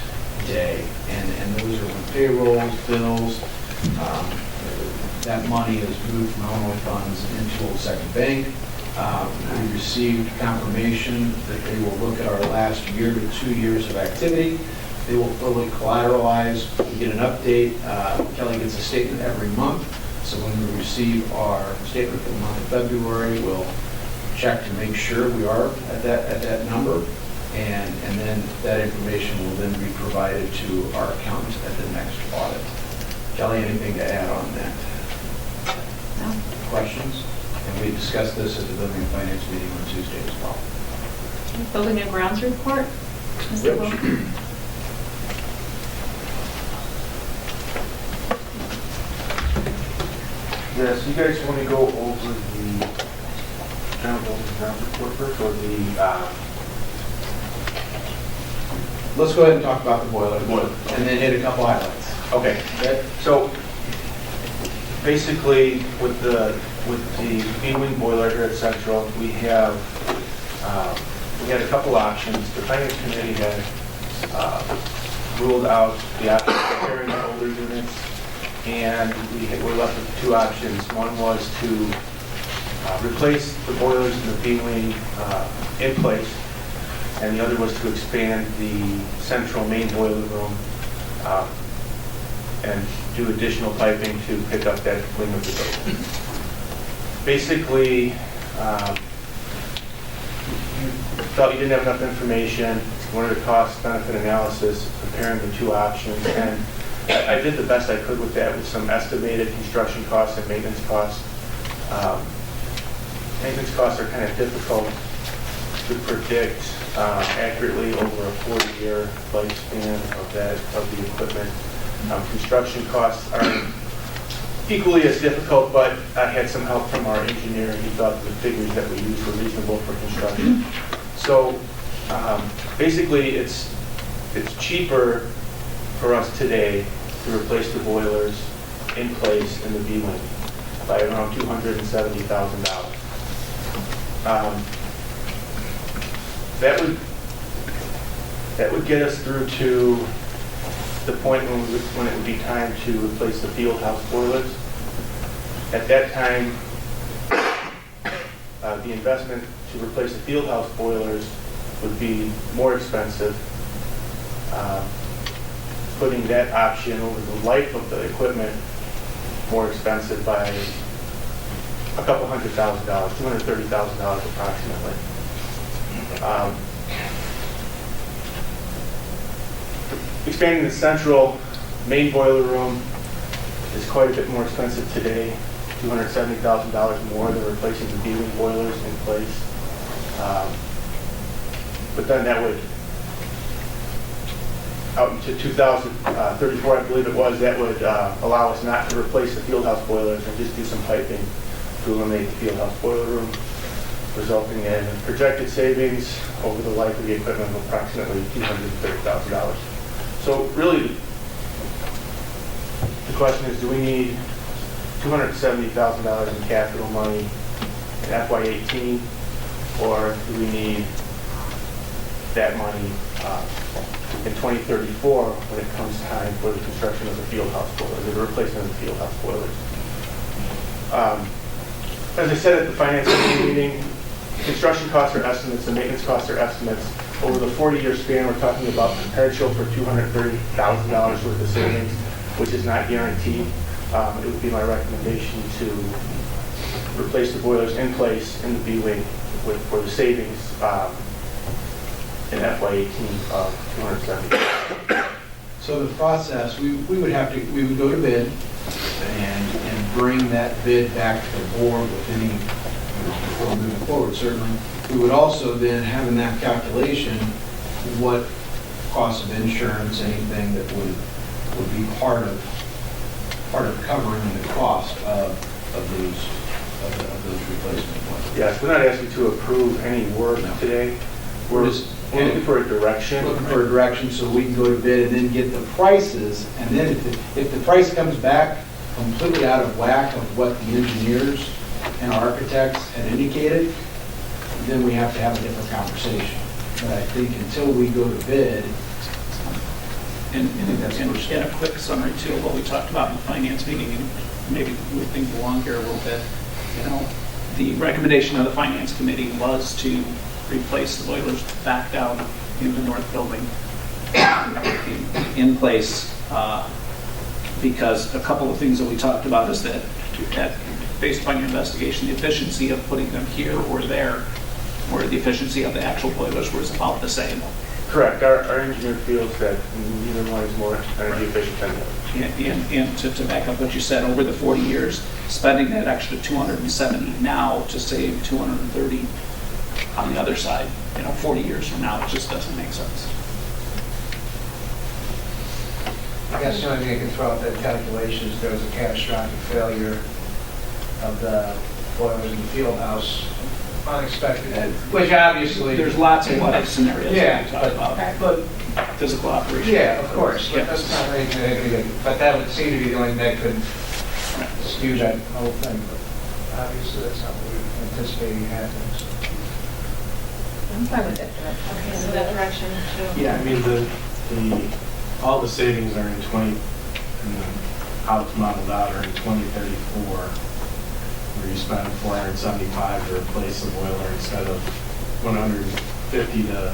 day, and those are when payrolls, bills, that money is moved from Illinois funds into Old Second Bank. We received confirmation that they will look at our last year to 2 years of activity. They will fully collateralize. We get an update. Kelly gets a statement every month. So when we receive our statement for the month of February, we'll check to make sure we are at that number. And then that information will then be provided to our accountant at the next audit. Kelly, anything to add on that? No. Questions? And we discussed this at the Building and Finance meeting on Tuesday as well. Building and grounds report. Mr. Wilk. Yes, you guys want to go over the general building and grounds report first, or the Let's go ahead and talk about the boiler, and then hit a couple highlights. Okay. So basically, with the B-wing boiler here at Central, we had a couple options. The finance committee had ruled out the option of repairing the older units, and we were left with two options. One was to replace the boilers in the B-wing in place, and the other was to expand the central main boiler room and do additional piping to pick up that wing of the building. Basically, you felt you didn't have enough information, wanted a cost-benefit analysis, comparing the two options, and I did the best I could with that, with some estimated construction costs and maintenance costs. Maintenance costs are kind of difficult to predict accurately over a 40-year lifespan of the equipment. Construction costs are equally as difficult, but I had some help from our engineer. He thought the figures that we used were reasonable for construction. So basically, it's cheaper for us today to replace the boilers in place in the B-wing by around $270,000. That would get us through to the point when it would be time to replace the field house boilers. At that time, the investment to replace the field house boilers would be more expensive. Putting that option over the life of the equipment more expensive by a couple $100,000, $230,000 approximately. Expanding the central main boiler room is quite a bit more expensive today, $270,000 more than replacing the B-wing boilers in place. But then that would, out into 2034, I believe it was, that would allow us not to replace the field house boilers and just do some piping to eliminate the field house boiler room, resulting in projected savings over the life of the equipment of approximately $230,000. So really, the question is, do we need $270,000 in capital money in FY18, or do we need that money in 2034 when it comes time for the construction of the field house boilers, or the replacement of the field house boilers? As I said at the finance committee meeting, construction costs are estimates and maintenance costs are estimates. Over the 40-year span, we're talking about potential for $230,000 worth of savings, which is not guaranteed. It would be my recommendation to replace the boilers in place in the B-wing for the savings in FY18 of $270,000. So the process, we would go to bid and bring that bid back to the board with any, before moving forward, certainly. We would also then have in that calculation what cost of insurance, anything that would be part of covering the cost of those replacement ones. Yes, we're not asking to approve any work today. We're looking for a direction. Looking for a direction so we can go to bid and then get the prices, and then if the price comes back completely out of whack of what the engineers and architects had indicated, then we have to have a different conversation. But I think until we go to bid, And a quick summary too of what we talked about in the finance meeting, and maybe moving along here a little bit. You know, the recommendation of the finance committee was to replace the boilers back down in the north building in place, because a couple of things that we talked about is that based upon your investigation, the efficiency of putting them here or there, or the efficiency of the actual boilers was about the same. Correct. Our engineer feels that neither one is more energy efficient than the other. And to back up what you said, over the 40 years, spending that extra 270 now to save 230 on the other side, 40 years from now, it just doesn't make sense. I guess the only thing I can throw out that calculation is there was a catastrophic failure of the boilers in the field house, unexpected, which obviously... There's lots of what-if scenarios yeah, that we talk about. But physical operation. Yeah, of course, but that's not anything, but that would seem to be the only thing that could skew that whole thing, but obviously that's not what we're anticipating happening, so. I'm fine with that direction. Okay, so that direction too. Yeah, I mean, all the savings are in and how it's modeled out are in 2034, where you spend $475 to replace the boiler instead of $150 to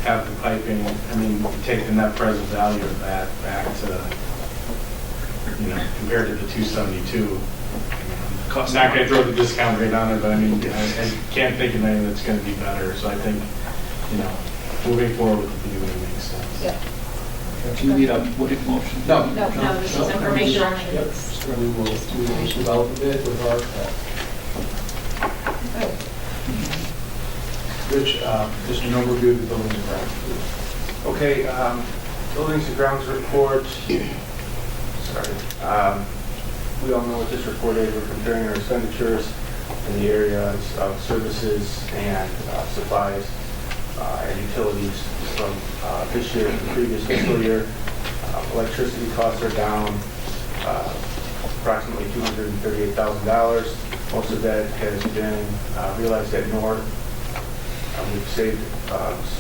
have the piping. I mean, you take the net present value of that back to, compared to the 272. I'm not going to throw the discount rate on it, but I mean, I can't think of anything that's going to be better. So I think, moving forward with the BUA makes sense. Yeah. Do you need a motion? No. No, this is information. Yep, we will develop a bid with our Rich, just an overview of the buildings and grounds, please. Okay, buildings and grounds report. Sorry. We all know what this report is. We're comparing our expenditures in the areas of services and supplies and utilities from this year to the previous fiscal year. Electricity costs are down approximately $238,000. Most of that has been realized at North. We've saved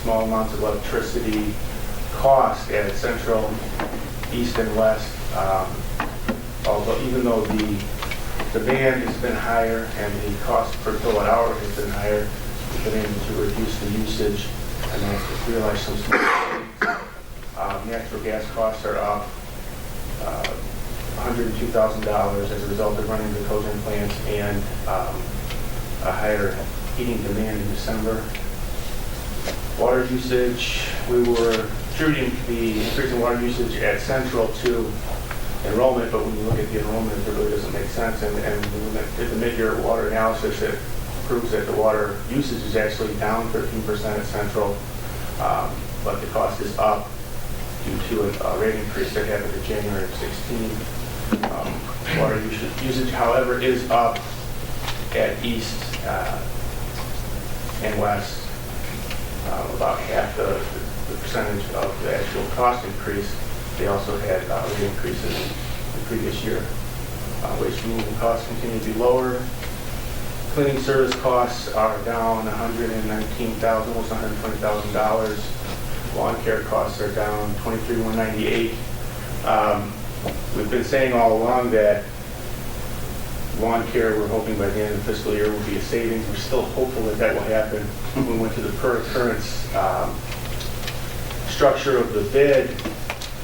small amounts of electricity cost at Central, East, and West. Although even though the demand has been higher and the cost per kilowatt hour has been higher, we've been able to reduce the usage and that's realized some small savings. Natural gas costs are up $102,000 as a result of running the cogen plants and a higher heating demand in December. Water usage, we were attributing the increase in water usage at Central to enrollment, but when you look at the enrollment, it really doesn't make sense. And when we did the mid-year water analysis, it proves that the water usage is actually down 13% at Central, but the cost is up due to a rate increase that happened in January of 16. Water usage, however, is up at East and West, about half the percentage of the actual cost increase. They also had rate increases the previous year. Waste removal costs continue to be lower. Cleaning service costs are down $119,000, almost $120,000. Lawn care costs are down $23,198. We've been saying all along that lawn care, we're hoping by the end of the fiscal year will be a savings. We're still hopeful that that will happen. When we went to the per occurrence structure of the bid,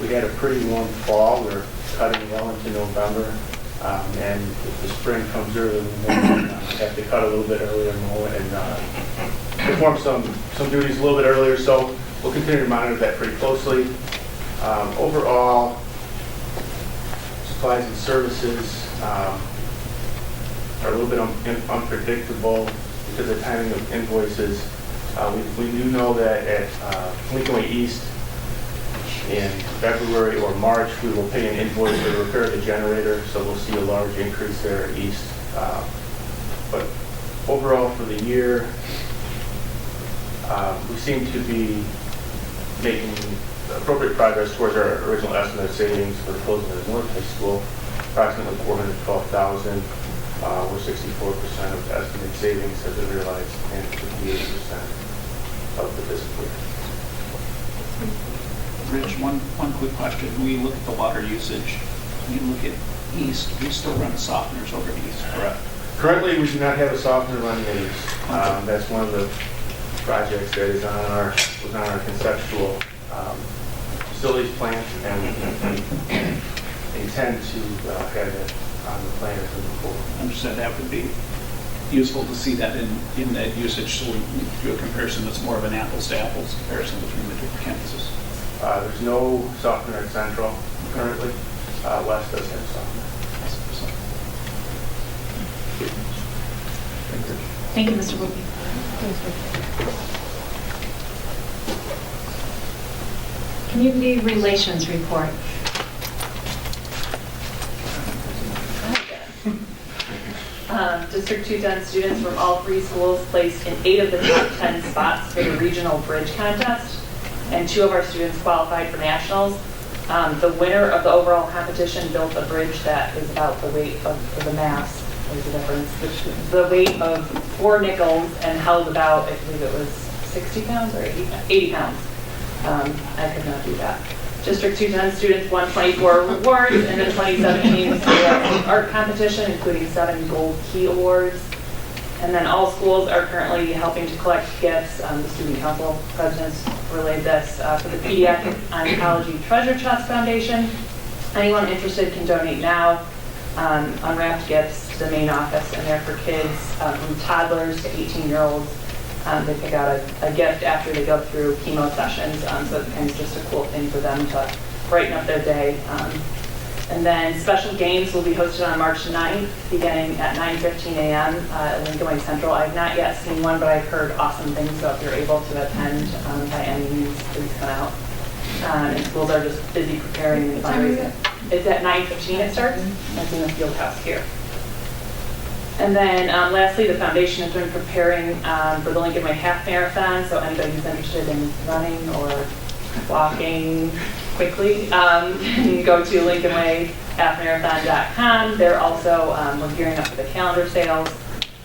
we had a pretty warm fall. We're cutting well into November. And if the spring comes early, we may have to cut a little bit earlier and perform some duties a little bit earlier. So we'll continue to monitor that pretty closely. Overall, supplies and services are a little bit unpredictable because of the timing of invoices. We do know that at Lincoln Way East, in February or March, we will pay an invoice to repair the generator, so we'll see a large increase there at East. But overall for the year, we seem to be making appropriate progress towards our original estimate of savings for closing of the North High School, approximately $412,000, where 64% of the estimated savings have been realized and 58% of the fiscal year. Rich, one quick question. When we look at the water usage, when you look at East, we still run softeners over East, correct? Currently, we do not have a softener running at East. That's one of the projects that is on our conceptual facilities plan, and we intend to have it on the plan as we move forward. I understand that would be useful to see that in that usage, so we can do a comparison that's more of an apples to apples comparison between the different campuses. There's no softener at Central currently. West does have softener. Thank you, Mr. Boogie. Community Relations Report. District 210 students from all 3 schools placed in 8 of the top 10 spots for the regional bridge contest, and 2 of our students qualified for nationals. The winner of the overall competition built a bridge that is about the weight of the mass. There's a difference. The weight of 4 nickels and held about, I believe it was 60 pounds or 80 pounds. I could not do that. District 210 students won 24 awards in the 2017 art competition, including 7 gold key awards. And then all schools are currently helping to collect gifts. The student council presidents relayed this for the Pediatric Oncology Treasure Chest Foundation. Anyone interested can donate now. Unwrapped gifts to the main office, and they're for kids from toddlers to 18-year-olds. They pick out a gift after they go through chemo sessions, so it's kind of just a cool thing for them to brighten up their day. And then special games will be hosted on March 9th, beginning at 9:15 a.m. At Lincoln Way Central. I've not yet seen one, but I've heard awesome things, so if you're able to attend by any means, please come out. And schools are just busy preparing the fundraiser. It's at 9:15 it starts. That's in the field house here. And then lastly, the foundation has been preparing for the Lincoln Way Half Marathon, so anybody who's interested in running or walking quickly, can go to LincolnWayHalfMarathon.com. They're also, we're gearing up for the calendar sales.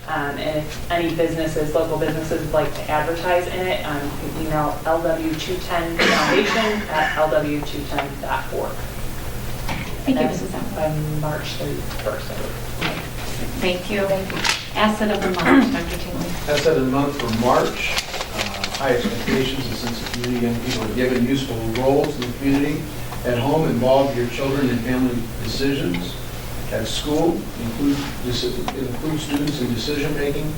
And if any businesses, local businesses would like to advertise in it, you can email lw210foundation@lw210.org. Thank you, Mrs. Allen. By March 31st. Thank you. Asset of the month, Dr. Tingley. Asset of the month for March. High expectations, and since the community young people are given useful roles in the community. At home, involve your children in family decisions. At school, include students in decision making,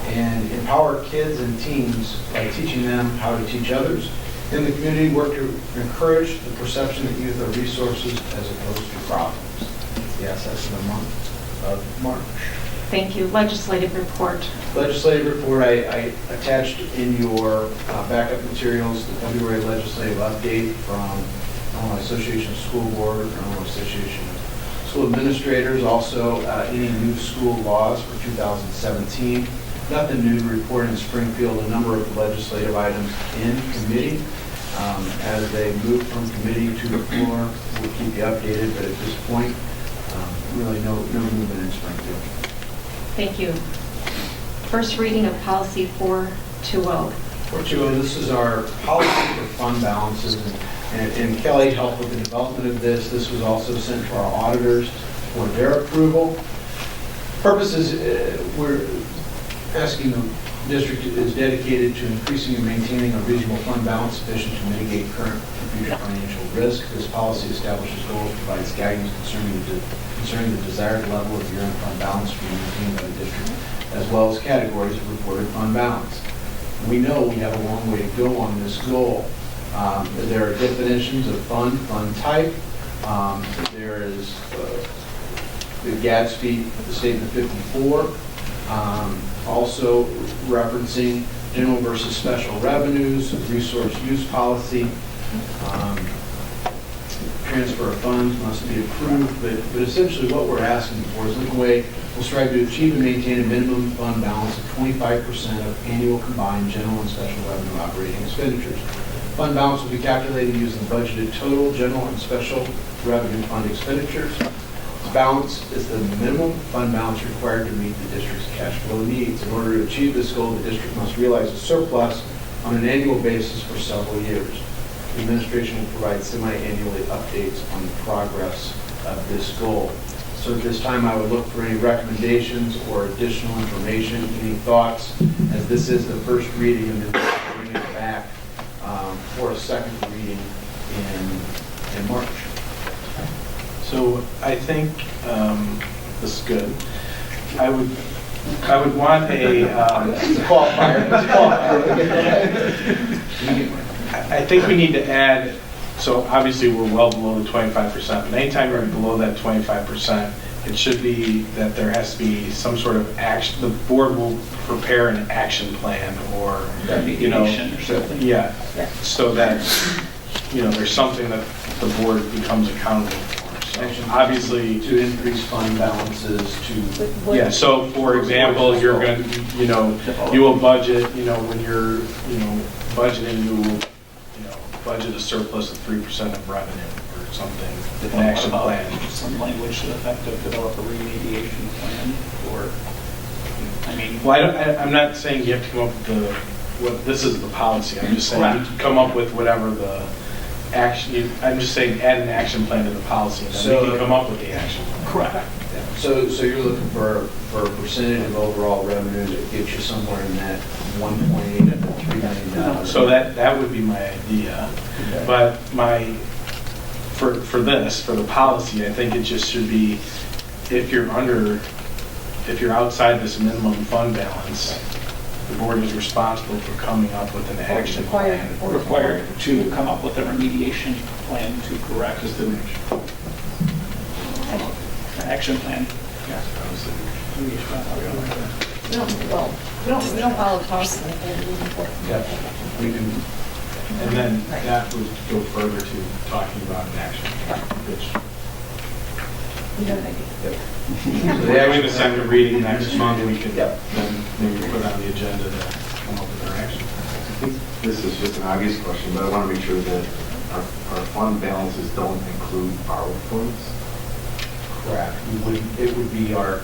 and empower kids and teens by teaching them how to teach others. In the community, work to encourage the perception that youth are resources as opposed to problems. Yes, that's the month of March. Thank you. Legislative report. Legislative report, I attached in your backup materials the February legislative update from Illinois Association of School Board, Illinois Association of School Administrators, also any new school laws for 2017. Nothing new to report in Springfield. A number of legislative items in committee. As they move from committee to the floor, we'll keep you updated, but at this point, really no movement in Springfield. Thank you. First reading of policy 420. 420, this is our policy for fund balances, and Kelly helped with the development of this. This was also sent to our auditors for their approval. Purpose is we're asking the district is dedicated to increasing and maintaining a reasonable fund balance sufficient to mitigate current and future financial risk. This policy establishes goals, provides guidance concerning the desired level of year-end fund balance to be maintained by the district, as well as categories of reported fund balance. We know we have a long way to go on this goal. There are definitions of fund type. There is the Gadsby Statement 54. Also referencing general versus special revenues, resource use policy. Transfer of funds must be approved, but essentially what we're asking for is Lincoln Way will strive to achieve and maintain a minimum fund balance of 25% of annual combined general and special revenue operating expenditures. Fund balance will be calculated using the budgeted total general and special revenue fund expenditures. The balance is the minimum fund balance required to meet the district's cash flow needs. In order to achieve this goal, the district must realize a surplus on an annual basis for several years. The administration will provide semi-annually updates on the progress of this goal. So at this time, I would look for any recommendations or additional information, any thoughts, as this is the first reading and then we'll bring it back for a second reading in March. So I think this is good. I would want a qualifier. I think we need to add, so obviously we're well below the 25%, but anytime you're below that 25%, it should be that there has to be some sort of action, the board will prepare an action plan or, you know, Remediation or something. yeah, so that, you know, there's something that the board becomes accountable for. So obviously, to increase fund balances, to... yeah, so for example, you're going to, you know, you will budget, you know, when you're, you know, budgeting, you will, you know, budget a surplus of 3% of revenue or something, an action plan. Some language to the effect of develop a remediation plan, or, I mean... Well, I'm not saying you have to come up with this is the policy, I'm just saying you can come up with whatever the action, I'm just saying add an action plan to the policy, and then we can come up with the action plan. Correct. So you're looking for a percentage of overall revenue that gets you somewhere in that 1.8 to $3 million. So that would be my idea. Okay. But for the policy, I think it just should be, if you're outside this minimum fund balance, the board is responsible for coming up with an action plan. Required to come up with a remediation plan to correct the action plan. We don't follow policy. Yeah, we can, and then that would go further to talking about an action plan, which. We're having the second reading next month, we could then maybe put on the agenda to come up with our action plan. I think this is just an obvious question, but I want to make sure that our fund balances don't include borrowed funds. Correct. It would be our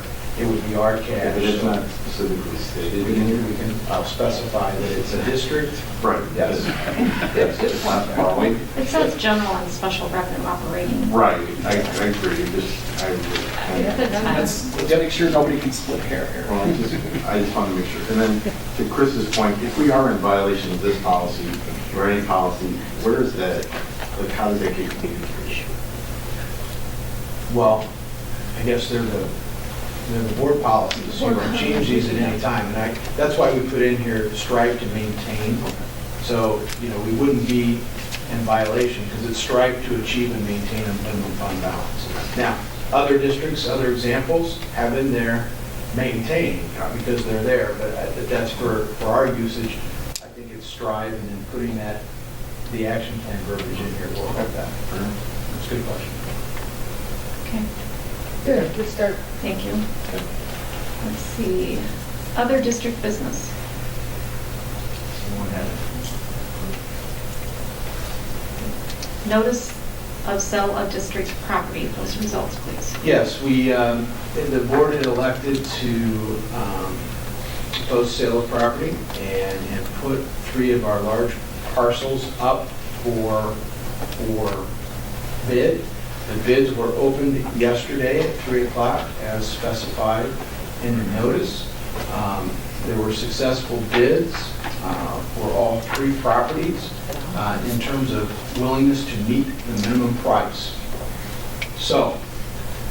cash. But it's not specifically stated. I'll specify that it's a district. Right. Yes. Yes, it's not borrowing. It says general and special revenue operating. Right, I agree. I agree. That's to make sure nobody can split hair here. Well, I just want to make sure. And then to Chris's point, if we are in violation of this policy or any policy, where is that, like, how does that get communicated? Well, I guess they're the board policies, so you can change these at any time, and that's why we put in here strive to maintain. So, you know, we wouldn't be in violation because it's strive to achieve and maintain a minimum fund balance. Now, other districts, other examples have in there maintain, not because they're there, but that's for our usage. I think it's strive, and then putting the action plan verbiage in here will help that. That's a good question. Okay. Good, good start. Thank you. Let's see. Other district business. Someone had it. Notice of sale of district property. Those results, please. Yes, the board had elected to post sale of property and put 3 of our large parcels up for bid. The bids were opened yesterday at 3 o'clock as specified in the notice. There were successful bids for all 3 properties in terms of willingness to meet the minimum price. So,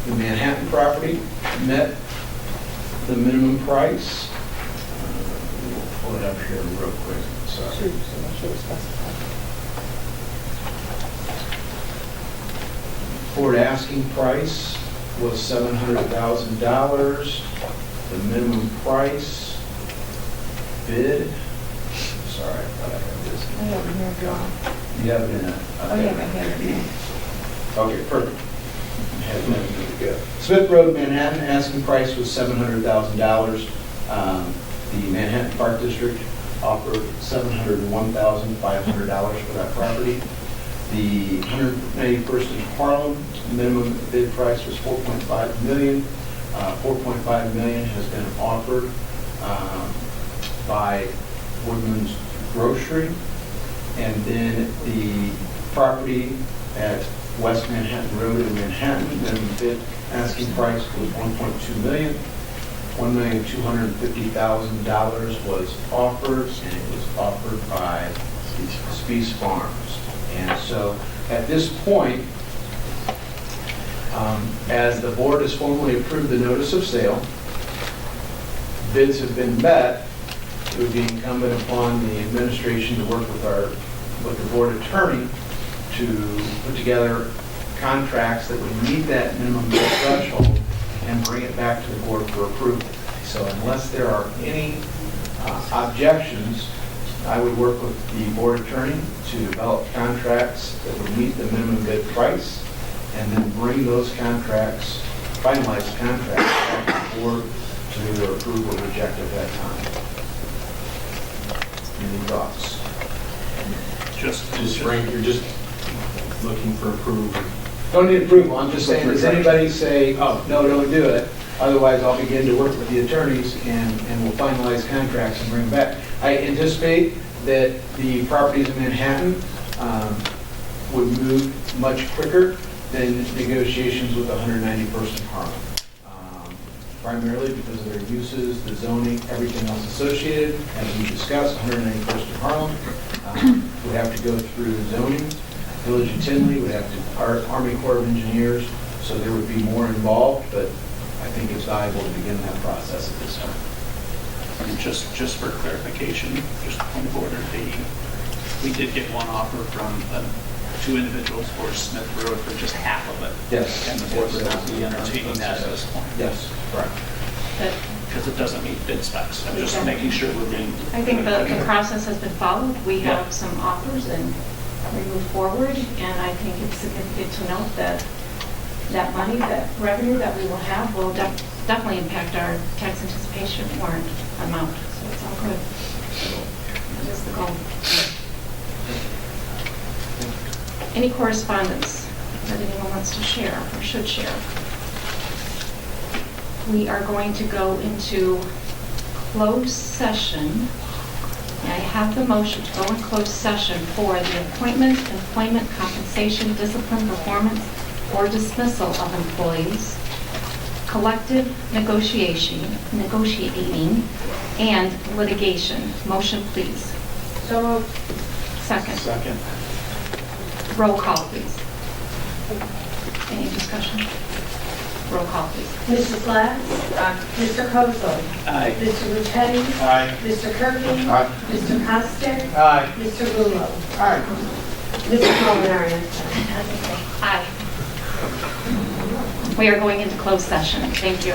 the Manhattan property met the minimum price. We'll pull it up here real quick. Sorry. Board asking price was $700,000. the minimum price bid. Sorry, I thought I had this. I have it here, John. You have it in a... Oh, yeah, I have it here. Okay, perfect. Have it good to go. Smith Road, Manhattan, asking price was $700,000. The Manhattan Park District offered $701,500 for that property. The 191st in Harlem, minimum bid price was $4.5 million. $4.5 million has been offered by Woodman's Grocery. And then the property at West Manhattan Road in Manhattan, minimum bid asking price was $1.2 million. $1,250,000 was offered, and it was offered by Speece Farms. And so at this point, as the board has formally approved the notice of sale, bids have been met, it would be incumbent upon the administration to work with the board attorney to put together contracts that would meet that minimum bid threshold and bring it back to the board for approval. So unless there are any objections, I would work with the board attorney to develop contracts that would meet the minimum bid price, and then bring those contracts, finalized contracts, back to the board to either approve or reject at that time. Any thoughts? Just Frank, you're just looking for approval. Don't need approval, I'm just saying, does anybody say, oh, no, don't do it? Otherwise, I'll begin to work with the attorneys and we'll finalize contracts and bring them back. I anticipate that the properties in Manhattan would move much quicker than negotiations with 191st in Harlem. Primarily because of their uses, the zoning, everything else associated. As we discussed, 191st in Harlem would have to go through zoning. Village of Tinley would have to, our Army Corps of Engineers, so there would be more involved, but I think it's valuable to begin that process at this time. And just for clarification, just point of order, we did get one offer from two individuals for Smith Road for just half of it. Yes. And the board would not be entertaining that at this point. Yes, correct. Because it doesn't meet bid specs. I'm just making sure we're being... I think the process has been followed. We Yeah. have some offers and we move forward, and I think it's significant to note that that money, that revenue that we will have will definitely impact our tax anticipation warrant amount, so it's all good. That is the goal. Any correspondence that anyone wants to share or should share? We are going to go into closed session. I have the motion to go in closed session for the appointment, employment, compensation, discipline, performance, or dismissal of employees, collective negotiating, and litigation. Motion, please. So moved. Second. Second. Roll call, please. Any discussion? Roll call, please. Mrs. Glatz? Mr. Kozel? Aye. Mr. Ruffetti? Aye. Mr. Kirby? Aye. Mr. Costa? Aye. Mr. Rulo? Aye. Mrs. Molinari? Aye. We are going into closed session. Thank you.